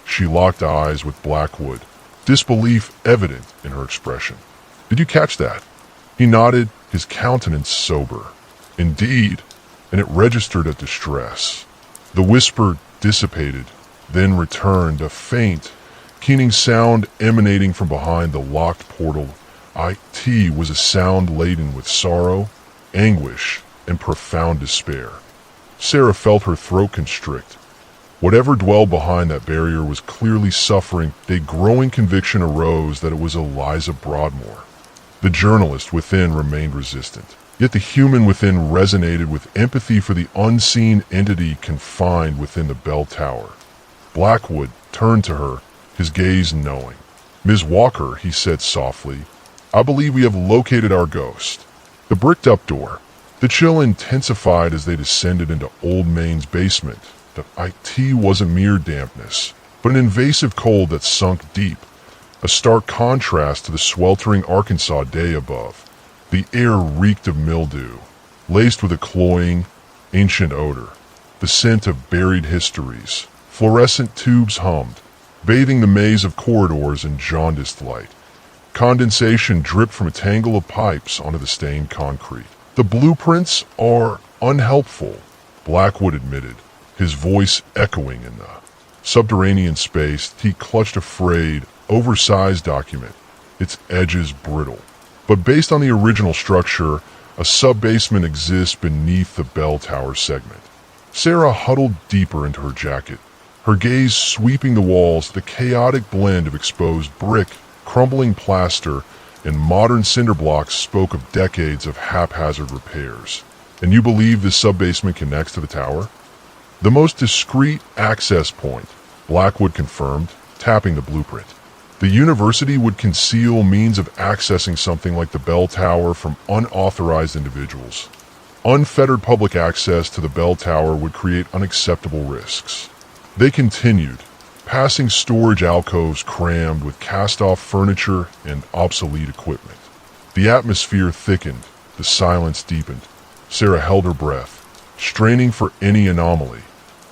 She locked eyes with Blackwood, disbelief evident in her expression. "Did you catch that?" He nodded, his countenance sober. "Indeed," and it registered a distress. The whisper dissipated, then returned, a faint, keening sound emanating from behind the locked portal. It was a sound laden with sorrow, anguish, and profound despair. Sarah felt her throat constrict. Whatever dwelled behind that barrier was clearly suffering. A growing conviction arose that it was Eliza Broadmoor. The journalist within remained resistant, yet the human within resonated with empathy for the unseen entity confined within the bell tower. Blackwood turned to her, his gaze knowing. "Ms. Walker," he said softly, "I believe we have located our ghost." The bricked-up door. The chill intensified as they descended into Old Main's basement. The IT wasn't mere dampness, but an invasive cold that sunk deep, a stark contrast to the sweltering Arkansas day above. The air reeked of mildew, laced with a cloying, ancient odor, the scent of buried histories. Fluorescent tubes hummed, bathing the maze of corridors in jaundiced light. Condensation dripped from a tangle of pipes onto the stained concrete. "The blueprints are unhelpful," Blackwood admitted, his voice echoing in the subterranean space. He clutched a frayed, oversized document, its edges brittle. "But based on the original structure, a sub-basement exists beneath the bell tower segment." Sarah huddled deeper into her jacket, her gaze sweeping the walls. The chaotic blend of exposed brick, crumbling plaster, and modern cinder blocks spoke of decades of haphazard repairs. "And you believe this sub-basement connects to the tower?" "The most discreet access point," Blackwood confirmed, tapping the blueprint. "The university would conceal means of accessing something like the bell tower from unauthorized individuals. Unfettered public access to the bell tower would create unacceptable risks." They continued, passing storage alcoves crammed with cast-off furniture and obsolete equipment. The atmosphere thickened, the silence deepened. Sarah held her breath, straining for any anomaly,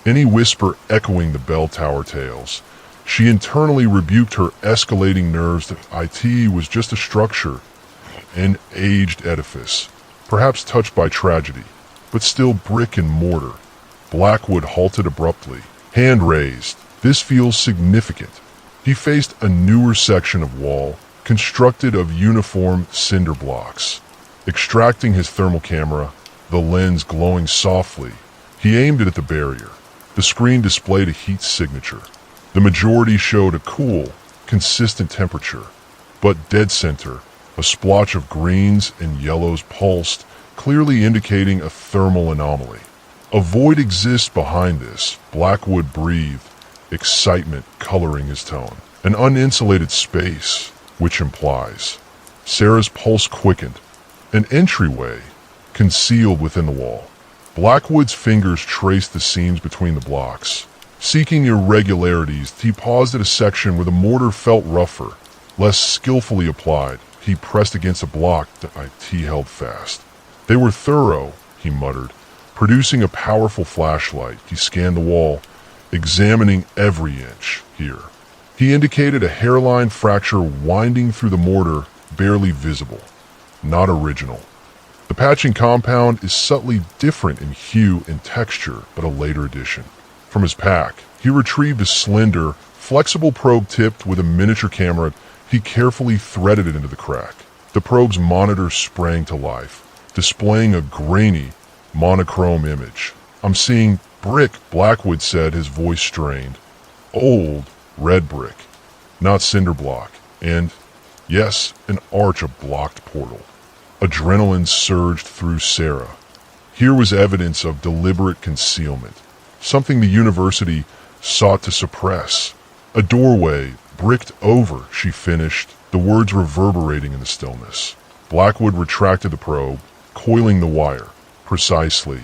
any whisper echoing the bell tower tales. She internally rebuked her escalating nerves that IT was just a structure, an aged edifice, perhaps touched by tragedy, but still brick and mortar. Blackwood halted abruptly, hand raised. This feels significant. He faced a newer section of wall, constructed of uniform cinder blocks. Extracting his thermal camera, the lens glowing softly, he aimed it at the barrier. The screen displayed a heat signature. The majority showed a cool, consistent temperature, but dead center, a splotch of greens and yellows pulsed, clearly indicating a thermal anomaly. A void exists behind this, Blackwood breathed, excitement coloring his tone. An uninsulated space, which implies. Sarah's pulse quickened. An entryway, concealed within the wall. Blackwood's fingers traced the seams between the blocks. Seeking irregularities, he paused at a section where the mortar felt rougher, less skillfully applied. He pressed against a block that IT held fast. They were thorough, he muttered. Producing a powerful flashlight, he scanned the wall, examining every inch here. He indicated a hairline fracture winding through the mortar, barely visible. Not original. The patching compound is subtly different in hue and texture, but a later addition. From his pack, he retrieved a slender, flexible probe tipped with a miniature camera. He carefully threaded it into the crack. The probe's monitor sprang to life, displaying a grainy, monochrome image. "I'm seeing brick," Blackwood said, his voice strained. "Old, red brick, not cinder block. And, yes, an arch of blocked portal." Adrenaline surged through Sarah. Here was evidence of deliberate concealment, something the university sought to suppress. "A doorway, bricked over," she finished, the words reverberating in the stillness. Blackwood retracted the probe, coiling the wire. "Precisely.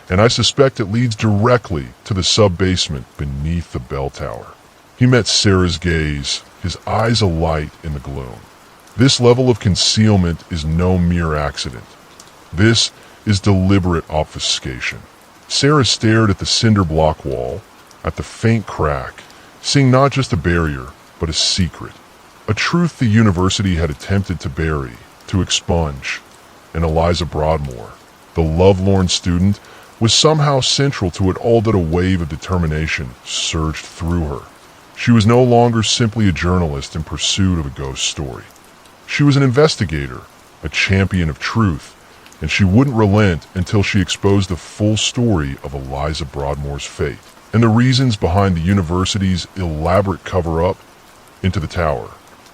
And I suspect it leads directly to the sub-basement beneath the bell tower." He met Sarah's gaze, his eyes alight in the gloom. This level of concealment is no mere accident. This is deliberate obfuscation. Sarah stared at the cinder block wall, at the faint crack, seeing not just a barrier, but a secret. A truth the university had attempted to bury, to expunge. And Eliza Broadmoor, the lovelorn student, was somehow central to it all. That a wave of determination surged through her. She was no longer simply a journalist in pursuit of a ghost story. She was an investigator, a champion of truth, and she wouldn't relent until she exposed the full story of Eliza Broadmoor's fate and the reasons behind the university's elaborate cover-up into the tower.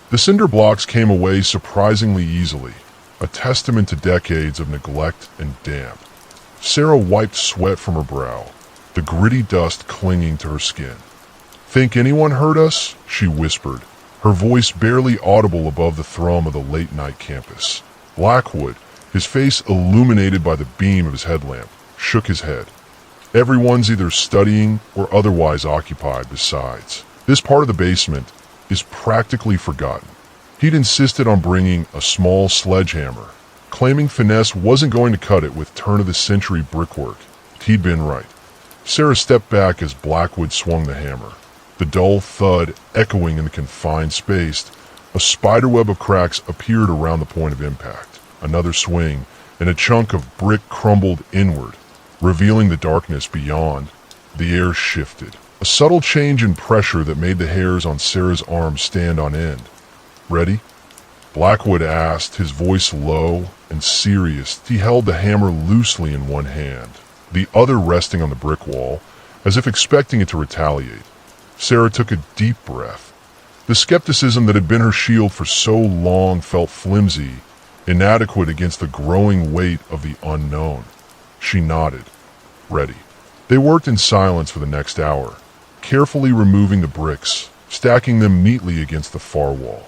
The cinder blocks came away surprisingly easily, a testament to decades of neglect and damp. Sarah wiped sweat from her brow, the gritty dust clinging to her skin. "Think anyone heard us?" she whispered, her voice barely audible above the thrum of the late-night campus. Blackwood, his face illuminated by the beam of his headlamp, shook his head. "Everyone's either studying or otherwise occupied besides. This part of the basement is practically forgotten." He'd insisted on bringing a small sledgehammer, claiming finesse wasn't going to cut it with turn-of-the-century brickwork. He'd been right. Sarah stepped back as Blackwood swung the hammer. The dull thud echoing in the confined space, a spiderweb of cracks appeared around the point of impact. Another swing, and a chunk of brick crumbled inward, revealing the darkness beyond. The air shifted, a subtle change in pressure that made the hairs on Sarah's arms stand on end. "Ready?" Blackwood asked, his voice low and serious. He held the hammer loosely in one hand, the other resting on the brick wall, as if expecting it to retaliate. Sarah took a deep breath. The skepticism that had been her shield for so long felt flimsy, inadequate against the growing weight of the unknown. She nodded. "Ready." They worked in silence for the next hour, carefully removing the bricks, stacking them neatly against the far wall.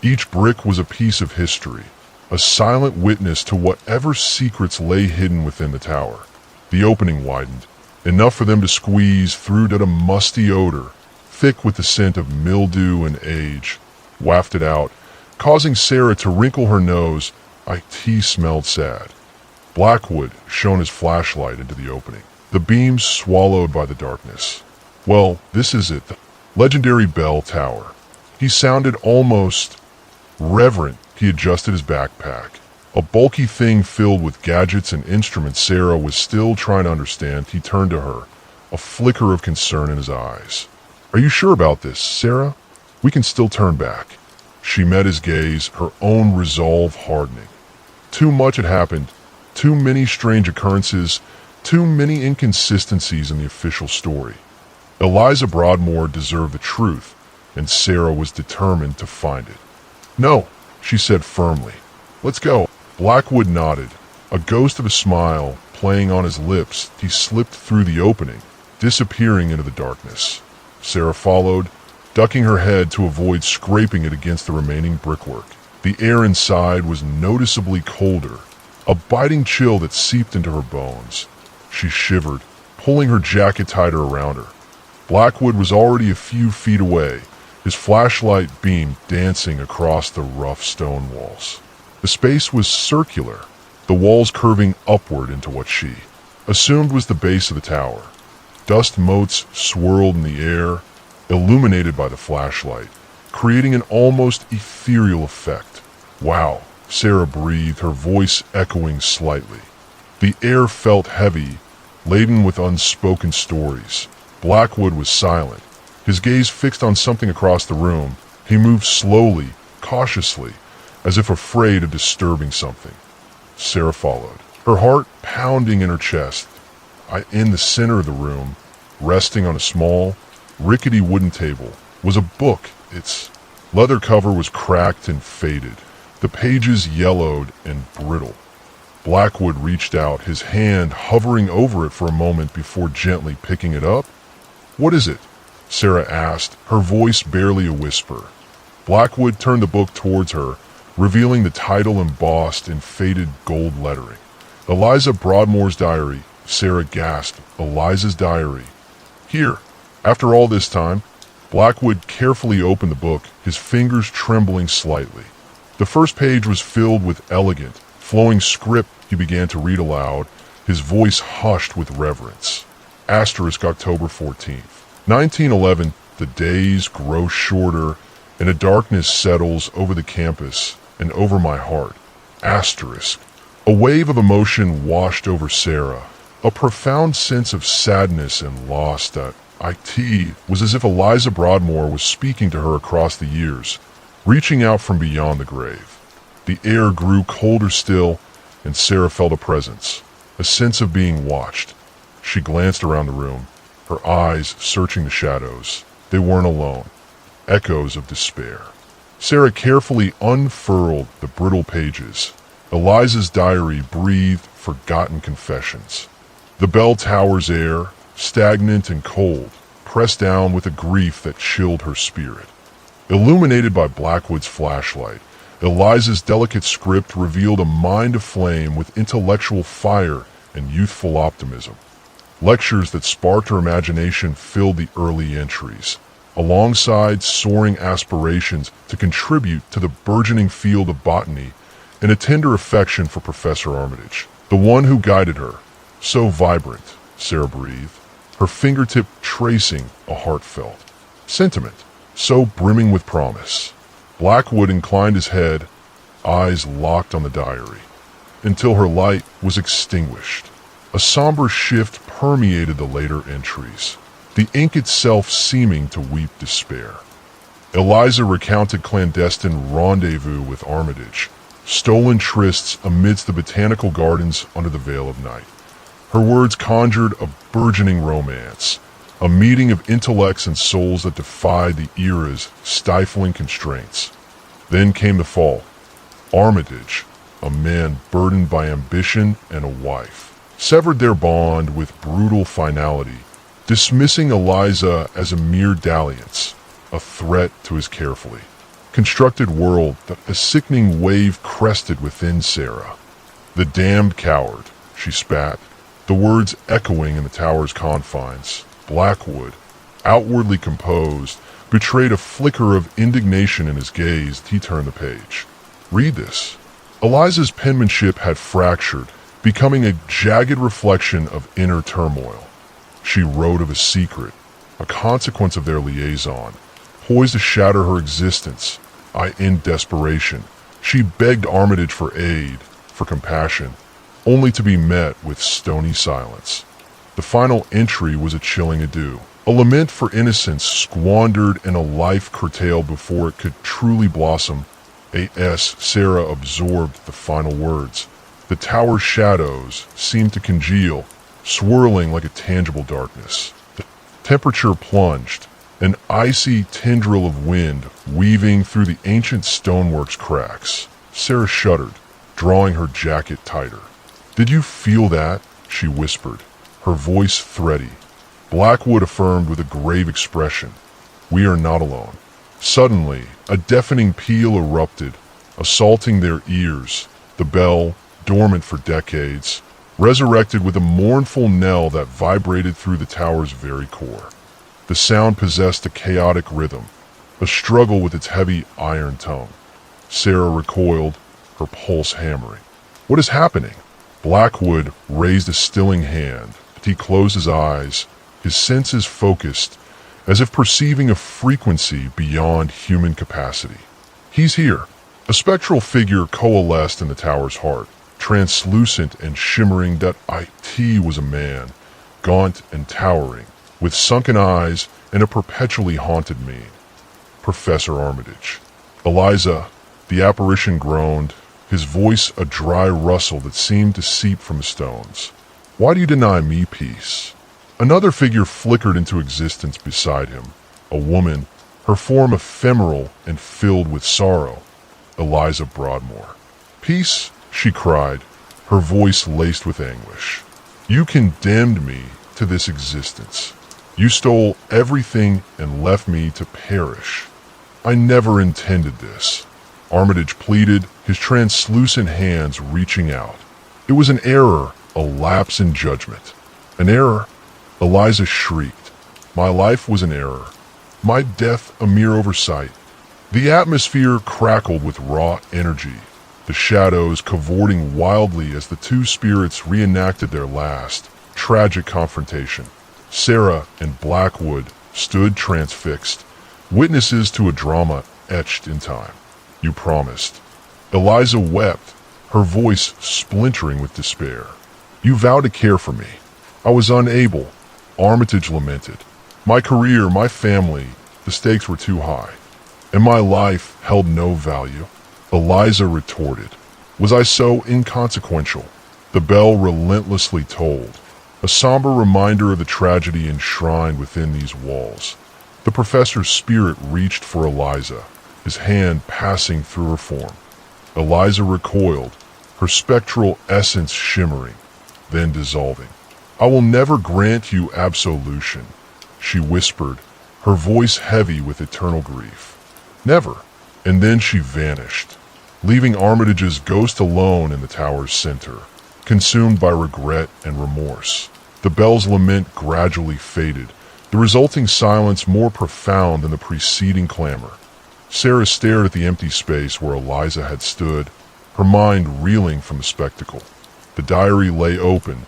Each brick was a piece of history, a silent witness to whatever secrets lay hidden within the tower. The opening widened, enough for them to squeeze through that a musty odor, thick with the scent of mildew and age, wafted out, causing Sarah to wrinkle her nose. IT smelled sad. Blackwood shone his flashlight into the opening, the beams swallowed by the darkness. "Well, this is it. Legendary bell tower. He sounded almost reverent. He adjusted his backpack. A bulky thing filled with gadgets and instruments Sarah was still trying to understand. He turned to her, a flicker of concern in his eyes. Are you sure about this, Sarah? We can still turn back. She met his gaze, her own resolve hardening. Too much had happened. Too many strange occurrences. Too many inconsistencies in the official story. Eliza Broadmoor deserved the truth, and Sarah was determined to find it. No, she said firmly. Let's go. Blackwood nodded, a ghost of a smile playing on his lips. He slipped through the opening, disappearing into the darkness. Sarah followed, ducking her head to avoid scraping it against the remaining brickwork. The air inside was noticeably colder, a biting chill that seeped into her bones. She shivered, pulling her jacket tighter around her. Blackwood was already a few feet away, his flashlight beam dancing across the rough stone walls. The space was circular, the walls curving upward into what she assumed was the base of the tower. Dust motes swirled in the air, illuminated by the flashlight, creating an almost ethereal effect. Wow, Sarah breathed, her voice echoing slightly. The air felt heavy, laden with unspoken stories. Blackwood was silent, his gaze fixed on something across the room. He moved slowly, cautiously, as if afraid of disturbing something. Sarah followed, her heart pounding in her chest. In the center of the room, resting on a small, rickety wooden table, was a book. Its leather cover was cracked and faded, the pages yellowed and brittle. Blackwood reached out, his hand hovering over it for a moment before gently picking it up. What is it? Sarah asked, her voice barely a whisper. Blackwood turned the book towards her, revealing the title embossed in faded gold lettering. Eliza Broadmoor's diary. Sarah gasped. Eliza's diary. Here. After all this time, Blackwood carefully opened the book, his fingers trembling slightly. The first page was filled with elegant, flowing script. He began to read aloud, his voice hushed with reverence. Asterisk October 14th. 1911, the days grow shorter, and a darkness settles over the campus and over my heart. Asterisk. A wave of emotion washed over Sarah, a profound sense of sadness and loss that it was as if Eliza Broadmoor was speaking to her across the years, reaching out from beyond the grave. The air grew colder still, and Sarah felt a presence, a sense of being watched. She glanced around the room, her eyes searching the shadows. They weren't alone. Echoes of despair. Sarah carefully unfurled the brittle pages. Eliza's diary breathed forgotten confessions. The bell tower's air, stagnant and cold, pressed down with a grief that chilled her spirit. Illuminated by Blackwood's flashlight, Eliza's delicate script revealed a mind aflame with intellectual fire and youthful optimism. Lectures that sparked her imagination filled the early entries, alongside soaring aspirations to contribute to the burgeoning field of botany and a tender affection for Professor Armitage, the one who guided her. So vibrant, Sarah breathed, her fingertip tracing a heartfelt sentiment, so brimming with promise. Blackwood inclined his head, eyes locked on the diary, until her light was extinguished. A somber shift permeated the later entries, the ink itself seeming to weep despair. Eliza recounted clandestine rendezvous with Armitage, stolen trysts amidst the botanical gardens under the veil of night. Her words conjured a burgeoning romance, a meeting of intellects and souls that defied the era's stifling constraints. Then came the fall. Armitage, a man burdened by ambition and a wife, severed their bond with brutal finality, dismissing Eliza as a mere dalliance, a threat to his carefully constructed world that a sickening wave crested within Sarah. The damned coward, she spat, the words echoing in the tower's confines. Blackwood, outwardly composed, betrayed a flicker of indignation in his gaze. He turned the page. Read this. Eliza's penmanship had fractured, becoming a jagged reflection of inner turmoil. She wrote of a secret, a consequence of their liaison, poised to shatter her existence. In desperation, she begged Armitage for aid, for compassion, only to be met with stony silence. The final entry was a chilling adieu, a lament for innocence squandered and a life curtailed before it could truly blossom. Sarah absorbed the final words. The tower's shadows seemed to congeal, swirling like a tangible darkness. The temperature plunged, an icy tendril of wind weaving through the ancient stonework's cracks. Sarah shuddered, drawing her jacket tighter. "Did you feel that?" she whispered, her voice thready. Blackwood affirmed with a grave expression. "We are not alone." Suddenly, a deafening peal erupted, assaulting their ears. The bell, dormant for decades, resurrected with a mournful knell that vibrated through the tower's very core. The sound possessed a chaotic rhythm, a struggle with its heavy iron tongue. Sarah recoiled, her pulse hammering. "What is happening?" Blackwood raised a stilling hand, but he closed his eyes, his senses focused, as if perceiving a frequency beyond human capacity. "He's here." A spectral figure coalesced in the tower's heart, translucent and shimmering. That it was a man, gaunt and towering, with sunken eyes and a perpetually haunted mien. Professor Armitage. "Eliza," the apparition groaned, his voice a dry rustle that seemed to seep from the stones. "Why do you deny me peace?" Another figure flickered into existence beside him, a woman, her form ephemeral and filled with sorrow. Eliza Broadmoor. "Peace?" she cried, her voice laced with anguish. "You condemned me to this existence. You stole everything and left me to perish. I never intended this." Armitage pleaded, his translucent hands reaching out. "It was an error, a lapse in judgment." "An error?" Eliza shrieked. "My life was an error. My death a mere oversight." The atmosphere crackled with raw energy, the shadows cavorting wildly as the two spirits reenacted their last, tragic confrontation. Sarah and Blackwood stood transfixed, witnesses to a drama etched in time. "You promised." Eliza wept, her voice splintering with despair. "You vowed to care for me. I was unable." Armitage lamented. "My career, my family, the stakes were too high. And my life held no value." Eliza retorted. "Was I so inconsequential?" The bell relentlessly tolled, a somber reminder of the tragedy enshrined within these walls. The professor's spirit reached for Eliza, his hand passing through her form. Eliza recoiled, her spectral essence shimmering, then dissolving. "I will never grant you absolution," she whispered, her voice heavy with eternal grief. "Never." And then she vanished, leaving Armitage's ghost alone in the tower's center, consumed by regret and remorse. The bell's lament gradually faded, the resulting silence more profound than the preceding clamor. Sarah stared at the empty space where Eliza had stood, her mind reeling from the spectacle. The diary lay open,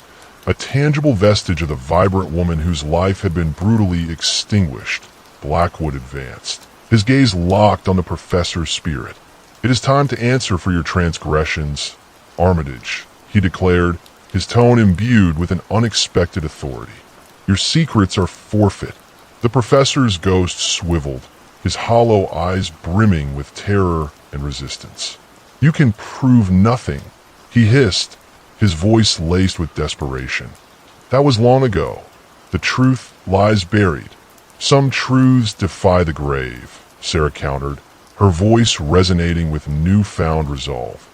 a tangible vestige of the vibrant woman whose life had been brutally extinguished. Blackwood advanced, his gaze locked on the professor's spirit. "It is time to answer for your transgressions, Armitage," he declared, his tone imbued with an unexpected authority. "Your secrets are forfeit." The professor's ghost swiveled, his hollow eyes brimming with terror and resistance. "You can prove nothing," he hissed, his voice laced with desperation. "That was long ago. The truth lies buried." "Some truths defy the grave," Sarah countered, her voice resonating with newfound resolve.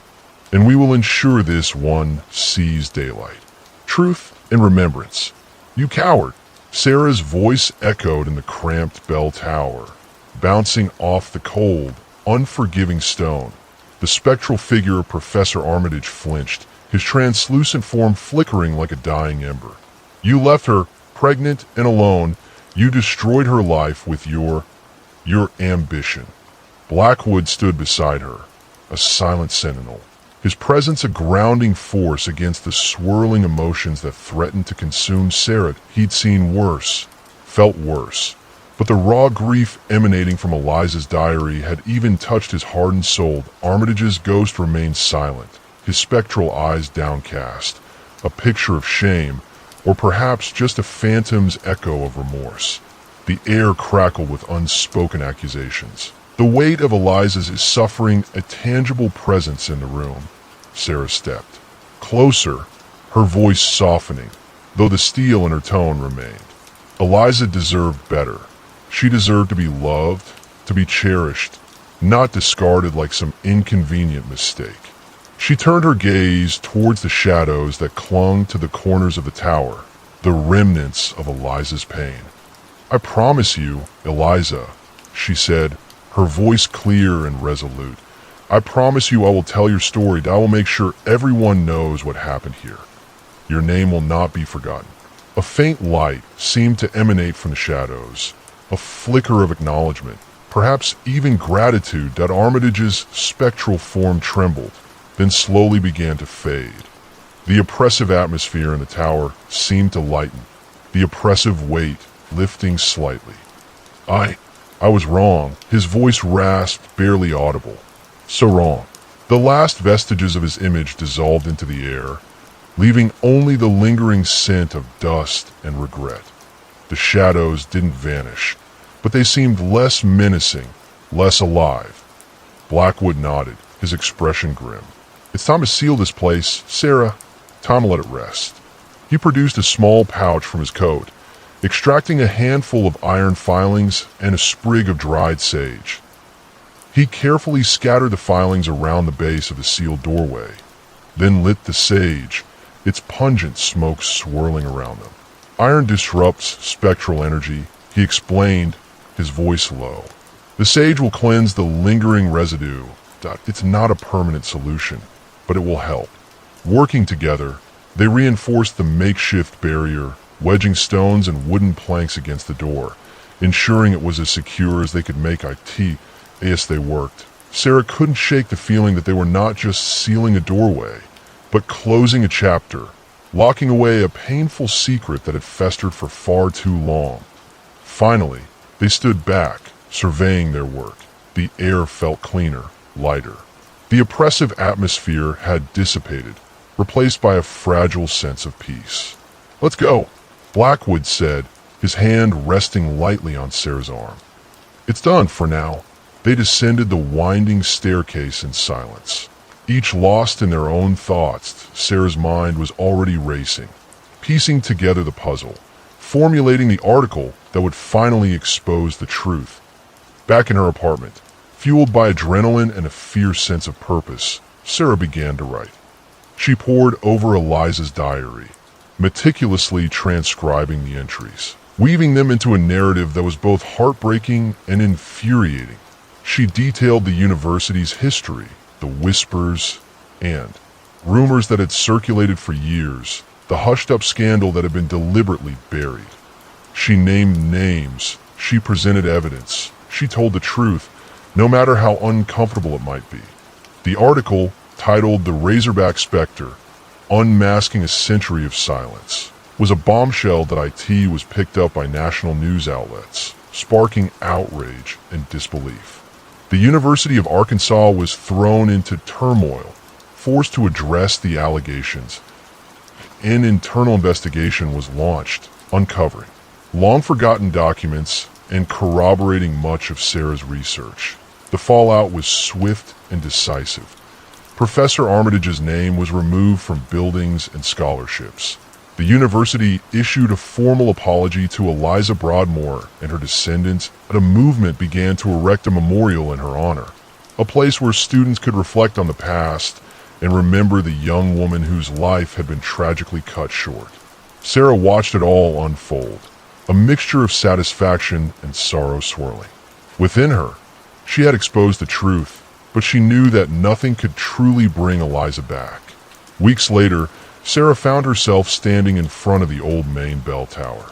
"And we will ensure this one sees daylight. Truth and remembrance." "You coward!" Sarah's voice echoed in the cramped bell tower, bouncing off the cold, unforgiving stone. The spectral figure of Professor Armitage flinched, his translucent form flickering like a dying ember. "You left her, pregnant and alone. You destroyed her life with your ambition." Blackwood stood beside her, a silent sentinel, his presence a grounding force against the swirling emotions that threatened to consume Sarah. He'd seen worse, felt worse. But the raw grief emanating from Eliza's diary had even touched his hardened soul. Armitage's ghost remained silent, his spectral eyes downcast, a picture of shame, or perhaps just a phantom's echo of remorse. The air crackled with unspoken accusations. The weight of Eliza's suffering a tangible presence in the room. Sarah stepped closer, her voice softening, though the steel in her tone remained. Eliza deserved better. She deserved to be loved, to be cherished, not discarded like some inconvenient mistake. She turned her gaze towards the shadows that clung to the corners of the tower, the remnants of Eliza's pain. "I promise you, Eliza," she said, her voice clear and resolute. "I promise you I will tell your story. I will make sure everyone knows what happened here. Your name will not be forgotten." A faint light seemed to emanate from the shadows, a flicker of acknowledgement, perhaps even gratitude. That Armitage's spectral form trembled, then slowly began to fade. The oppressive atmosphere in the tower seemed to lighten, the oppressive weight lifting slightly. I was wrong." His voice rasped, barely audible. So wrong. The last vestiges of his image dissolved into the air, leaving only the lingering scent of dust and regret. The shadows didn't vanish, but they seemed less menacing, less alive. Blackwood nodded, his expression grim. "It's time to seal this place, Sarah. Time to let it rest." He produced a small pouch from his coat, extracting a handful of iron filings and a sprig of dried sage. He carefully scattered the filings around the base of the sealed doorway, then lit the sage, its pungent smoke swirling around them. "Iron disrupts spectral energy," he explained, his voice low. "The sage will cleanse the lingering residue. It's not a permanent solution, but it will help." Working together, they reinforced the makeshift barrier, wedging stones and wooden planks against the door, ensuring it was as secure as they could make it as they worked. Sarah couldn't shake the feeling that they were not just sealing a doorway, but closing a chapter, locking away a painful secret that had festered for far too long. Finally, they stood back, surveying their work. The air felt cleaner, lighter. The oppressive atmosphere had dissipated, replaced by a fragile sense of peace. "Let's go," Blackwood said, his hand resting lightly on Sarah's arm. "It's done for now." They descended the winding staircase in silence. Each lost in their own thoughts, Sarah's mind was already racing, piecing together the puzzle, formulating the article that would finally expose the truth. Back in her apartment, fueled by adrenaline and a fierce sense of purpose, Sarah began to write. She pored over Eliza's diary, meticulously transcribing the entries, weaving them into a narrative that was both heartbreaking and infuriating. She detailed the university's history, the whispers and rumors that had circulated for years, the hushed-up scandal that had been deliberately buried. She named names, she presented evidence, she told the truth, no matter how uncomfortable it might be. The article, titled "The Razorback Spectre, Unmasking a Century of Silence," was a bombshell that IT was picked up by national news outlets, sparking outrage and disbelief. The University of Arkansas was thrown into turmoil, forced to address the allegations. An internal investigation was launched, uncovering long-forgotten documents and corroborating much of Sarah's research. The fallout was swift and decisive. Professor Armitage's name was removed from buildings and scholarships. The university issued a formal apology to Eliza Broadmoor and her descendants, and a movement began to erect a memorial in her honor, a place where students could reflect on the past and remember the young woman whose life had been tragically cut short. Sarah watched it all unfold, a mixture of satisfaction and sorrow swirling. Within her, she had exposed the truth, but she knew that nothing could truly bring Eliza back. Weeks later, Sarah found herself standing in front of the old main bell tower.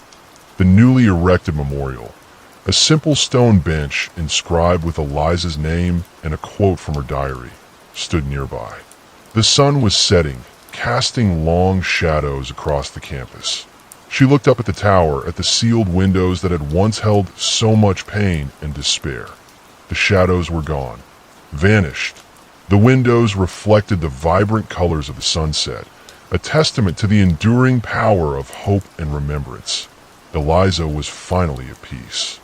The newly erected memorial, a simple stone bench inscribed with Eliza's name and a quote from her diary, stood nearby. The sun was setting, casting long shadows across the campus. She looked up at the tower, at the sealed windows that had once held so much pain and despair. The shadows were gone, vanished. The windows reflected the vibrant colors of the sunset, a testament to the enduring power of hope and remembrance. Eliza was finally at peace.